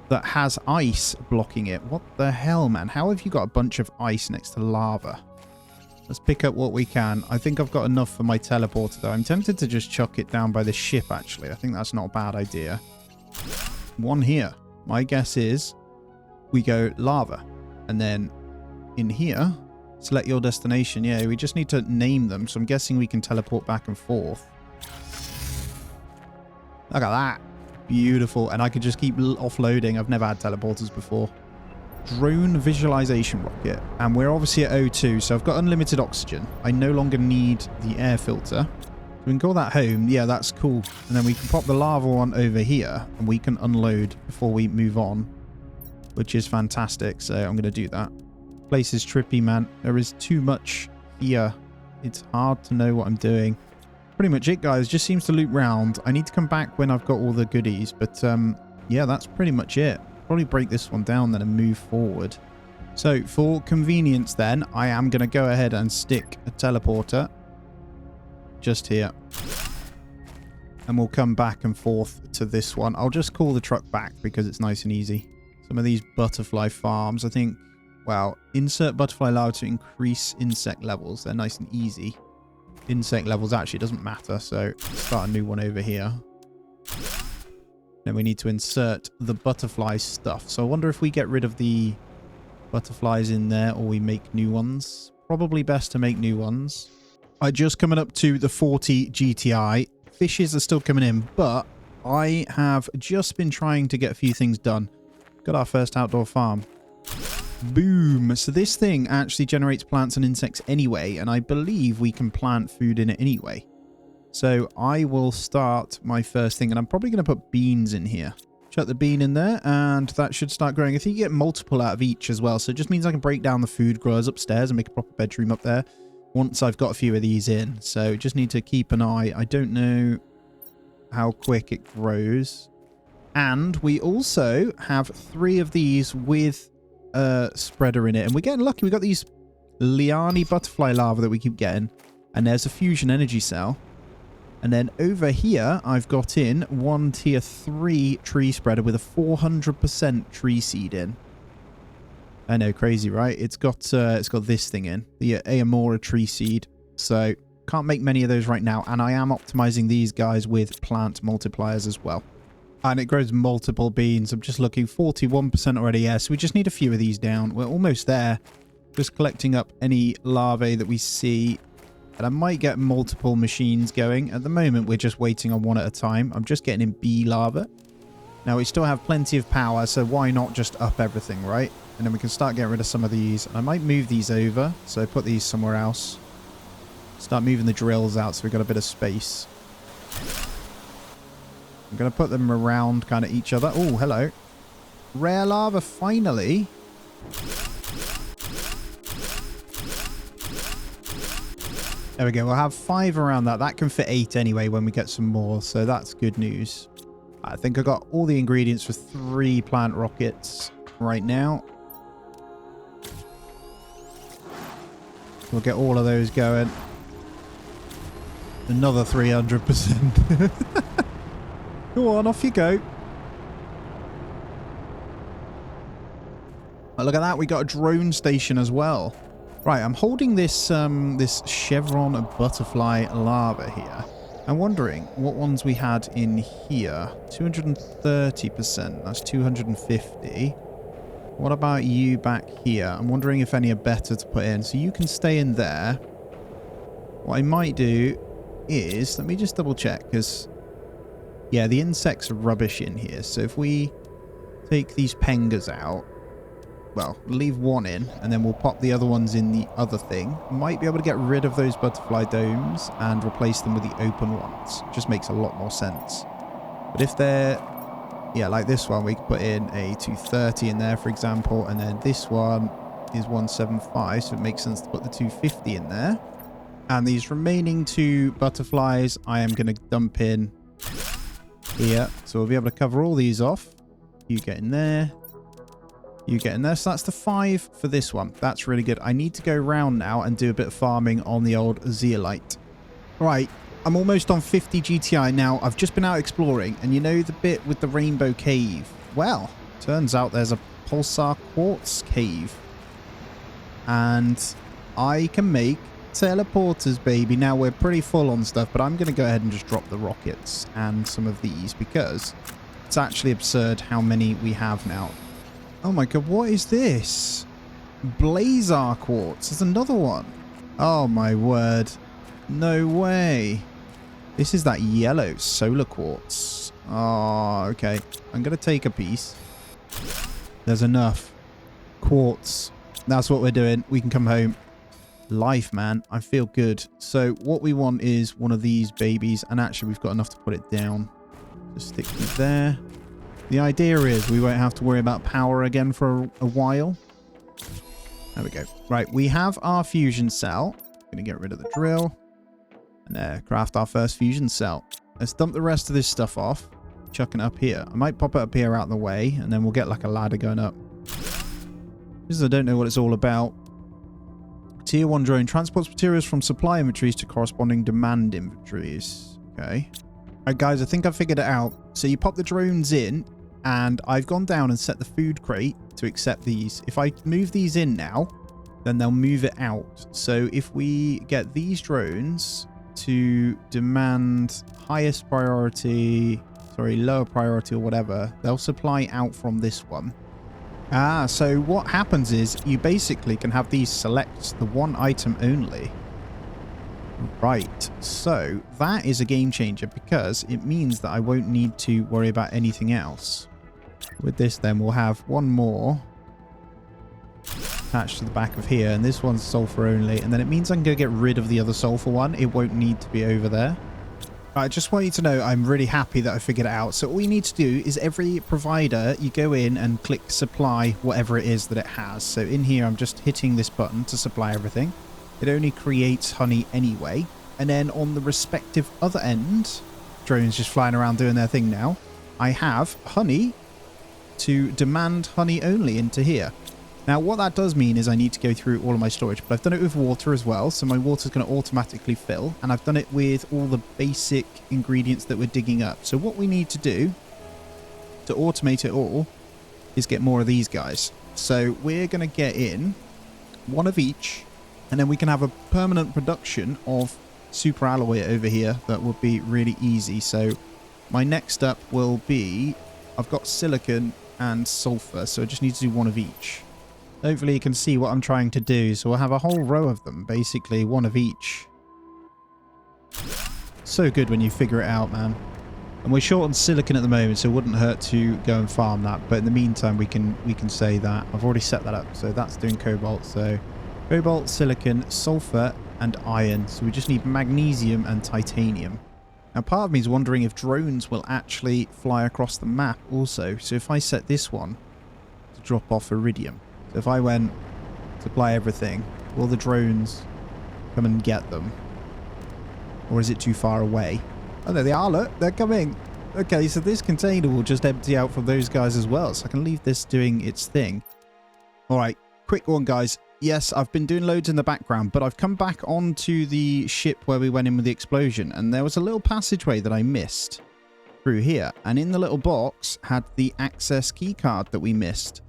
that has ice blocking it. What the hell, man? How have you got a bunch of ice next to lava? Let's pick up what we can. I think I've got enough for my teleporter, though. I'm tempted to just chuck it down by the ship, actually. I think that's not a bad idea. One here. My guess is we go lava. And then in here, select your destination. Yeah, we just need to name them. So I'm guessing we can teleport back and forth. Look at that. Beautiful. And I could just keep offloading. I've never had teleporters before. Drone visualization rocket. And we're obviously at O2, so I've got unlimited oxygen. I no longer need the air filter. We can call that home. Yeah, that's cool. And then we can pop the lava one over here, and we can unload before we move on, which is fantastic. So I'm going to do that. Place is trippy, man. There is too much here. It's hard to know what I'm doing. Pretty much it, guys. Just seems to loop round. I need to come back when I've got all the goodies, but yeah, that's pretty much it. Probably break this one down then and move forward. So for convenience then, I am going to go ahead and stick a teleporter just here. And we'll come back and forth to this one. I'll just call the truck back because it's nice and easy. Some of these butterfly farms, I think, wow, insert butterfly larvae to increase insect levels. They're nice and easy. Insect levels actually doesn't matter, so start a new one over here. Then we need to insert the butterfly stuff. So I wonder if we get rid of the butterflies in there or we make new ones. Probably best to make new ones. I just coming up to the 40 GTI. Fishes are still coming in, but I have just been trying to get a few things done. Got our first outdoor farm. Boom. So this thing actually generates plants and insects anyway, and I believe we can plant food in it anyway. So I will start my first thing, and I'm probably going to put beans in here. Chuck the bean in there, and that should start growing. I think you get multiple out of each as well, so it just means I can break down the food growers upstairs and make a proper bedroom up there once I've got a few of these in. So just need to keep an eye. I don't know how quick it grows. And we also have 3 of these with spreader in it, and we're getting lucky. We got these liani butterfly larvae that we keep getting, and there's a fusion energy cell. And then over here I've got in one tier 3 tree spreader with a 400% tree seed in. I know, crazy, right? It's got this thing in, the Aamora tree seed. So can't make many of those right now, and I am optimizing these guys with plant multipliers as well. And it grows multiple beans. I'm just looking, 41% already. Yeah, so we just need a few of these down. We're almost there. Just collecting up any larvae that we see. And I might get multiple machines going. At the moment, we're just waiting on one at a time. I'm just getting in bee larvae. Now, we still have plenty of power, so why not just up everything, right? And then we can start getting rid of some of these. I might move these over, so put these somewhere else. Start moving the drills out so we've got a bit of space. I'm going to put them around kind of each other. Oh, hello. Rare lava, finally. There we go. We'll have 5 around that. That can fit 8 anyway when we get some more. So that's good news. I think I got all the ingredients for 3 plant rockets right now. We'll get all of those going. Another 300%. Go on, off you go. Oh, look at that. We got a drone station as well. Right, I'm holding this this chevron butterfly larva here. I'm wondering what ones we had in here. 230%. That's 250. What about you back here? I'm wondering if any are better to put in. So you can stay in there. What I might do is... Let me just double check, because... Yeah, the insects are rubbish in here. So if we take these pengas out... Well, leave one in, and then we'll pop the other ones in the other thing. Might be able to get rid of those butterfly domes and replace them with the open ones. Just makes a lot more sense. But if they're... Yeah, like this one, we could put in a 230 in there, for example. And then this one is 175, so it makes sense to put the 250 in there. And these remaining two butterflies, I am going to dump in here. So we'll be able to cover all these off. You get in there. You get in there. So that's the 5 for this one. That's really good. I need to go around now and do a bit of farming on the old zeolite. Right. I'm almost on 50 GTI now. I've just been out exploring. And you know the bit with the rainbow cave? Well, turns out there's a pulsar quartz cave. And I can make teleporters, baby. Now, we're pretty full on stuff, but I'm going to go ahead and just drop the rockets and some of these because it's actually absurd how many we have now. Oh my god, what is this? Blazar quartz. There's another one. Oh my word. No way. This is that yellow solar quartz. Oh, okay. I'm going to take a piece. There's enough. Quartz. That's what we're doing. We can come home. Life, man. I feel good. So what we want is one of these babies. And actually, we've got enough to put it down. Just stick it there. The idea is we won't have to worry about power again for a while. There we go. Right, we have our fusion cell. Going to get rid of the drill. And craft our first fusion cell. Let's dump the rest of this stuff off. Chuck it up here. I might pop it up here out of the way. And then we'll get like a ladder going up. Because I don't know what it's all about. Tier 1 drone transports materials from supply inventories to corresponding demand inventories. Okay. Alright guys, I think I figured it out. So you pop the drones in, and I've gone down and set the food crate to accept these. If I move these in now, then they'll move it out. So if we get these drones to demand highest priority, sorry, lower priority or whatever, they'll supply out from this one. Ah, so what happens is you basically can have these select the one item only. Right, so that is a game changer because it means that I won't need to worry about anything else. With this then we'll have one more attached to the back of here, and this one's sulfur only, and then it means I can go get rid of the other sulfur one. It won't need to be over there. I just want you to know I'm really happy that I figured it out. So all you need to do is every provider, you go in and click supply whatever it is that it has. So in here I'm just hitting this button to supply everything. It only creates honey anyway. And then on the respective other end, drones just flying around doing their thing now, I have honey to demand honey only into here. Now what that does mean is I need to go through all of my storage, but I've done it with water as well, so my water's going to automatically fill, and I've done it with all the basic ingredients that we're digging up. So what we need to do to automate it all is get more of these guys. So we're going to get in one of each, and then we can have a permanent production of super alloy over here that would be really easy. So my next up will be, I've got silicon and sulfur, so I just need to do one of each. Hopefully you can see what I'm trying to do. So we'll have a whole row of them, basically one of each. So good when you figure it out, man. And we're short on silicon at the moment, so it wouldn't hurt to go and farm that. But in the meantime, we can say that. I've already set that up, so that's doing cobalt. So cobalt, silicon, sulfur, and iron. So we just need magnesium and titanium. Now part of me is wondering if drones will actually fly across the map also. So if I set this one to drop off iridium. So if I went supply everything, will the drones come and get them? Or is it too far away? Oh, there they are, look, they're coming. Okay, so this container will just empty out from those guys as well. So I can leave this doing its thing. All right, quick one, guys. Yes, I've been doing loads in the background, but I've come back onto the ship where we went in with the explosion. And there was a little passageway that I missed through here. And in the little box had the access key card that we missed.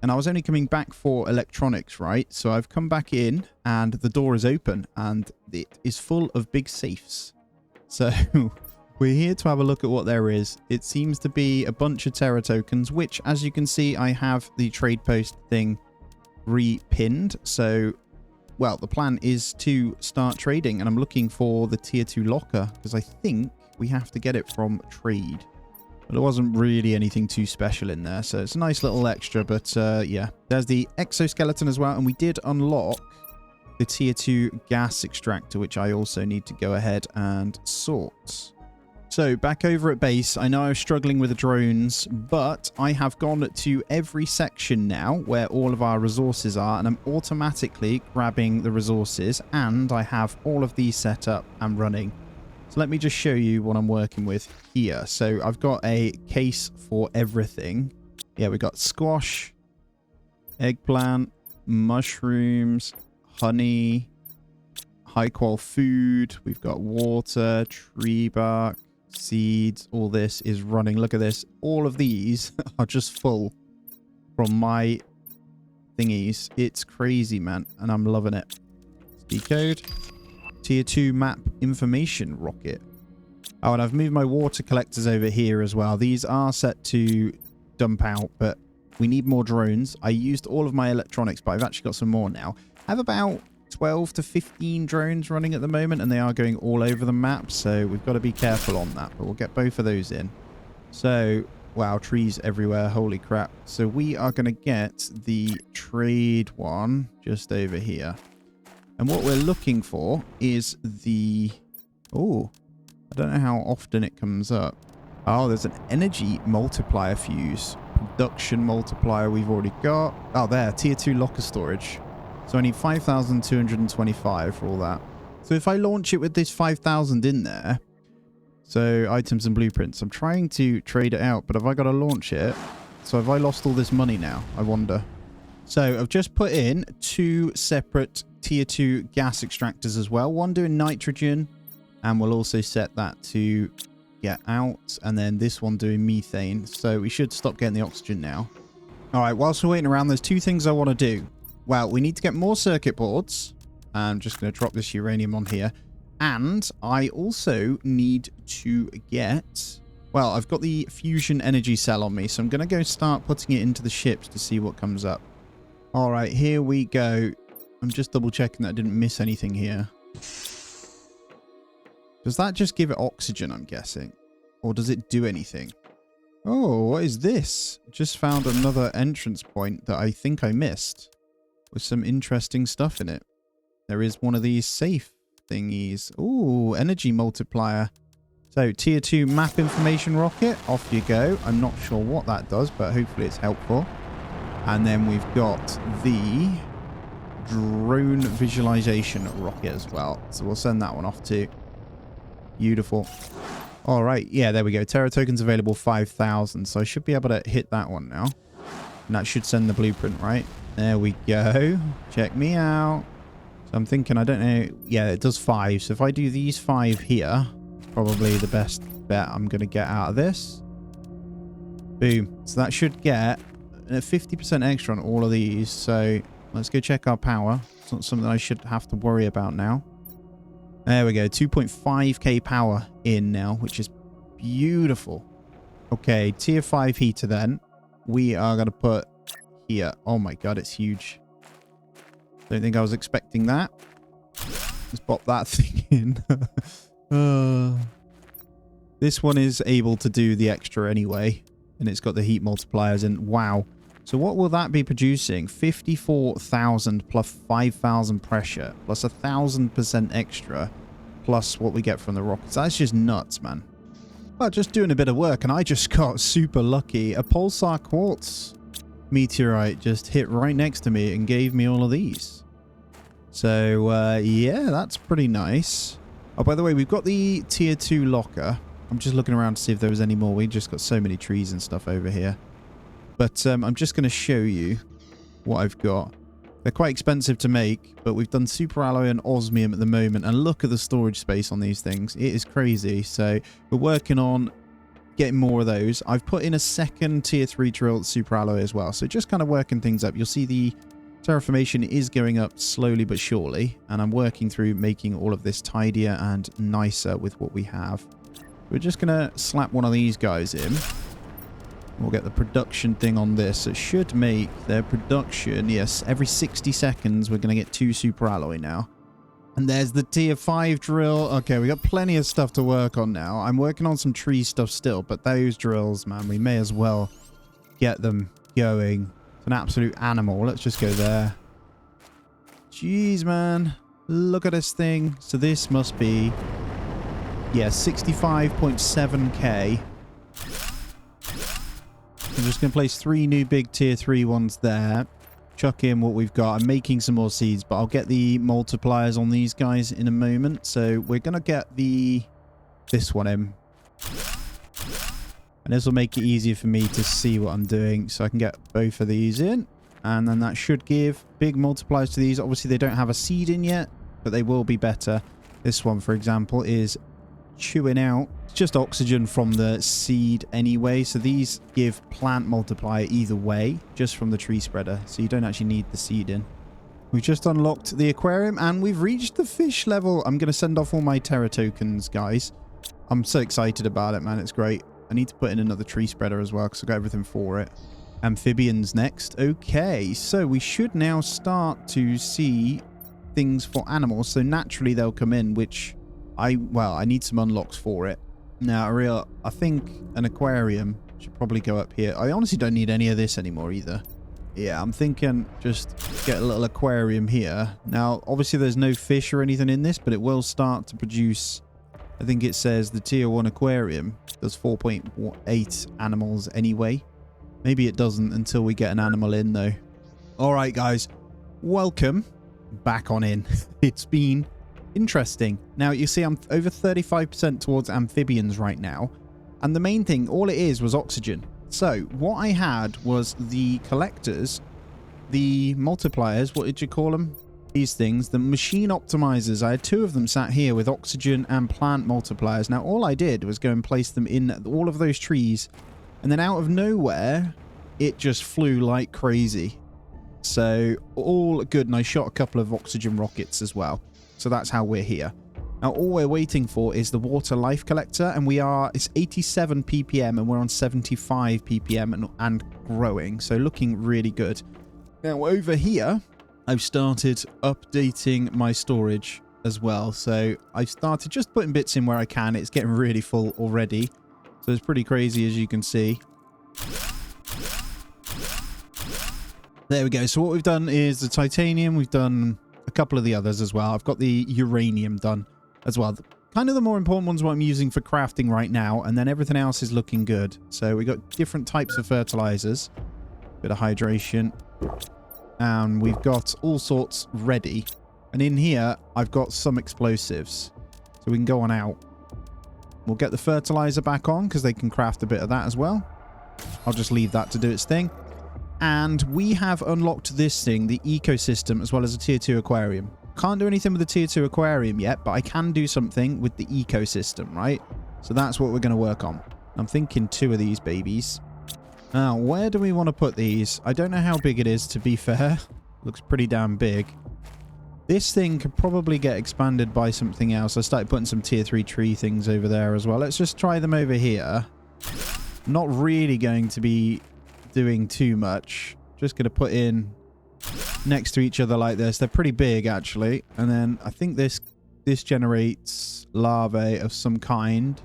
And I was only coming back for electronics, right? So I've come back in and the door is open and it is full of big safes. So we're here to have a look at what there is. It seems to be a bunch of Terra tokens, which, as you can see, I have the trade post thing re-pinned. So, well, the plan is to start trading, and I'm looking for the tier 2 locker because I think we have to get it from trade. But there wasn't really anything too special in there, so it's a nice little extra. But yeah, there's the exoskeleton as well, and we did unlock the tier 2 gas extractor, which I also need to go ahead and sort. So back over at base, I know I was struggling with the drones, but I have gone to every section now where all of our resources are, and I'm automatically grabbing the resources, and I have all of these set up and running. So let me just show you what I'm working with here. So I've got a case for everything. Yeah, we've got squash, eggplant, mushrooms, honey, high qual food. We've got water, tree bark, seeds. All this is running. Look at this. All of these are just full from my thingies. It's crazy, man. And I'm loving it. Decode. Tier 2 map information rocket. Oh, and I've moved my water collectors over here as well. These are set to dump out, but we need more drones. I used all of my electronics, but I've actually got some more now. I have about 12 to 15 drones running at the moment, and they are going all over the map, so we've got to be careful on that, but we'll get both of those in. So, wow, trees everywhere. Holy crap. So we are going to get the trade one just over here. And what we're looking for is the... Oh, I don't know how often it comes up. Oh, there's an energy multiplier fuse. Production multiplier we've already got. Oh, there. Tier 2 locker storage. So I need 5,225 for all that. So if I launch it with this 5,000 in there... So items and blueprints. I'm trying to trade it out, but have I got to launch it? So have I lost all this money now? I wonder. So I've just put in 2 separate tier 2 gas extractors as well. One doing nitrogen, and we'll also set that to get out. And then this one doing methane. So we should stop getting the oxygen now. All right, whilst we're waiting around, there's 2 things I want to do. Well, we need to get more circuit boards. I'm just going to drop this uranium on here. And I also need to get... Well, I've got the fusion energy cell on me, so I'm going to go start putting it into the ships to see what comes up. All right, here we go. I'm just double checking that I didn't miss anything here. Does that just give it oxygen, I'm guessing? Or does it do anything? Oh, what is this? Just found another entrance point that I think I missed with some interesting stuff in it. There is one of these safe thingies. Ooh, energy multiplier. So, tier 2 map information rocket. Off you go. I'm not sure what that does, but hopefully it's helpful. And then we've got the drone visualization rocket as well. So we'll send that one off too. Beautiful. All right. Yeah, there we go. Terra tokens available 5,000. So I should be able to hit that one now. And that should send the blueprint, right? There we go. Check me out. So I'm thinking, I don't know. Yeah, it does 5. So if I do these 5 here, probably the best bet I'm going to get out of this. Boom. So that should get a 50% extra on all of these. So let's go check our power. It's not something I should have to worry about now. There we go. 2.5k power in now, which is beautiful. Okay, tier 5 heater then. We are going to put here. Oh my god, it's huge. Don't think I was expecting that. Let's pop that thing in. This one is able to do the extra anyway. And it's got the heat multipliers in. Wow. So what will that be producing? 54,000 plus 5,000 pressure plus 1,000% extra plus what we get from the rockets. That's just nuts, man. Well, just doing a bit of work, and I just got super lucky. A pulsar quartz meteorite just hit right next to me and gave me all of these. So, yeah, that's pretty nice. Oh, by the way, we've got the tier 2 locker. I'm just looking around to see if there was any more. We just got so many trees and stuff over here. But I'm just going to show you what I've got. They're quite expensive to make, but we've done super alloy and osmium at the moment. And look at the storage space on these things. It is crazy. So we're working on getting more of those. I've put in a second tier 3 drill super alloy as well. So just kind of working things up. You'll see the Terraformation is going up slowly but surely, and I'm working through making all of this tidier and nicer with what we have. We're just going to slap one of these guys in. We'll get the production thing on this. It should make their production, yes, every 60 seconds we're going to get 2 super alloy now. And there's the tier 5 drill. Okay, we got plenty of stuff to work on now. I'm working on some tree stuff still, but those drills, man, we may as well get them going. It's an absolute animal. Let's just go there. Jeez, man. Look at this thing. So this must be, yeah, 65.7k. I'm just going to place 3 new big tier 3 ones there. Chuck in what we've got. I'm making some more seeds, but I'll get the multipliers on these guys in a moment. So we're going to get this one in. And this will make it easier for me to see what I'm doing. So I can get both of these in. And then that should give big multipliers to these. Obviously, they don't have a seed in yet, but they will be better. This one, for example, is chewing out. It's just oxygen from the seed anyway. So these give plant multiplier either way, just from the tree spreader. So you don't actually need the seed in. We've just unlocked the aquarium and we've reached the fish level. I'm going to send off all my Terra tokens, guys. I'm so excited about it, man. It's great. I need to put in another tree spreader as well because I've got everything for it. Amphibians next. Okay, so we should now start to see things for animals. So naturally they'll come in, which I need some unlocks for it. Now, I think an aquarium should probably go up here. I honestly don't need any of this anymore either. Yeah, I'm thinking just get a little aquarium here. Now, obviously there's no fish or anything in this, but it will start to produce... I think it says the tier 1 aquarium does 4.8 animals anyway. Maybe it doesn't until we get an animal in though. Alright guys, welcome back on in. It's been interesting. Now you see I'm over 35% towards amphibians right now. And the main thing, all it is was oxygen. So what I had was the collectors, the multipliers, what did you call them? These things, the machine optimizers. I had 2 of them sat here with oxygen and plant multipliers. Now all I did was go and place them in all of those trees, and then out of nowhere it just flew like crazy. So all good, and I shot a couple of oxygen rockets as well. So that's how we're here. Now all we're waiting for is the water life collector, and it's 87 ppm and we're on 75 ppm and growing, so looking really good. Now over here I've started updating my storage as well. So I've started just putting bits in where I can. It's getting really full already. So it's pretty crazy, as you can see. There we go. So what we've done is the titanium. We've done a couple of the others as well. I've got the uranium done as well. Kind of the more important ones what I'm using for crafting right now. And then everything else is looking good. So we got different types of fertilizers. Bit of hydration. And we've got all sorts ready. And in here, I've got some explosives. So we can go on out. We'll get the fertilizer back on because they can craft a bit of that as well. I'll just leave that to do its thing. And we have unlocked this thing, the ecosystem, as well as a tier 2 aquarium. Can't do anything with the tier 2 aquarium yet, but I can do something with the ecosystem, right? So that's what we're going to work on. I'm thinking 2 of these babies. Now, where do we want to put these? I don't know how big it is, to be fair. Looks pretty damn big. This thing could probably get expanded by something else. I started putting some tier 3 tree things over there as well. Let's just try them over here. Not really going to be doing too much. Just going to put in next to each other like this. They're pretty big, actually. And then I think this generates larvae of some kind.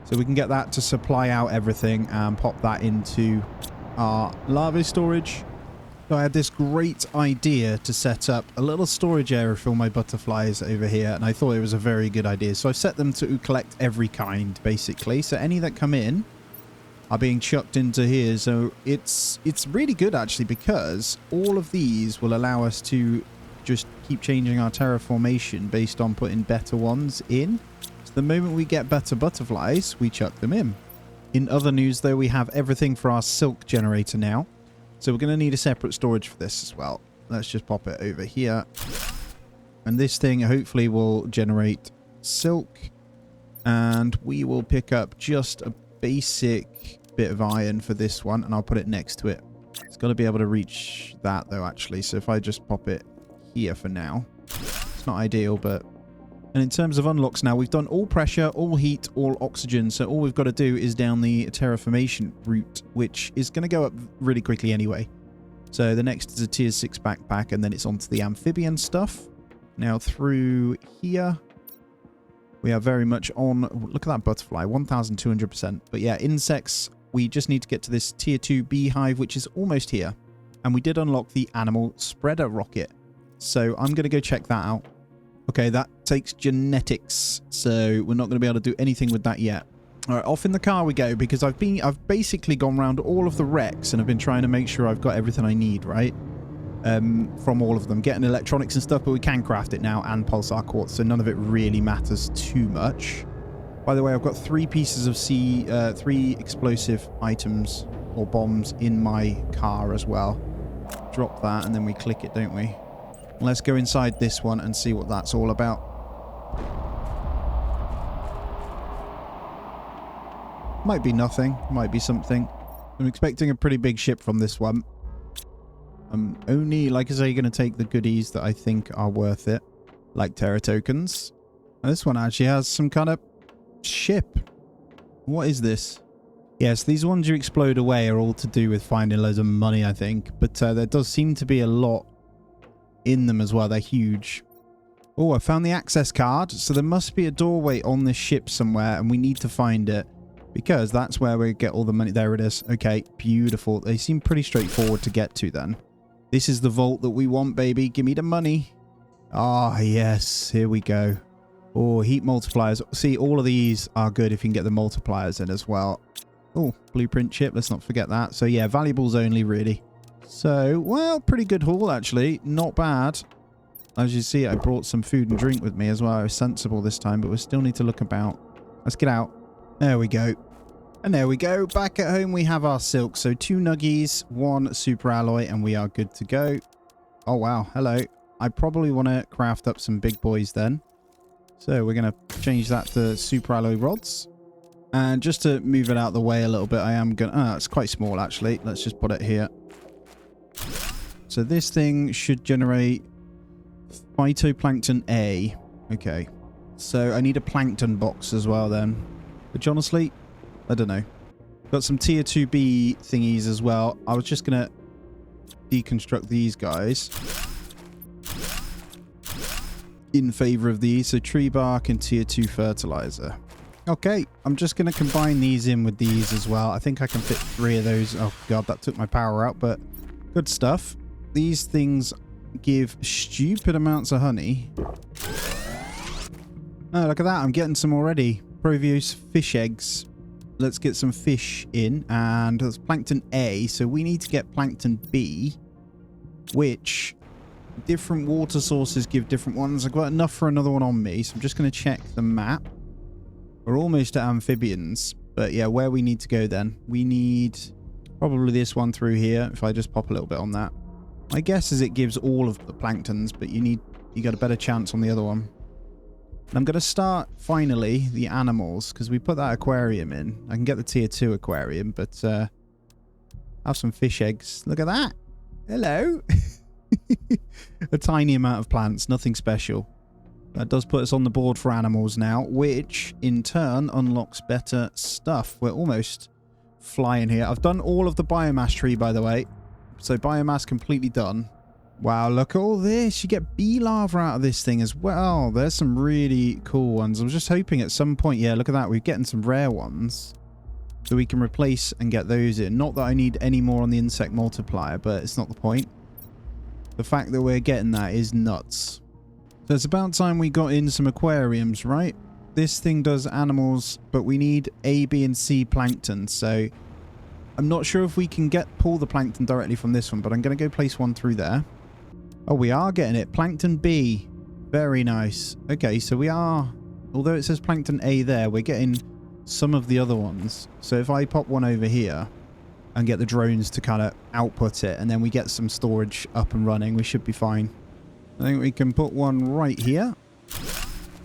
So we can get that to supply out everything and pop that into our larvae storage. So I had this great idea to set up a little storage area for all my butterflies over here, and I thought it was a very good idea. So I've set them to collect every kind, basically. So any that come in are being chucked into here. So it's really good, actually, because all of these will allow us to just keep changing our terraformation based on putting better ones in. So the moment we get better butterflies, we chuck them in. In other news, though, we have everything for our silk generator now. So we're going to need a separate storage for this as well. Let's just pop it over here. And this thing hopefully will generate silk. And we will pick up just a basic bit of iron for this one. And I'll put it next to it. It's got to be able to reach that, though, actually. So if I just pop it here for now. It's not ideal, but... And in terms of unlocks now, we've done all pressure, all heat, all oxygen. So all we've got to do is down the terraformation route, which is going to go up really quickly anyway. So the next is a tier 6 backpack, and then it's onto the amphibian stuff. Now through here, we are very much on... Look at that butterfly, 1,200%. But yeah, insects, we just need to get to this tier 2 beehive, which is almost here. And we did unlock the animal spreader rocket. So I'm going to go check that out. Okay, that takes genetics, so we're not going to be able to do anything with that yet. All right, off in the car we go, because I've basically gone around all of the wrecks and I've been trying to make sure I've got everything I need, right? From all of them. Getting electronics and stuff, but we can craft it now, and pulsar quartz, so none of it really matters too much. By the way, I've got 3 pieces of 3 explosive items or bombs in my car as well. Drop that, and then we click it, don't we? Let's go inside this one and see what that's all about. Might be nothing. Might be something. I'm expecting a pretty big ship from this one. I'm only, like I say, going to take the goodies that I think are worth it. Like Terra tokens. And this one actually has some kind of ship. What is this? Yes, these ones you explode away are all to do with finding loads of money, I think. But there does seem to be a lot in them as well. They're huge. Oh, I found the access card. So there must be a doorway on this ship somewhere, and we need to find it, because that's where we get all the money. There it is. Okay, beautiful. They seem pretty straightforward to get to then. This is the vault that we want, baby. Give me the money. Ah, yes. Here we go. Oh, heat multipliers. See, all of these are good if you can get the multipliers in as well. Oh, blueprint chip. Let's not forget that. So yeah, valuables only, really. So, well, pretty good haul, actually. Not bad. As you see, I brought some food and drink with me as well. I was sensible this time, but we still need to look about. Let's get out. There we go. And there we go. Back at home, we have our silk. So 2 nuggies, 1 super alloy, and we are good to go. Oh, wow. Hello. I probably want to craft up some big boys then. So we're going to change that to super alloy rods. And just to move it out of the way a little bit, I am going to... Oh, it's quite small, actually. Let's just put it here. So this thing should generate phytoplankton A. Okay. So I need a plankton box as well then. Which honestly, I don't know. Got some tier 2B thingies as well. I was just going to deconstruct these guys in favor of these. So tree bark and tier 2 fertilizer. Okay, I'm just going to combine these in with these as well. I think I can fit 3 of those. Oh god, that took my power out, but good stuff. These things give stupid amounts of honey. Oh, look at that. I'm getting some already. Provios fish eggs. Let's get some fish in. And that's plankton A. So we need to get plankton B, which different water sources give different ones. I've got enough for another one on me. So I'm just going to check the map. We're almost at amphibians. But yeah, where we need to go then. We need probably this one through here. If I just pop a little bit on that. My guess is it gives all of the planktons, but you got a better chance on the other one. And I'm going to start, finally, the animals, because we put that aquarium in. I can get the tier 2 aquarium, but have some fish eggs. Look at that. Hello. A tiny amount of plants, nothing special. That does put us on the board for animals now, which in turn unlocks better stuff. We're almost flying here. I've done all of the biomass tree, by the way. So biomass completely done. Wow, look at all this. You get bee larvae out of this thing as well. There's some really cool ones. I was just hoping at some point, yeah, look at that. We're getting some rare ones. So we can replace and get those in. Not that I need any more on the insect multiplier, but it's not the point. The fact that we're getting that is nuts. So it's about time we got in some aquariums, right? This thing does animals, but we need A, B, and C plankton. So I'm not sure if we can pull the plankton directly from this one, but I'm going to go place one through there. Oh, we are getting it. Plankton B. Very nice. Okay, so we are... Although it says plankton A there, we're getting some of the other ones. So if I pop one over here and get the drones to kind of output it, and then we get some storage up and running, we should be fine. I think we can put one right here.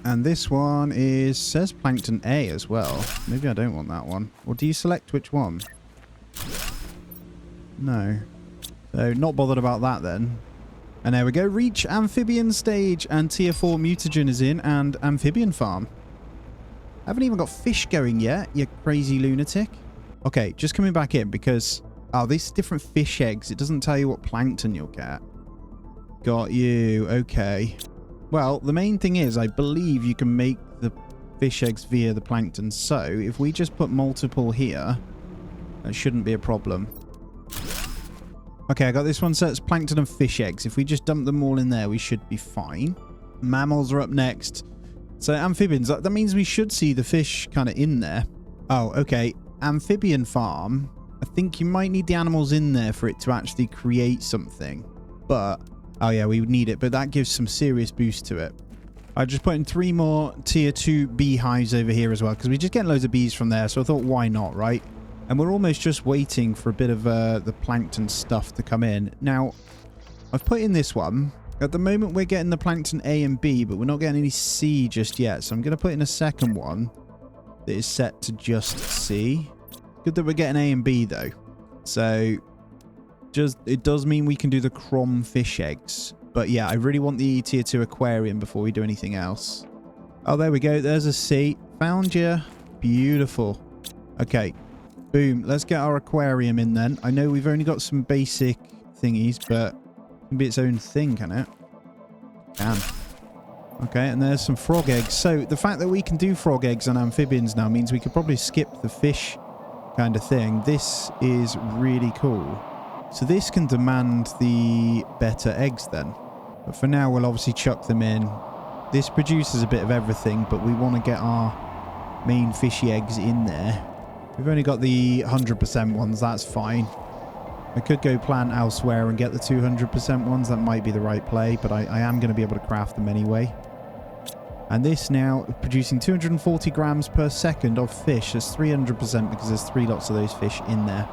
And this one says plankton A as well. Maybe I don't want that one. Or do you select which one? No. So not bothered about that then. And there we go. Reach amphibian stage and tier 4 mutagen is in and amphibian farm. I haven't even got fish going yet, you crazy lunatic. Okay, just coming back in because... Oh, these different fish eggs. It doesn't tell you what plankton you'll get. Got you. Okay. Well, the main thing is I believe you can make the fish eggs via the plankton. So if we just put multiple here, that shouldn't be a problem. Okay, I got this one set as plankton and fish eggs. If we just dump them all in there, we should be fine. Mammals are up next. So amphibians, that means we should see the fish kind of in there. Oh, okay. Amphibian farm. I think you might need the animals in there for it to actually create something. But, oh yeah, we would need it. But that gives some serious boost to it. I just put in 3 more tier 2 beehives over here as well. Because we just get loads of bees from there. So I thought, why not, right? And we're almost just waiting for a bit of the plankton stuff to come in. Now, I've put in this one. At the moment, we're getting the plankton A and B, but we're not getting any C just yet. So I'm going to put in a second one that is set to just C. Good that we're getting A and B, though. So, it does mean we can do the crom fish eggs. But yeah, I really want the tier 2 aquarium before we do anything else. Oh, there we go. There's a C. Found you. Beautiful. Okay. Boom. Let's get our aquarium in then. I know we've only got some basic thingies, but it can be its own thing, can it? Can. Okay, and there's some frog eggs. So the fact that we can do frog eggs on amphibians now means we could probably skip the fish kind of thing. This is really cool. So this can demand the better eggs then. But for now, we'll obviously chuck them in. This produces a bit of everything, but we want to get our main fishy eggs in there. We've only got the 100% ones. That's fine. I could go plant elsewhere and get the 200% ones. That might be the right play, but I am going to be able to craft them anyway. And this now is producing 240 grams per second of fish. That's 300% because there's 3 lots of those fish in there.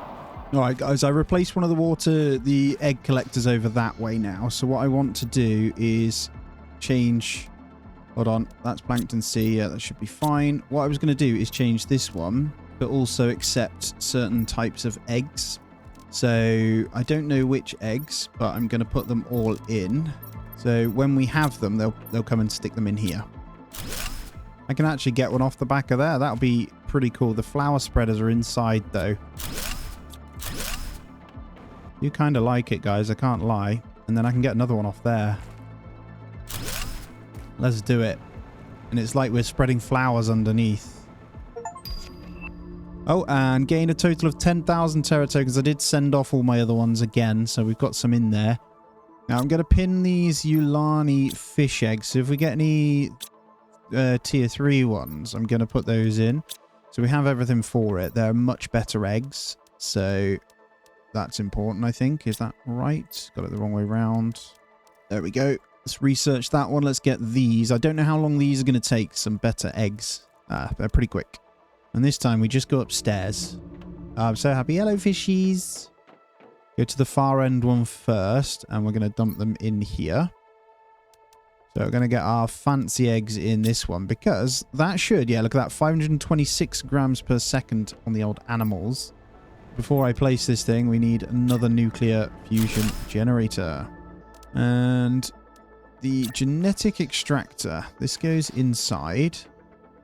All right, guys, I replaced one of the egg collectors over that way now. So what I want to do is change... Hold on, that's plankton C. Yeah, that should be fine. What I was going to do is change this one, but also accept certain types of eggs. So I don't know which eggs, but I'm going to put them all in. So when we have them, they'll come and stick them in here. I can actually get one off the back of there. That'll be pretty cool. The flower spreaders are inside, though. You kind of like it, guys. I can't lie. And then I can get another one off there. Let's do it. And it's like we're spreading flowers underneath. Oh, and gain a total of 10,000 Terra tokens. I did send off all my other ones again, so we've got some in there. Now, I'm going to pin these Ulani fish eggs. So if we get any tier 3 ones, I'm going to put those in. So we have everything for it. They're much better eggs. So that's important, I think. Is that right? Got it the wrong way around. There we go. Let's research that one. Let's get these. I don't know how long these are going to take. Some better eggs. They're pretty quick. And this time we just go upstairs. I'm so happy. Hello, fishies. Go to the far end one first. And we're going to dump them in here. So we're going to get our fancy eggs in this one. Because that should, yeah, look at that. 526 grams per second on the old animals. Before I place this thing, we need another nuclear fusion generator. And the genetic extractor. This goes inside.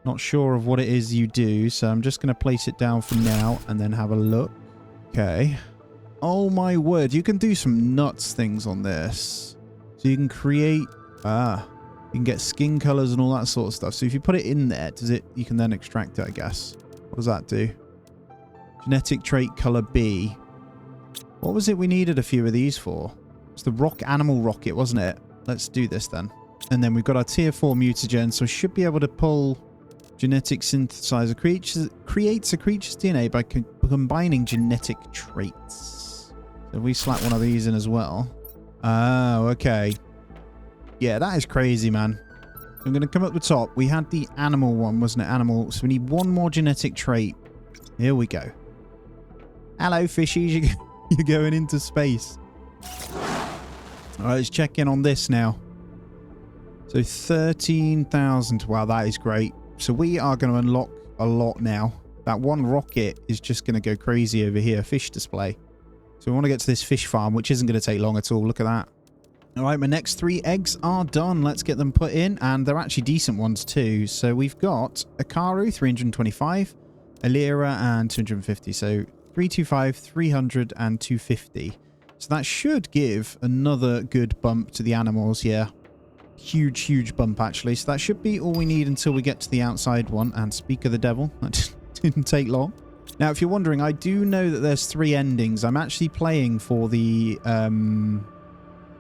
Not sure of what it is you do, so I'm just going to place it down for now and then have a look. Okay. Oh my word, you can do some nuts things on this. So you can create... you can get skin colors and all that sort of stuff. So if you put it in there, you can then extract it, I guess. What does that do? Genetic trait color B. What was it we needed a few of these for? It's the animal rocket, wasn't it? Let's do this then. And then we've got our tier 4 mutagen, so we should be able to pull genetic synthesizer. Creates a creature's DNA by combining genetic traits. So if we slap one of these in as well. Oh, okay. Yeah, that is crazy, man. I'm going to come up the top. We had the animal one, wasn't it? Animal. So we need one more genetic trait. Here we go. Hello, fishies. You're going into space. All right, let's check in on this now. So 13,000. Wow, that is great. So we are going to unlock a lot now. That one rocket is just going to go crazy over here. Fish display. So we want to get to this fish farm, which isn't going to take long at all. Look at that. All right, my next 3 eggs are done. Let's get them put in, and they're actually decent ones too. So we've got Akaru, 325, Alira, and 250. So 325, 300, and 250. So that should give another good bump to the animals. Yeah, huge bump actually. So that should be all we need until we get to the outside one. And speak of the devil, that didn't take long. Now, if you're wondering, I do know that there's 3 endings. I'm actually playing for the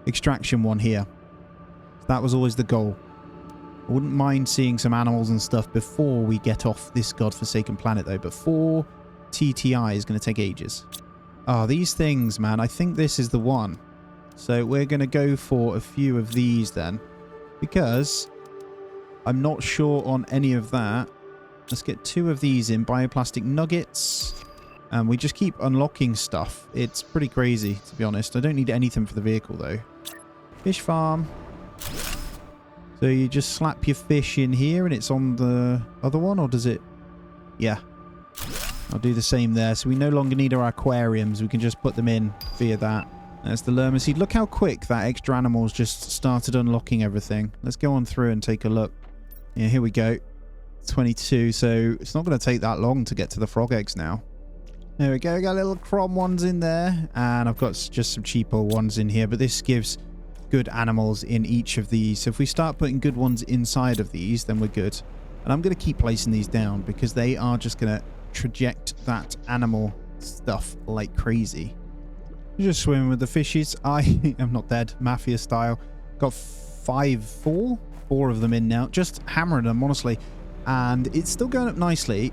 extraction one here. That was always the goal. I wouldn't mind seeing some animals and stuff before we get off this godforsaken planet, though. But 4 TTI is going to take ages. Oh, these things, man. I think this is the one. So we're going to go for a few of these then. Because I'm not sure on any of that. Let's get 2 of these in. Bioplastic nuggets. And we just keep unlocking stuff. It's pretty crazy, to be honest. I don't need anything for the vehicle, though. Fish farm. So you just slap your fish in here and it's on the other one, or does it? Yeah. I'll do the same there. So we no longer need our aquariums. We can just put them in via that. There's the lerma seed. Look how quick that extra animal's just started unlocking everything. Let's go on through and take a look. Yeah, here we go. 22. So it's not going to take that long to get to the frog eggs now. There we go. We got little chrome ones in there. And I've got just some cheaper ones in here. But this gives good animals in each of these. So if we start putting good ones inside of these, then we're good. And I'm going to keep placing these down because they are just going to traject that animal stuff like crazy. Just swimming with the fishes. I am not dead. Mafia style. Got 4 of them in now. Just hammering them, honestly. And it's still going up nicely.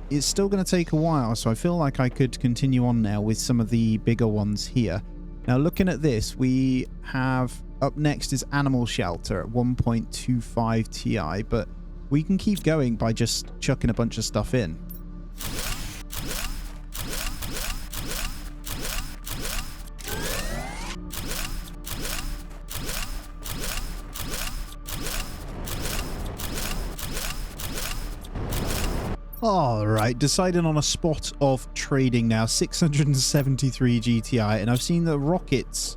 It's still going to take a while. So I feel like I could continue on now with some of the bigger ones here. Now, looking at this, we have up next is Animal Shelter at 1.25 Ti, but we can keep going by just chucking a bunch of stuff in. All right, deciding on a spot of trading now. 673 GTI, and I've seen the rockets,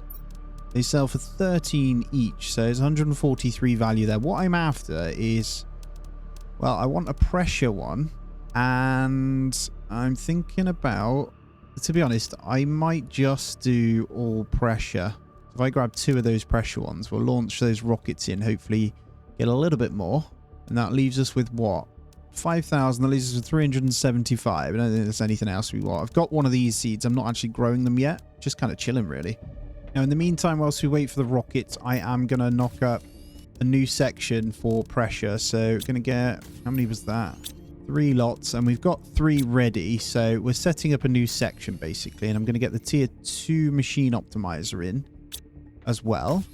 they sell for 13 each, so there's 143 value there. What I'm after is, well, I want a pressure one, and I'm thinking about, to be honest, I might just do all pressure. If I grab 2 of those pressure ones, we'll launch those rockets in, hopefully get a little bit more, and that leaves us with what? 5,000. That leaves us with 375. I don't think there's anything else we want. I've got one of these seeds. I'm not actually growing them yet. Just kind of chilling, really. Now, in the meantime, whilst we wait for the rockets, I am going to knock up a new section for pressure. So, going to get... How many was that? 3 lots. And we've got 3 ready. So, we're setting up a new section, basically. And I'm going to get the tier 2 machine optimizer in as well.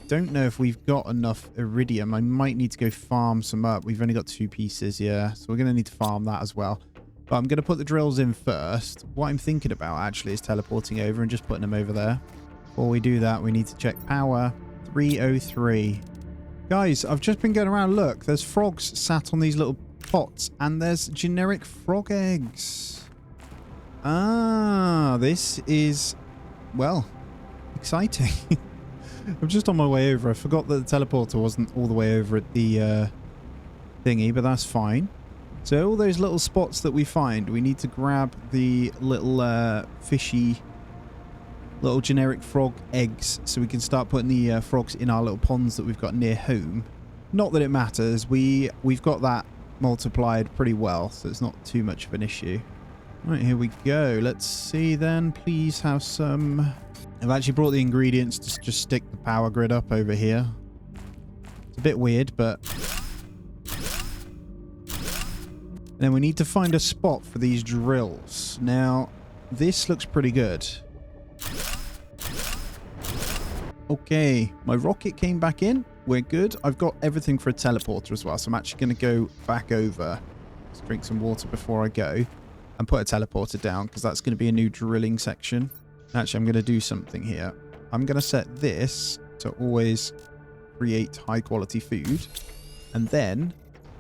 Don't know if we've got enough iridium. I might need to go farm some up. We've only got 2 pieces, yeah. So we're going to need to farm that as well. But I'm going to put the drills in first. What I'm thinking about, actually, is teleporting over and just putting them over there. Before we do that, we need to check power. 303. Guys, I've just been going around. Look, there's frogs sat on these little pots. And there's generic frog eggs. Ah, this is, well, exciting. I'm just on my way over. I forgot that the teleporter wasn't all the way over at the thingy, but that's fine. So all those little spots that we find, we need to grab the little fishy, little generic frog eggs so we can start putting the frogs in our little ponds that we've got near home. Not that it matters. We've got that multiplied pretty well, so it's not too much of an issue. Right, here we go. Let's see then. Please have some... I've actually brought the ingredients to just stick the power grid up over here. It's a bit weird, but... And then we need to find a spot for these drills. Now, this looks pretty good. Okay, my rocket came back in. We're good. I've got everything for a teleporter as well, so I'm actually going to go back over. Let's drink some water before I go. And put a teleporter down, because that's going to be a new drilling section. Actually, I'm going to do something here. I'm going to set this to always create high quality food. And then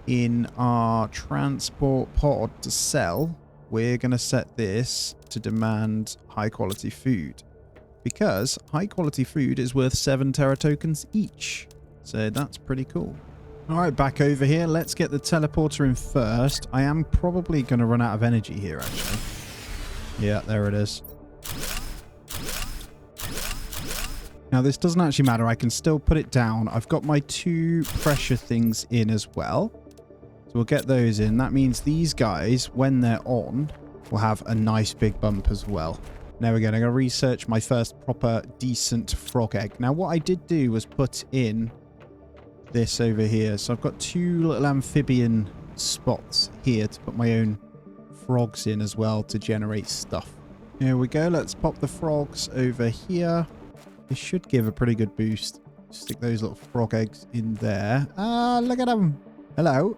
in our transport pod to sell, we're going to set this to demand high quality food. Because high quality food is worth 7 Terra tokens each. So that's pretty cool. Alright, back over here. Let's get the teleporter in first. I am probably going to run out of energy here, actually. Yeah, there it is. Now, this doesn't actually matter. I can still put it down. I've got my 2 pressure things in as well. So we'll get those in. That means these guys, when they're on, will have a nice big bump as well. Now again, I'm going to research my first proper decent frog egg. Now, what I did do was put in this over here. So I've got 2 little amphibian spots here to put my own frogs in as well to generate stuff. Here we go. Let's pop the frogs over here. This should give a pretty good boost. Stick those little frog eggs in there. Ah, look at them. Hello.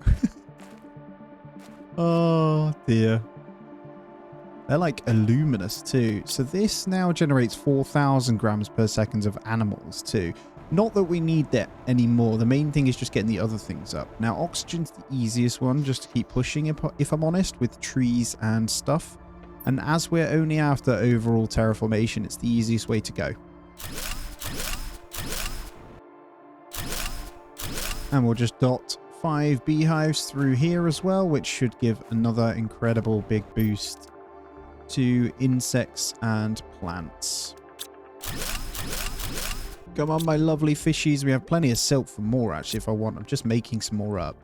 Oh, dear. They're like luminous too. So this now generates 4,000 grams per second of animals too. Not that we need that anymore. The main thing is just getting the other things up. Now, oxygen's the easiest one, just to keep pushing, if I'm honest, with trees and stuff. And as we're only after overall terraformation, it's the easiest way to go. And we'll just dot 5 beehives through here as well, which should give another incredible big boost to insects and plants. Come on, my lovely fishies. We have plenty of silk for more, actually, if I want. I'm just making some more up.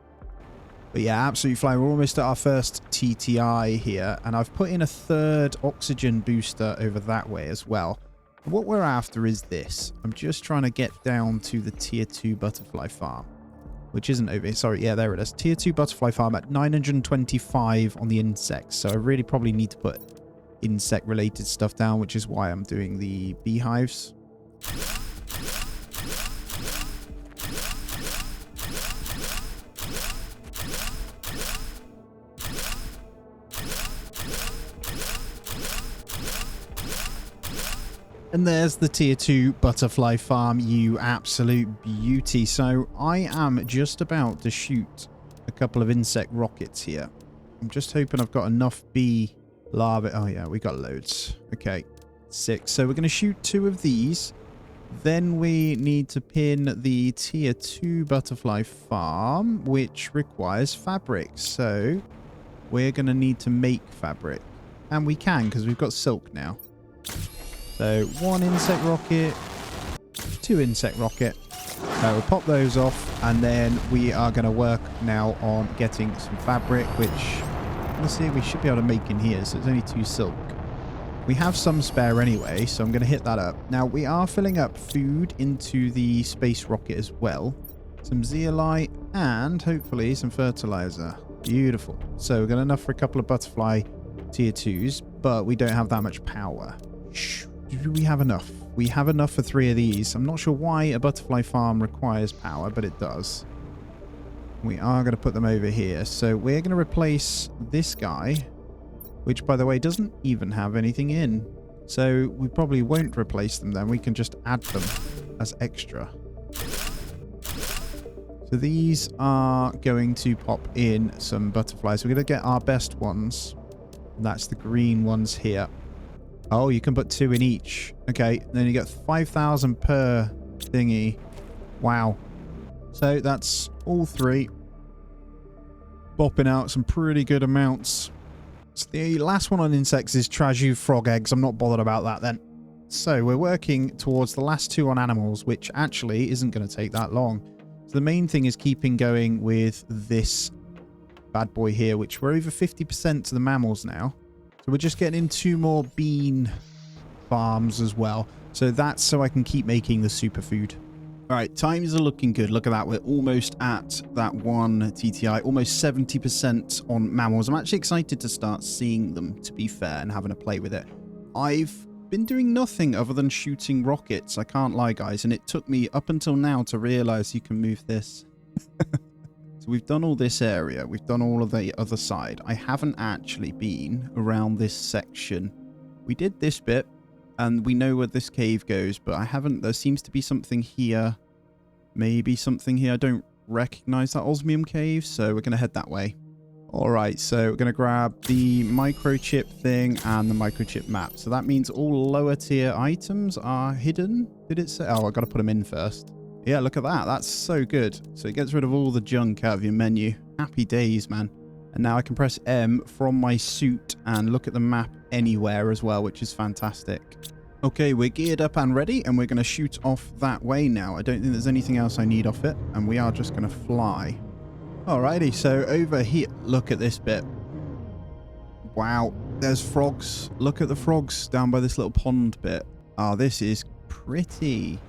But yeah, absolutely flying. We're almost at our first TTI here, and I've put in a 3rd oxygen booster over that way as well. And what we're after is this. I'm just trying to get down to the tier 2 butterfly farm, which isn't over here. Sorry, yeah, there it is. Tier 2 butterfly farm at 925 on the insects. So I really probably need to put insect-related stuff down, which is why I'm doing the beehives. And there's the tier 2 butterfly farm, you absolute beauty. So I am just about to shoot a couple of insect rockets here. I'm just hoping I've got enough bee larvae. Oh yeah, we got loads. Okay, 6. So we're going to shoot 2 of these. Then we need to pin the tier 2 butterfly farm, which requires fabric. So we're going to need to make fabric. And we can, because we've got silk now. So 1 insect rocket, 2 insect rocket. We'll pop those off, and then we are going to work now on getting some fabric, which, let's see, we should be able to make in here. So it's only 2 silk. We have some spare anyway, so I'm going to hit that up. Now, we are filling up food into the space rocket as well. Some zeolite and hopefully some fertilizer. Beautiful. So we've got enough for a couple of butterfly tier 2s, but we don't have that much power. Shh. Do we have enough? We have enough for 3 of these. I'm not sure why a butterfly farm requires power, but it does. We are going to put them over here. So we're going to replace this guy, which, by the way, doesn't even have anything in. So we probably won't replace them then. We can just add them as extra. So these are going to pop in some butterflies. We're going to get our best ones. That's the green ones here. Oh, you can put 2 in each. Okay, then you get 5,000 per thingy. Wow. So that's all 3. Bopping out some pretty good amounts. So the last one on insects is Traju frog eggs. I'm not bothered about that then. So we're working towards the last 2 on animals, which actually isn't going to take that long. So the main thing is keeping going with this bad boy here, which we're over 50% to the mammals now. So we're just getting in 2 more bean farms as well. So that's so I can keep making the superfood. All right, times are looking good. Look at that. We're almost at that 1 TTI, almost 70% on mammals. I'm actually excited to start seeing them, to be fair, and having a play with it. I've been doing nothing other than shooting rockets. I can't lie, guys. And it took me up until now to realize you can move this. So we've done all this area. We've done all of the other side. I haven't actually been around this section. We did this bit, and we know where this cave goes, but I haven't. There seems to be something here. Maybe something here. I don't recognize that osmium cave, so we're going to head that way. All right, so we're going to grab the microchip thing and the microchip map. So that means all lower tier items are hidden. Did it say? Oh, I got to put them in first. Yeah, look at that. That's so good. So it gets rid of all the junk out of your menu. Happy days, man. And now I can press M from my suit and look at the map anywhere as well, which is fantastic. Okay, we're geared up and ready, and we're going to shoot off that way now. I don't think there's anything else I need off it, and we are just going to fly. Alrighty, so over here, look at this bit. Wow, there's frogs. Look at the frogs down by this little pond bit. Oh, this is pretty.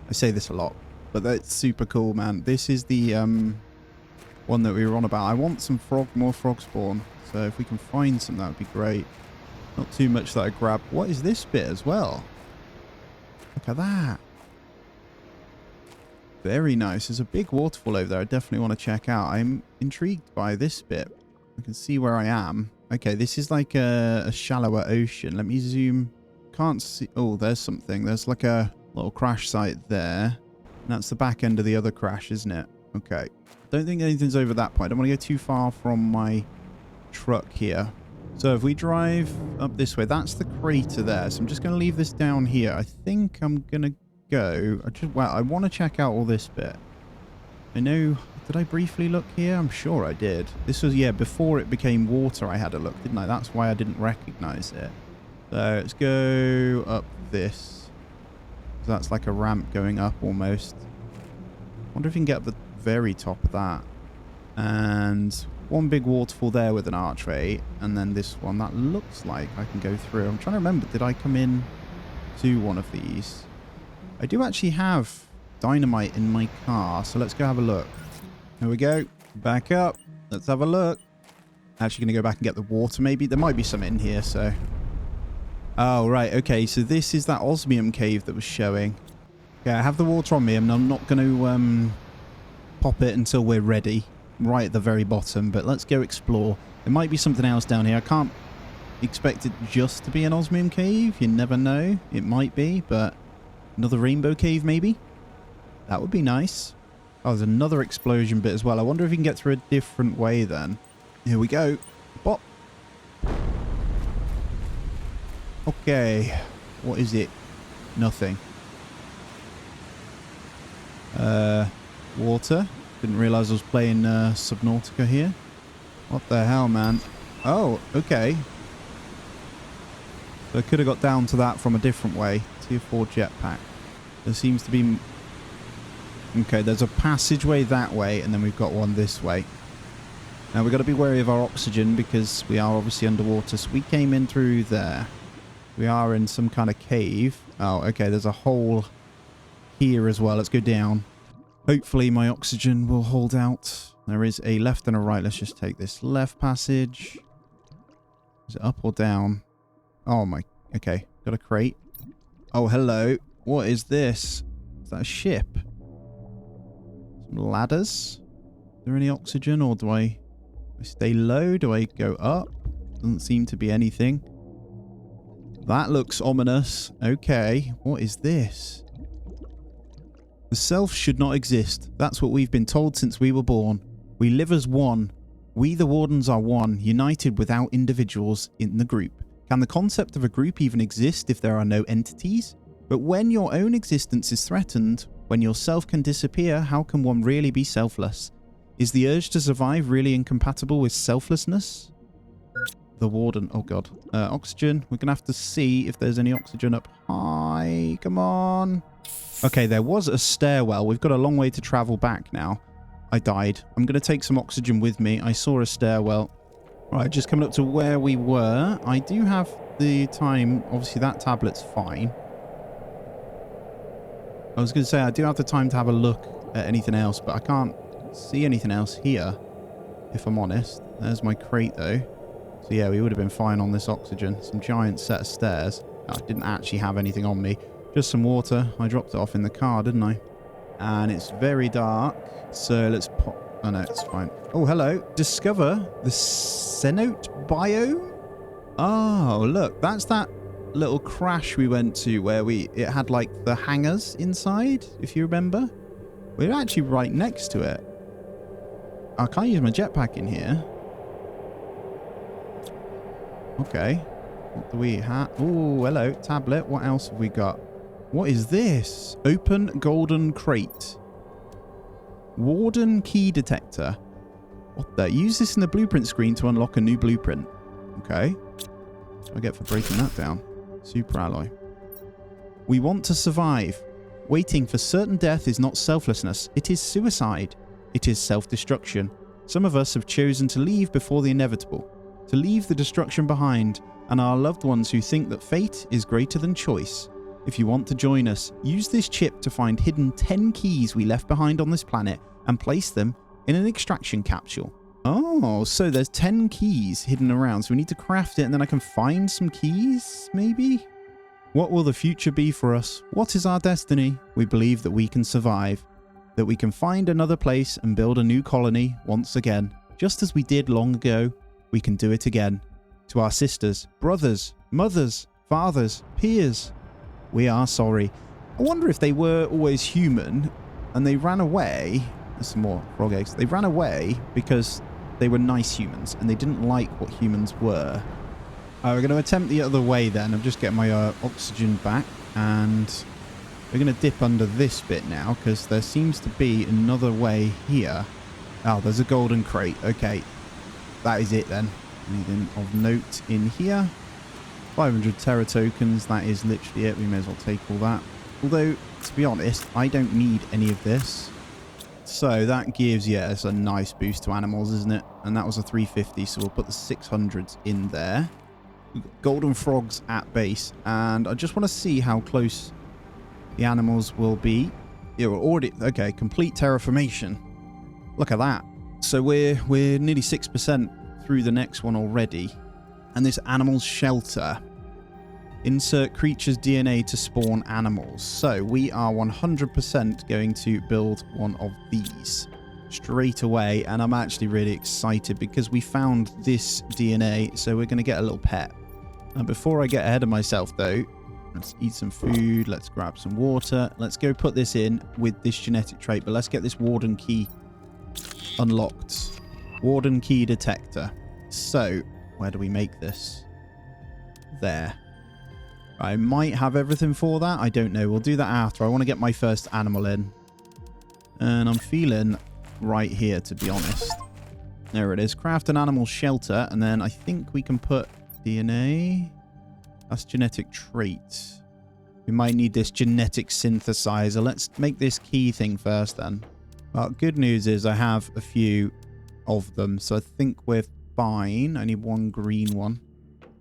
I say this a lot, but that's super cool, man. This is the one that we were on about. I want some more frog spawn, so if we can find some, that would be great. Not too much that I grab. What is this bit as well? Look at that. Very nice. There's a big waterfall over there I definitely want to check out. I'm intrigued by this bit. I can see where I am. Okay, this is like a shallower ocean. Let me zoom. Can't see. Oh, there's something. There's like a little crash site there. And that's the back end of the other crash, isn't it? Okay. Don't think anything's over that point. I don't want to go too far from my truck here. So if we drive up this way, that's the crater there. So I'm just going to leave this down here. I think I'm going to go. I want to check out all this bit. I know. Did I briefly look here? I'm sure I did. This was, yeah, before it became water I had a look, didn't I? That's why I didn't recognize it. So let's go up this. So that's like a ramp going up almost. Wonder if you can get up the very top of that. And one big waterfall there with an archway. And then this one that looks like I can go through. I'm trying to remember, did I come in to one of these? I do actually have dynamite in my car, so let's go have a look. Here we go. Back up. Let's have a look. Actually going to go back and get the water maybe. There might be some in here, so. Oh, right. Okay, so this is that osmium cave that was showing. Yeah, I have the water on me, and I'm not going to pop it until we're ready. Right at the very bottom, but let's go explore. There might be something else down here. I can't expect it just to be an osmium cave. You never know. It might be, but another rainbow cave maybe? That would be nice. Oh, there's another explosion bit as well. I wonder if you can get through a different way then. Here we go. Bop. Okay. What is it? Nothing. Water. Didn't realize I was playing Subnautica here. What the hell, man? Oh, okay. So I could have got down to that from a different way. Tier 4 jetpack. There seems to be... Okay, there's a passageway that way, and then we've got one this way. Now, we've got to be wary of our oxygen because we are obviously underwater. So we came in through there. We are in some kind of cave. Oh, okay, there's a hole here as well. Let's go down. Hopefully my oxygen will hold out. There is a left and a right. Let's just take this left passage. Is it up or down? Oh my... Okay, got a crate. Oh, hello. What is this? Is that a ship? Some ladders? Is there any oxygen, or do I stay low? Do I go up? Doesn't seem to be anything. That looks ominous. Okay, what is this? The self should not exist. That's what we've been told since we were born. We live as one. We, the Wardens, are one, united without individuals in the group. Can the concept of a group even exist if there are no entities? But when your own existence is threatened, when your self can disappear, how can one really be selfless? Is the urge to survive really incompatible with selflessness? The Warden. Oh, God. Oxygen. We're going to have to see if there's any oxygen up high. Come on. Okay, there was a stairwell. We've got a long way to travel back now. I died. I'm going to take some oxygen with me. I saw a stairwell. Right, just coming up to where we were. I do have the time. Obviously, that tablet's fine. I was going to say, I do have the time to have a look at anything else, but I can't see anything else here, if I'm honest. There's my crate, though. So, yeah, we would have been fine on this oxygen. Some giant set of stairs. I didn't actually have anything on me. Just some water. I dropped it off in the car, didn't I? And it's very dark. So, let's pop... Oh, no, it's fine. Oh, hello. Discover the cenote biome? Oh, look. That's that little crash we went to where it had like the hangars inside, if you remember. We're actually right next to it. I can't use my jetpack in here. Okay. What do we have? Oh, hello. Tablet. What else have we got? What is this? Open golden crate. Warden key detector. What the? Use this in the blueprint screen to unlock a new blueprint. Okay. What do I get for breaking that down? Super alloy. We want to survive. Waiting for certain death is not selflessness. It is suicide. It is self-destruction. Some of us have chosen to leave before the inevitable. To leave the destruction behind, and our loved ones who think that fate is greater than choice. If you want to join us, use this chip to find hidden 10 keys we left behind on this planet and place them in an extraction capsule. Oh, so there's 10 keys hidden around, so we need to craft it and then I can find some keys, maybe? What will the future be for us? What is our destiny? We believe that we can survive, that we can find another place and build a new colony once again. Just as we did long ago, we can do it again. To our sisters, brothers, mothers, fathers, peers, we are sorry. I wonder if they were always human and they ran away. There's some more frog eggs. They ran away because they were nice humans and they didn't like what humans were. We're going to attempt the other way then. I'm just getting my oxygen back and we're going to dip under this bit now because there seems to be another way here. Oh, there's a golden crate. Okay, that is it then. Anything of note in here? 500 Terra tokens. That is literally it. We may as well take all that. Although, to be honest, I don't need any of this. So that gives, yeah, it's a nice boost to animals, isn't it? And that was a 350, so we'll put the 600s in there. We've got golden frogs at base, and I just want to see how close the animals will be. Yeah, we're already... Okay, complete terraformation. Look at that. So we're nearly 6% through the next one already. And this animal shelter. Insert creature's DNA to spawn animals. So we are 100% going to build one of these straight away. And I'm actually really excited because we found this DNA. So we're going to get a little pet. And before I get ahead of myself though, let's eat some food. Let's grab some water. Let's go put this in with this genetic trait. But let's get this Warden key unlocked. Warden key detector. So where do we make this? There. I might have everything for that. I don't know. We'll do that after. I want to get my first animal in. And I'm feeling right here, to be honest. There it is. Craft an animal shelter. And then I think we can put DNA. That's genetic trait. We might need this genetic synthesizer. Let's make this key thing first then. Well, good news is I have a few of them. So I think we're fine. I need one green one.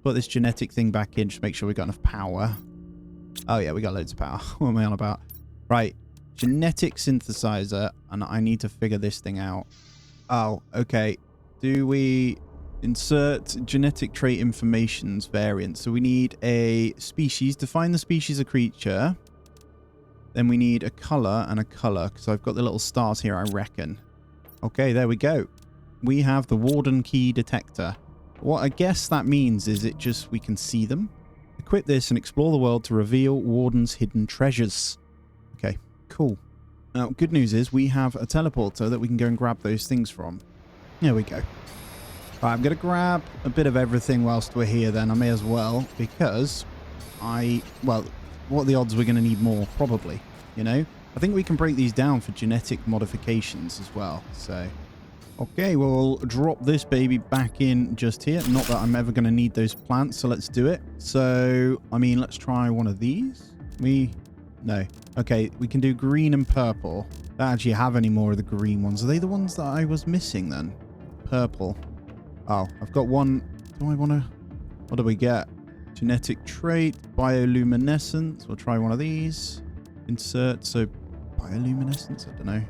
Put this genetic thing back in. Just make sure we got enough power. Oh yeah, we got loads of power. What am I on about? Right. Genetic synthesizer. And I need to figure this thing out. Oh, okay. Do we insert genetic trait informations variant? So we need a species. Define the species of creature. Then we need a color and a color. Because I've got the little stars here, I reckon. Okay, there we go. We have the Warden key detector. What I guess that means is it just we can see them. Equip this and explore the world to reveal Warden's hidden treasures. Okay, cool. Now, good news is we have a teleporter that we can go and grab those things from. There we go. Right, I'm going to grab a bit of everything whilst we're here then. I may as well because well, what are the odds we're going to need more? Probably, you know? I think we can break these down for genetic modifications as well, so... Okay, we'll drop this baby back in just here. Not that I'm ever going to need those plants, so let's do it. So, I mean, let's try one of these. No. Okay, we can do green and purple. Don't actually have any more of the green ones. Are they the ones that I was missing then? Purple. Oh, I've got one. Do I want to... What do we get? Genetic trait, bioluminescence. We'll try one of these. Insert, so bioluminescence, I don't know.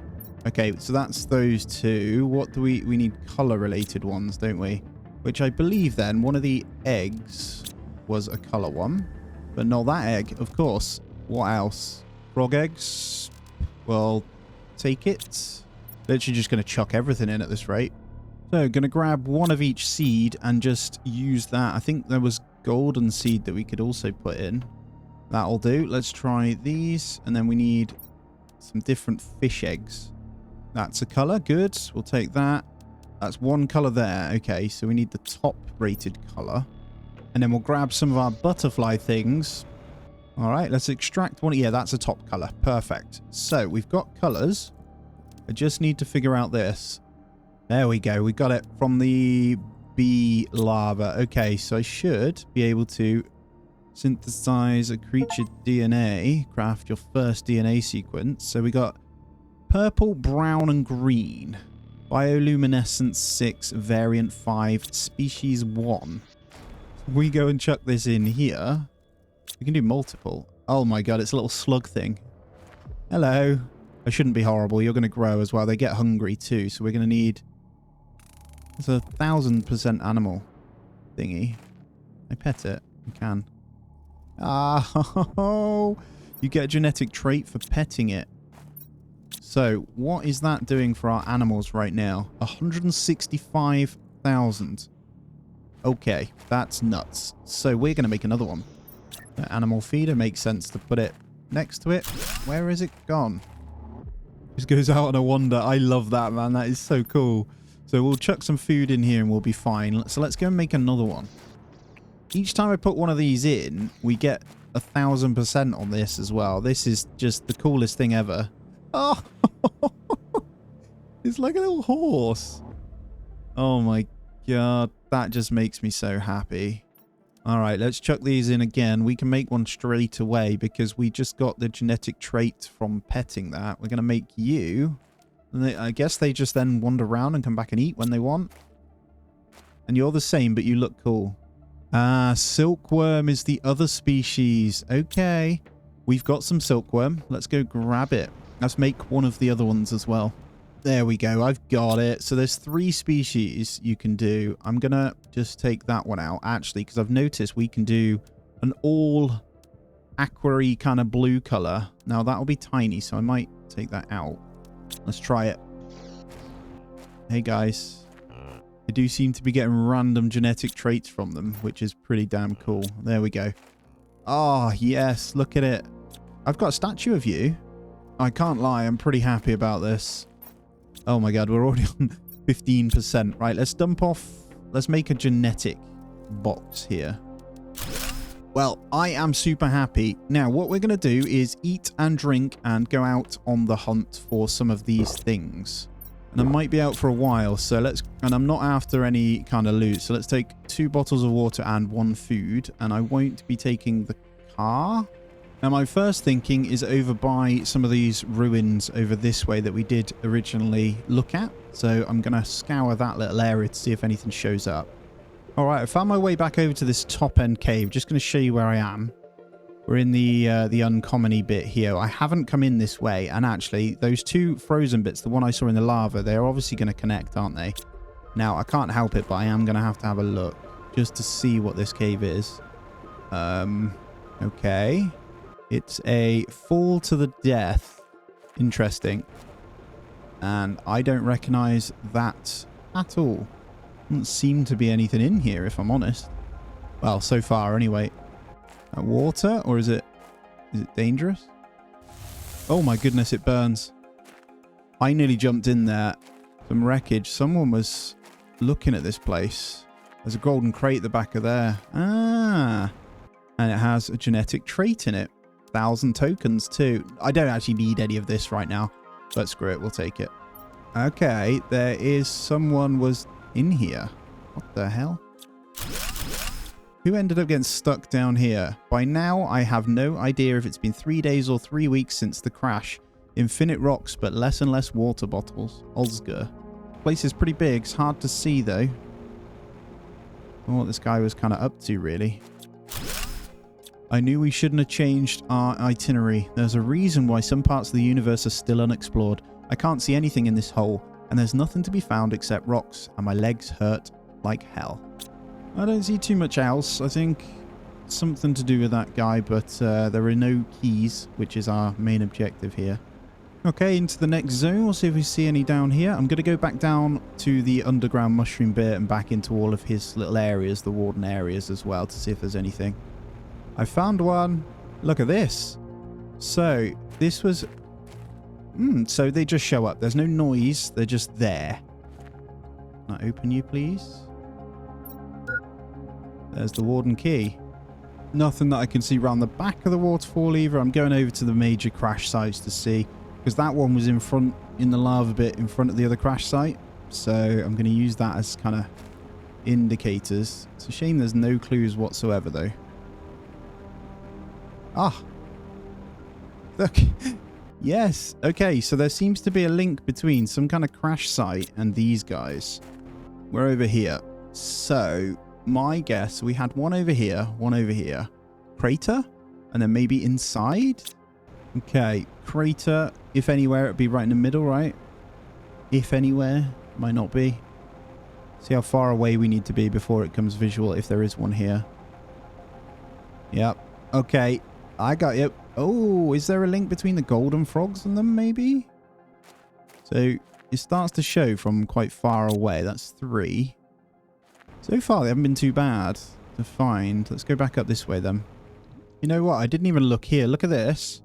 Okay, so that's those two. What do we need color-related ones, don't we? Which I believe then one of the eggs was a color one. But not that egg, of course. What else? Frog eggs? Well, take it. Literally just going to chuck everything in at this rate. So, going to grab one of each seed and just use that. I think there was golden seed that we could also put in. That'll do. Let's try these. And then we need some different fish eggs. That's a color. Good. We'll take that. That's one color there. Okay, so we need the top rated color. And then we'll grab some of our butterfly things. All right, let's extract one. Yeah, that's a top color. Perfect. So we've got colors. I just need to figure out this. There we go. We got it from the bee larva. Okay, so I should be able to synthesize a creature DNA. Craft your first DNA sequence. So we got purple, brown, and green. Bioluminescence 6, variant 5, species 1. We go and chuck this in here. We can do multiple. Oh my god, it's a little slug thing. Hello. I shouldn't be horrible. You're going to grow as well. They get hungry too, so we're going to need... It's 1,000% animal thingy. I pet it. I can. Ah, you get a genetic trait for petting it. So, what is that doing for our animals right now? 165,000. Okay, that's nuts. So, we're going to make another one. The animal feeder makes sense to put it next to it. Where is it gone? Just goes out on a wander. I love that, man. That is so cool. So, we'll chuck some food in here and we'll be fine. So, let's go and make another one. Each time I put one of these in, we get 1,000% on this as well. This is just the coolest thing ever. Oh, it's like a little horse. Oh my god, that just makes me so happy. All right, let's chuck these in again. We can make one straight away because we just got the genetic trait from petting that. We're going to make you. And I guess they just then wander around and come back and eat when they want. And you're the same, but you look cool. Ah, silkworm is the other species. Okay, we've got some silkworm. Let's go grab it. Let's make one of the other ones as well. There we go. I've got it. So there's 3 species you can do. I'm going to just take that one out, actually, because I've noticed we can do an all aquary kind of blue color. Now, that'll be tiny, so I might take that out. Let's try it. Hey, guys. I do seem to be getting random genetic traits from them, which is pretty damn cool. There we go. Oh, yes. Look at it. I've got a statue of you. I can't lie, I'm pretty happy about this. Oh my god, we're already on 15%. Right, let's dump off... Let's make a genetic box here. Well, I am super happy. Now, what we're going to do is eat and drink and go out on the hunt for some of these things. And I might be out for a while, so let's... And I'm not after any kind of loot, so let's take 2 bottles of water and 1 food. And I won't be taking the car... Now, my first thinking is over by some of these ruins over this way that we did originally look at. So I'm going to scour that little area to see if anything shows up. All right, I found my way back over to this top-end cave. Just going to show you where I am. We're in the uncommon-y bit here. I haven't come in this way. And actually, those 2 frozen bits, the one I saw in the lava, they're obviously going to connect, aren't they? Now, I can't help it, but I am going to have a look just to see what this cave is. Okay. It's a fall to the death. Interesting. And I don't recognize that at all. Doesn't seem to be anything in here, if I'm honest. Well, so far anyway. Water? Or is it dangerous? Oh my goodness, it burns. I nearly jumped in there. Some wreckage. Someone was looking at this place. There's a golden crate at the back of there. Ah. And it has a genetic trait in it. 1,000 tokens too. I don't actually need any of this right now, but screw it, we'll take it. Okay, there is someone was in here. What the hell? Who ended up getting stuck down here? By now, I have no idea if it's been 3 days or 3 weeks since the crash. Infinite rocks, but less and less water bottles. Oscar. Place is pretty big. It's hard to see though. I don't know what this guy was kind of up to, really. I knew we shouldn't have changed our itinerary. There's a reason why some parts of the universe are still unexplored. I can't see anything in this hole, and there's nothing to be found except rocks, and my legs hurt like hell. I don't see too much else. I think something to do with that guy, but there are no keys, which is our main objective here. Okay, into the next zone. We'll see if we see any down here. I'm going to go back down to the underground mushroom bit and back into all of his little areas, the Warden areas as well, to see if there's anything. I found one. Look at this. So, this was... so they just show up. There's no noise. They're just there. Can I open you, please? There's the Warden key. Nothing that I can see around the back of the waterfall either. I'm going over to the major crash sites to see, because that one was in front, in the lava bit in front of the other crash site. So I'm going to use that as kind of indicators. It's a shame there's no clues whatsoever though. Ah. Look. Yes. Okay, so there seems to be a link between some kind of crash site and these guys. We're over here. So my guess, we had one over here, crater, and then maybe inside. Okay, crater, if anywhere, it'd be right in the middle, right? If anywhere, might not be. See how far away we need to be before it comes visual, if there is one here. Yep. Okay, I got you. Oh, is there a link between the golden frogs and them, maybe? So it starts to show from quite far away. That's 3. So far, they haven't been too bad to find. Let's go back up this way, then. You know what? I didn't even look here. Look at this.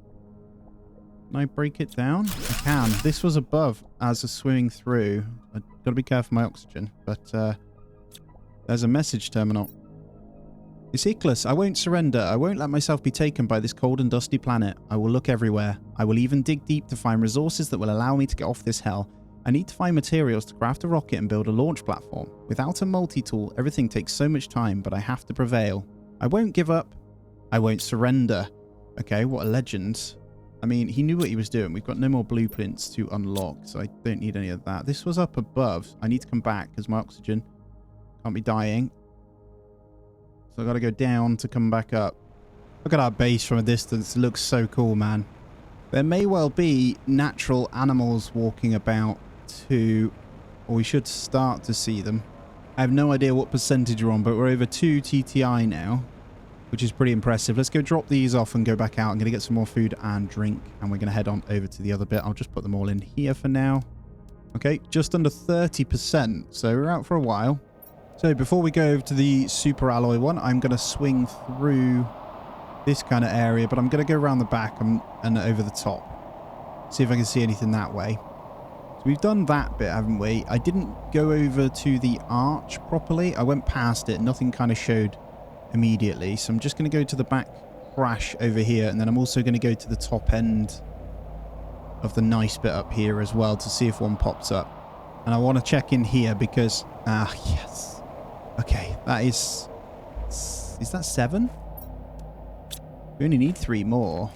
Can I break it down? I can. This was above as a swimming through. I've got to be careful of my oxygen. But there's a message terminal. It's Icarus. I won't surrender. I won't let myself be taken by this cold and dusty planet. I will look everywhere. I will even dig deep to find resources that will allow me to get off this hell. I need to find materials to craft a rocket and build a launch platform. Without a multi-tool, everything takes so much time, but I have to prevail. I won't give up. I won't surrender. Okay, what a legend. I mean, he knew what he was doing. We've got no more blueprints to unlock, so I don't need any of that. This was up above. I need to come back because my oxygen can't be dying. So I've got to go down to come back up. Look at our base from a distance. It looks so cool, man. There may well be natural animals walking about too, or we should start to see them. I have no idea what percentage we're on, but we're over 2 TTI now, which is pretty impressive. Let's go drop these off and go back out. I'm going to get some more food and drink, and we're going to head on over to the other bit. I'll just put them all in here for now. Okay, just under 30%, so we're out for a while. So before we go over to the super alloy one, I'm going to swing through this kind of area, but I'm going to go around the back and over the top. See if I can see anything that way. So we've done that bit, haven't we? I didn't go over to the arch properly. I went past it. Nothing kind of showed immediately. So I'm just going to go to the back crash over here. And then I'm also going to go to the top end of the nice bit up here as well to see if one pops up. And I want to check in here because... Ah, yes. Okay, that is... Is that 7? We only need 3 more.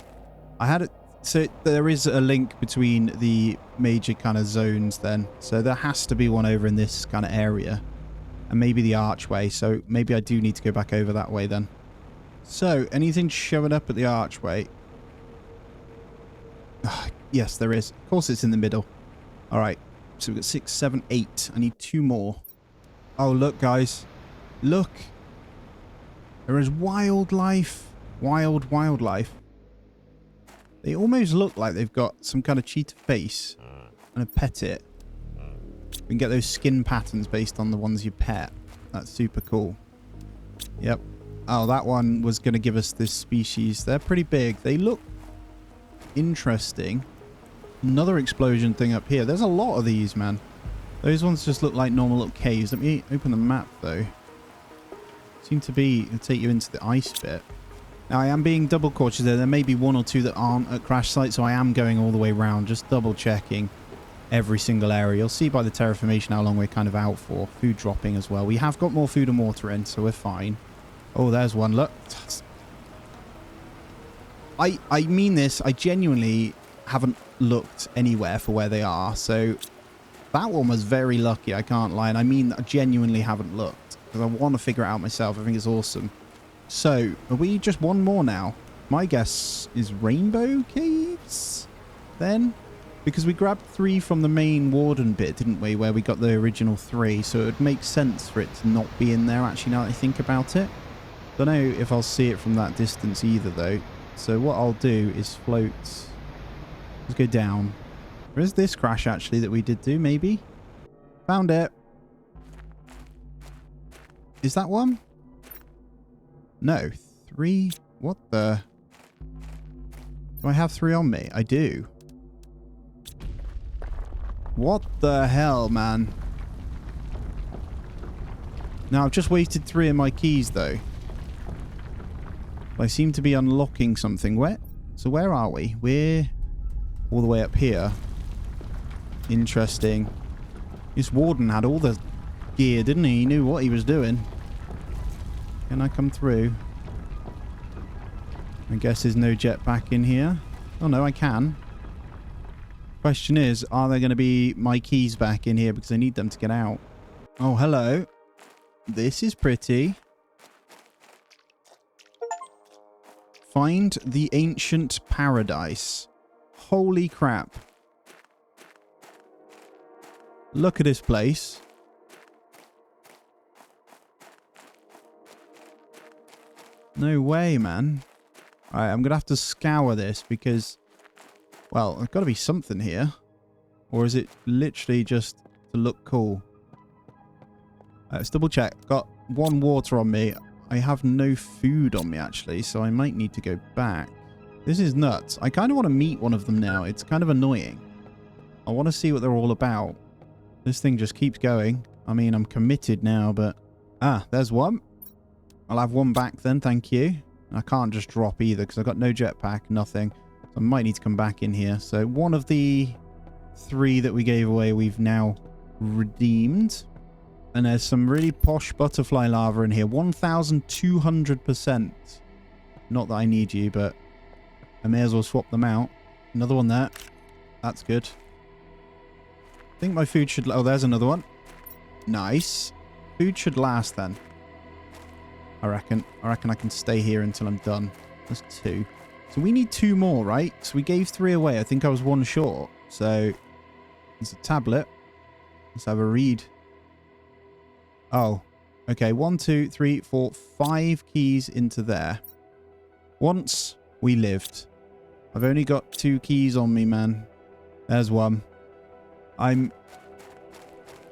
I had it... So there is a link between the major kind of zones then. So there has to be one over in this kind of area. And maybe the archway. So maybe I do need to go back over that way then. So anything showing up at the archway? Yes, there is. Of course it's in the middle. All right. So we've got 6, 7, 8. I need 2 more. Oh, look, guys. Look. There is wildlife. Wildlife. They almost look like they've got some kind of cheetah face and a pet it. We can get those skin patterns based on the ones you pet. That's super cool. Yep. Oh, that one was going to give us this species. They're pretty big. They look interesting. Another explosion thing up here. There's a lot of these, man. Those ones just look like normal little caves. Let me open the map, though. Seem to be... It'll take you into the ice bit. Now, I am being double cautious there. There may be 1 or 2 that aren't at crash sites, so I am going all the way around, just double checking every single area. You'll see by the terraformation how long we're kind of out for. Food dropping as well. We have got more food and water in, so we're fine. Oh, there's one. Look. I mean this. I genuinely haven't looked anywhere for where they are, so that one was very lucky. I can't lie. And I mean, I genuinely haven't looked because I want to figure it out myself. I think it's awesome. So, are we just 1 more now? My guess is Rainbow Caves, then? Because we grabbed 3 from the main Warden bit, didn't we? Where we got the original 3. So it would make sense for it to not be in there, actually, now that I think about it. Don't know if I'll see it from that distance either, though. So what I'll do is float. Let's go down. Where's this crash, actually, that we did do, maybe? Found it. Is that one? No, 3. What the? Do I have 3 on me? I do. What the hell, man? Now, I've just wasted 3 of my keys, though. I seem to be unlocking something. So where are we? We're all the way up here. Interesting. This Warden had all the gear, didn't he? He knew what he was doing. Can I come through? I guess there's no jetpack in here. Oh no, I can. Question is, are there going to be my keys back in here because I need them to get out? Oh, hello. This is pretty. Find the ancient paradise. Holy crap. Look at this place. No way, man. Alright, I'm going to have to scour this because, well, there's got to be something here. Or is it literally just to look cool? Let's double check. Got 1 water on me. I have no food on me, actually, so I might need to go back. This is nuts. I kind of want to meet one of them now. It's kind of annoying. I want to see what they're all about. This thing just keeps going. I mean, I'm committed now, but... Ah, there's one. I'll have 1 back then, thank you. I can't just drop either because I've got no jetpack, nothing. So I might need to come back in here. So one of the 3 that we gave away, we've now redeemed. And there's some really posh butterfly lava in here. 1,200%. Not that I need you, but I may as well swap them out. Another one there. That's good. I think my food should... Oh, there's another one. Nice. Food should last then. I reckon I can stay here until I'm done. That's 2. So we need 2 more, right? So we gave 3 away. I think I was 1 short. So there's a tablet. Let's have a read. Oh, okay. 1, 2, 3, 4, 5 keys into there. Once we lived. I've only got 2 keys on me, man. There's 1. I'm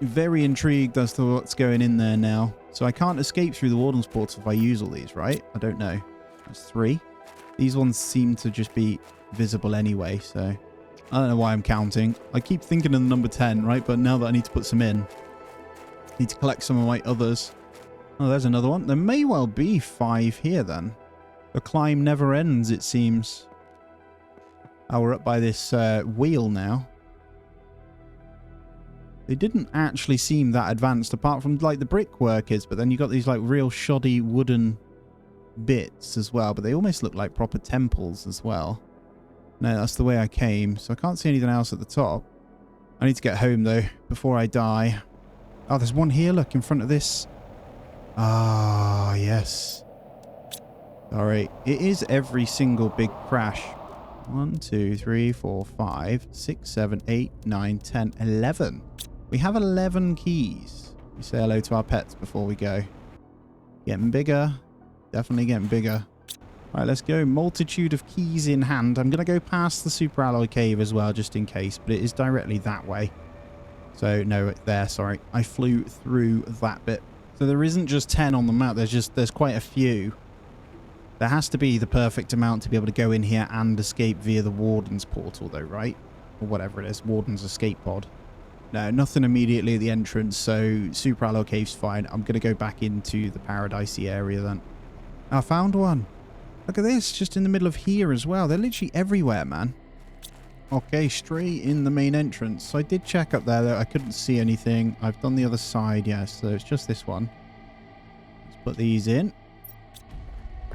very intrigued as to what's going in there now. So I can't escape through the Warden's portal if I use all these, right? I don't know. There's 3. These ones seem to just be visible anyway, so I don't know why I'm counting. I keep thinking of the number 10, right? But now that I need to put some in, I need to collect some of my others. Oh, there's another one. There may well be 5 here then. The climb never ends, it seems. Oh, we're up by this wheel now. They didn't actually seem that advanced apart from like the brickwork is, but then you got these like real shoddy wooden bits as well, but they almost look like proper temples as well. No, that's the way I came, so I can't see anything else at the top. I need to get home though before I die. Oh, there's one here, look, in front of this. Ah, yes. Sorry, it is every single big crash. 1, 2, 3, 4, 5, 6, 7, 8, 9, 10, 11. We have 11 keys. We say hello to our pets before we go. Getting bigger. Definitely getting bigger. Right, let's go. Multitude of keys in hand. I'm going to go past the super alloy cave as well, just in case, but it is directly that way. So, no, there, sorry. I flew through that bit. So there isn't just 10 on the map. There's quite a few. There has to be the perfect amount to be able to go in here and escape via the Warden's portal, though, right? Or whatever it is. Warden's escape pod. No, nothing immediately at the entrance, so Super Alloy Cave's fine. I'm going to go back into the paradisey area then. I found one. Look at this, just in the middle of here as well. They're literally everywhere, man. Okay, straight in the main entrance. So I did check up there, though. I couldn't see anything. I've done the other side, yeah, so it's just this one. Let's put these in.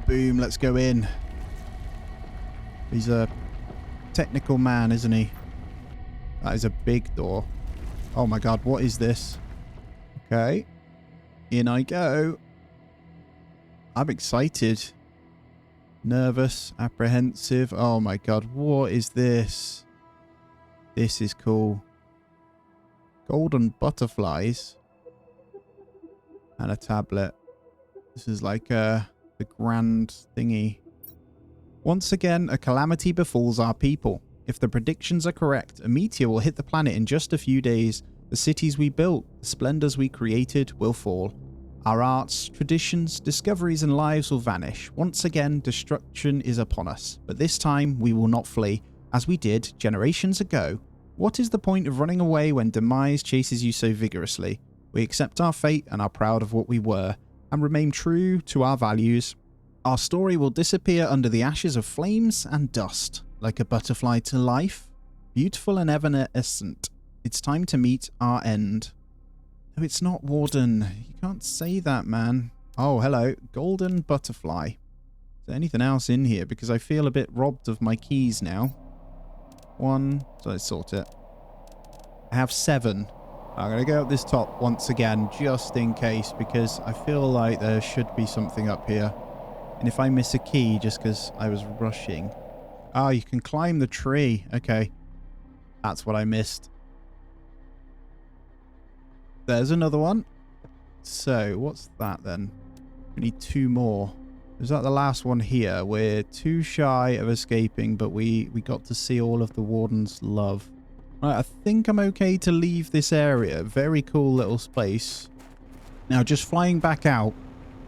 Boom, let's go in. He's a technical man, isn't he? That is a big door. Oh my god, what is this? Okay. In I go. I'm excited. Nervous, apprehensive. Oh my god, what is this? This is cool. Golden butterflies. And a tablet. This is like the grand thingy. Once again, a calamity befalls our people. If the predictions are correct, a meteor will hit the planet in just a few days. The cities we built, the splendors we created will fall. Our arts, traditions, discoveries and lives will vanish. Once again, destruction is upon us. But this time, we will not flee, as we did generations ago. What is the point of running away when demise chases you so vigorously? We accept our fate and are proud of what we were, and remain true to our values. Our story will disappear under the ashes of flames and dust, like a butterfly to life, beautiful and evanescent. It's time to meet our end. No, it's not, Warden. You can't say that, man. Oh, hello. Golden butterfly. Is there anything else in here? Because I feel a bit robbed of my keys now. 1. So let's sort it. I have 7. I'm going to go up this top once again, just in case, because I feel like there should be something up here. And if I miss a key just because I was rushing... Oh, you can climb the tree. Okay. That's what I missed. There's another one. So, what's that then? We need 2 more. Is that the last one here? We're too shy of escaping, but we got to see all of the Warden's love. Right, I think I'm okay to leave this area. Very cool little space. Now, just flying back out,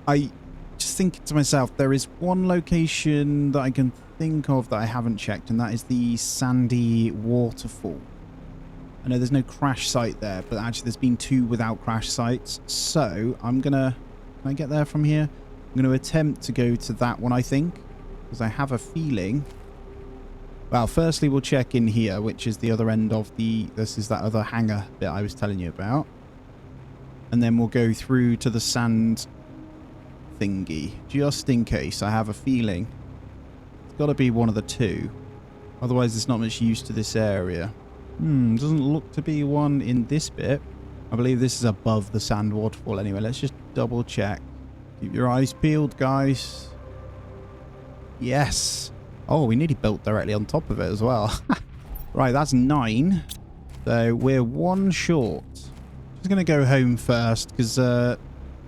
I just thinking to myself, there is one location that I can think of that I haven't checked, and that is the sandy waterfall. I know there's no crash site there, but actually there's been 2 without crash sites. So I'm gonna... Can I get there from here? I'm going to attempt to go to that one, I think, because I have a feeling... Well, firstly, we'll check in here, which is the other end of the... This is that other hangar bit I was telling you about. And then we'll go through to the sand thingy, just in case. I have a feeling. It's got to be one of the 2. Otherwise, there's not much use to this area. Doesn't look to be one in this bit. I believe this is above the sand waterfall anyway. Let's just double check. Keep your eyes peeled, guys. Yes. Oh, we nearly built directly on top of it as well. Right, that's 9. So we're 1 short. Just going to go home first because,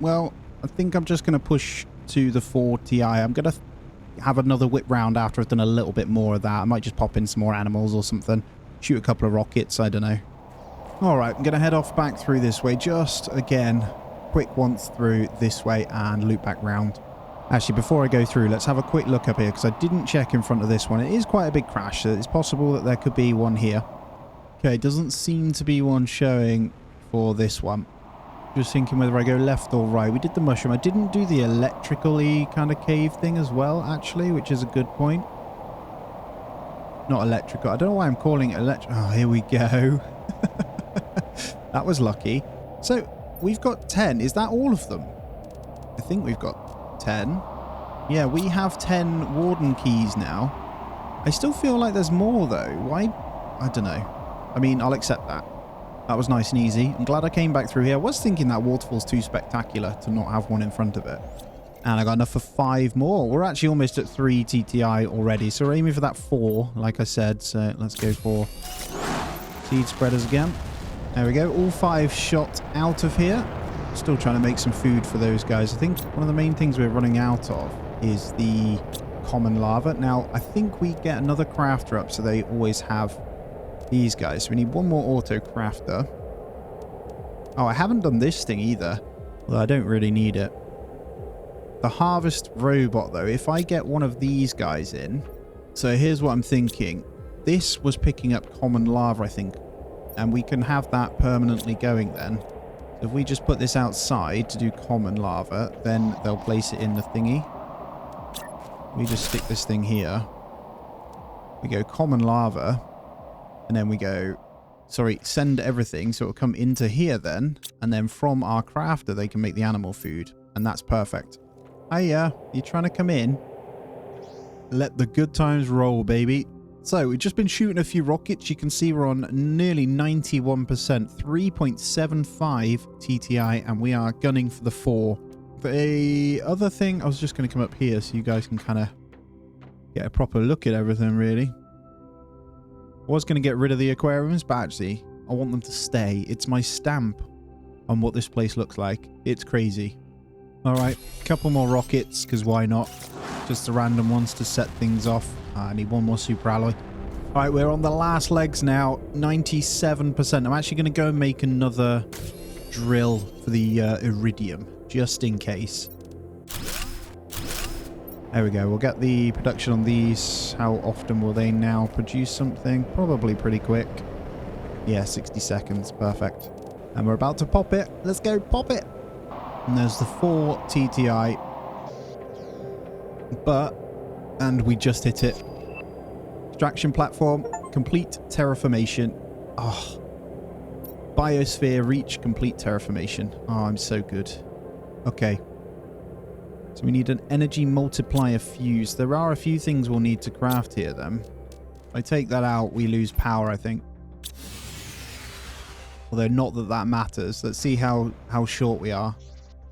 well, I think I'm just going to push to the 4 Ti. I'm going to have another whip round after I've done a little bit more of that. I might just pop in some more animals or something. Shoot a couple of rockets, I don't know. Alright, I'm going to head off back through this way. Just, again, quick once through this way and loop back round. Actually, before I go through, let's have a quick look up here because I didn't check in front of this one. It is quite a big crash, so it's possible that there could be one here. Okay, doesn't seem to be one showing for this one. Just thinking whether I go left or right. We did the mushroom. I didn't do the electrical-y kind of cave thing as well, actually, which is a good point. Not electrical. I don't know why I'm calling it electric. Oh, here we go. That was lucky. So, we've got 10. Is that all of them? I think we've got 10. Yeah, we have 10 Warden keys now. I still feel like there's more, though. Why? I don't know. I mean, I'll accept that. That was nice and easy. I'm glad I came back through here. I was thinking that waterfall's too spectacular to not have one in front of it. And I got enough for 5 more. We're actually almost at 3 TTI already. So we're aiming for that 4, like I said. So let's go for seed spreaders again. There we go. All 5 shot out of here. Still trying to make some food for those guys. I think one of the main things we're running out of is the common lava. Now, I think we get another crafter up, so they always have these guys. So we need one more auto crafter. Oh, I haven't done this thing either. Well, I don't really need it. The harvest robot, though, if I get one of these guys in... So here's what I'm thinking. This was picking up common lava, I think. And we can have that permanently going then. So if we just put this outside to do common lava, then they'll place it in the thingy. We just stick this thing here. We go common lava. And then we go... Sorry, send everything. So it'll come into here then. And then from our crafter, they can make the animal food. And that's perfect. Hiya, you trying to come in? Let the good times roll, baby. So, we've just been shooting a few rockets. You can see we're on nearly 91%, 3.75 TTI, and we are gunning for the 4. The other thing, I was just going to come up here so you guys can kind of get a proper look at everything, really. I was going to get rid of the aquariums, but actually, I want them to stay. It's my stamp on what this place looks like. It's crazy. Alright, a couple more rockets, because why not? Just the random ones to set things off. I need one more super alloy. Alright, we're on the last legs now. 97%. I'm actually going to go and make another drill for the iridium, just in case. There we go. We'll get the production on these. How often will they now produce something? Probably pretty quick. Yeah, 60 seconds. Perfect. And we're about to pop it. Let's go pop it. And there's the 4 TTI. And we just hit it. Extraction platform. Complete terraformation. Oh. Biosphere reach complete terraformation. Oh, I'm so good. Okay. So we need an energy multiplier fuse. There are a few things we'll need to craft here then. If I take that out, we lose power, I think. Although not that that matters. Let's see how short we are.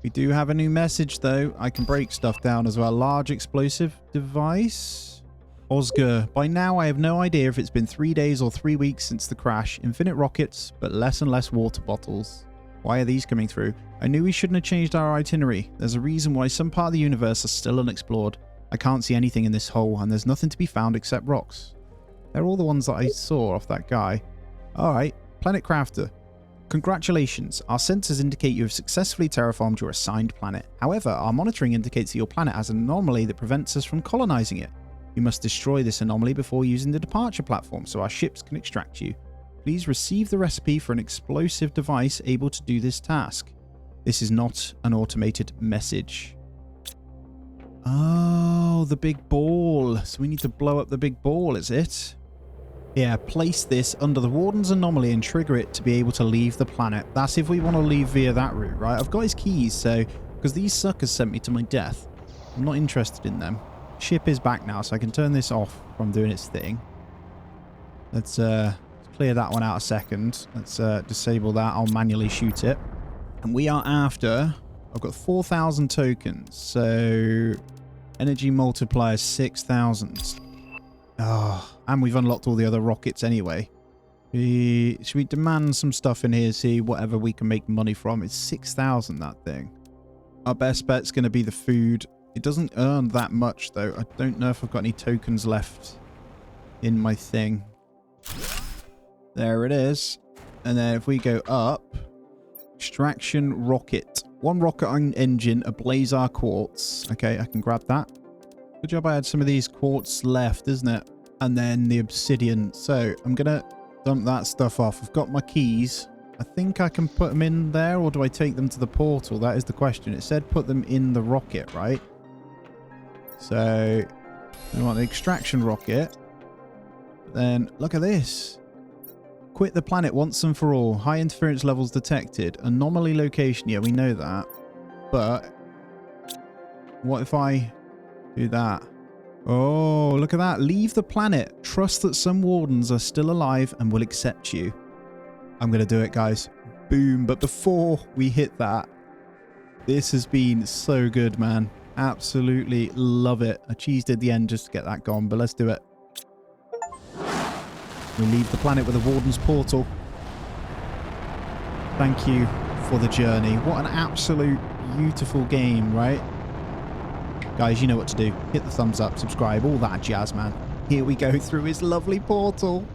We do have a new message though. I can break stuff down as well. Large explosive device. Oscar. By now I have no idea if it's been 3 days or 3 weeks since the crash. Infinite rockets, but less and less water bottles. Why are these coming through? I knew we shouldn't have changed our itinerary. There's a reason why some part of the universe are still unexplored. I can't see anything in this hole, and there's nothing to be found except rocks. They're all the ones that I saw off that guy. Alright, Planet Crafter. Congratulations, our sensors indicate you have successfully terraformed your assigned planet. However, our monitoring indicates that your planet has an anomaly that prevents us from colonizing it. You must destroy this anomaly before using the departure platform so our ships can extract you. Please receive the recipe for an explosive device able to do this task. This is not an automated message. Oh, the big ball. So we need to blow up the big ball, is it? Yeah, place this under the Warden's anomaly and trigger it to be able to leave the planet. That's if we want to leave via that route, right? I've got his keys, so... because these suckers sent me to my death. I'm not interested in them. Ship is back now, so I can turn this off from doing its thing. Let's clear that one out a second. Let's disable that. I'll manually shoot it. And we are after... I've got 4,000 tokens, so... energy multiplier 6,000. Oh, and we've unlocked all the other rockets anyway. Should we demand some stuff in here, see whatever we can make money from? It's 6,000, that thing. Our best bet's going to be the food. It doesn't earn that much, though. I don't know if I've got any tokens left in my thing. There it is. And then if we go up, extraction rocket. 1 rocket engine, a blazar quartz. Okay, I can grab that. Good job I had some of these quartz left, isn't it? And then the obsidian. So I'm going to dump that stuff off. I've got my keys. I think I can put them in there, or do I take them to the portal? That is the question. It said put them in the rocket, right? So we want the extraction rocket. Then look at this. Quit the planet once and for all. High interference levels detected. Anomaly location. Yeah, we know that. But what if I do that? Oh, look at that. Leave the planet. Trust that some wardens are still alive and will accept you. I'm going to do it, guys. Boom. But before we hit that, this has been so good, man. Absolutely love it. I cheesed at the end just to get that gone, but let's do it. We leave the planet with a Warden's portal. Thank you for the journey. What an absolute beautiful game, right? Guys, you know what to do. Hit the thumbs up, subscribe, all that jazz, man. Here we go through his lovely portal.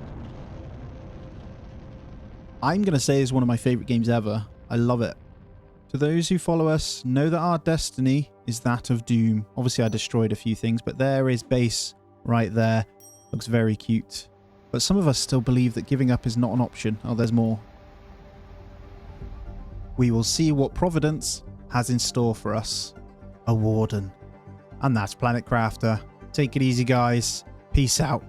I'm going to say it's one of my favorite games ever. I love it. To those who follow us, know that our destiny is that of doom. Obviously, I destroyed a few things, but there is base right there. Looks very cute. But some of us still believe that giving up is not an option. Oh, there's more. We will see what Providence has in store for us. A Warden. And that's Planet Crafter. Take it easy, guys. Peace out.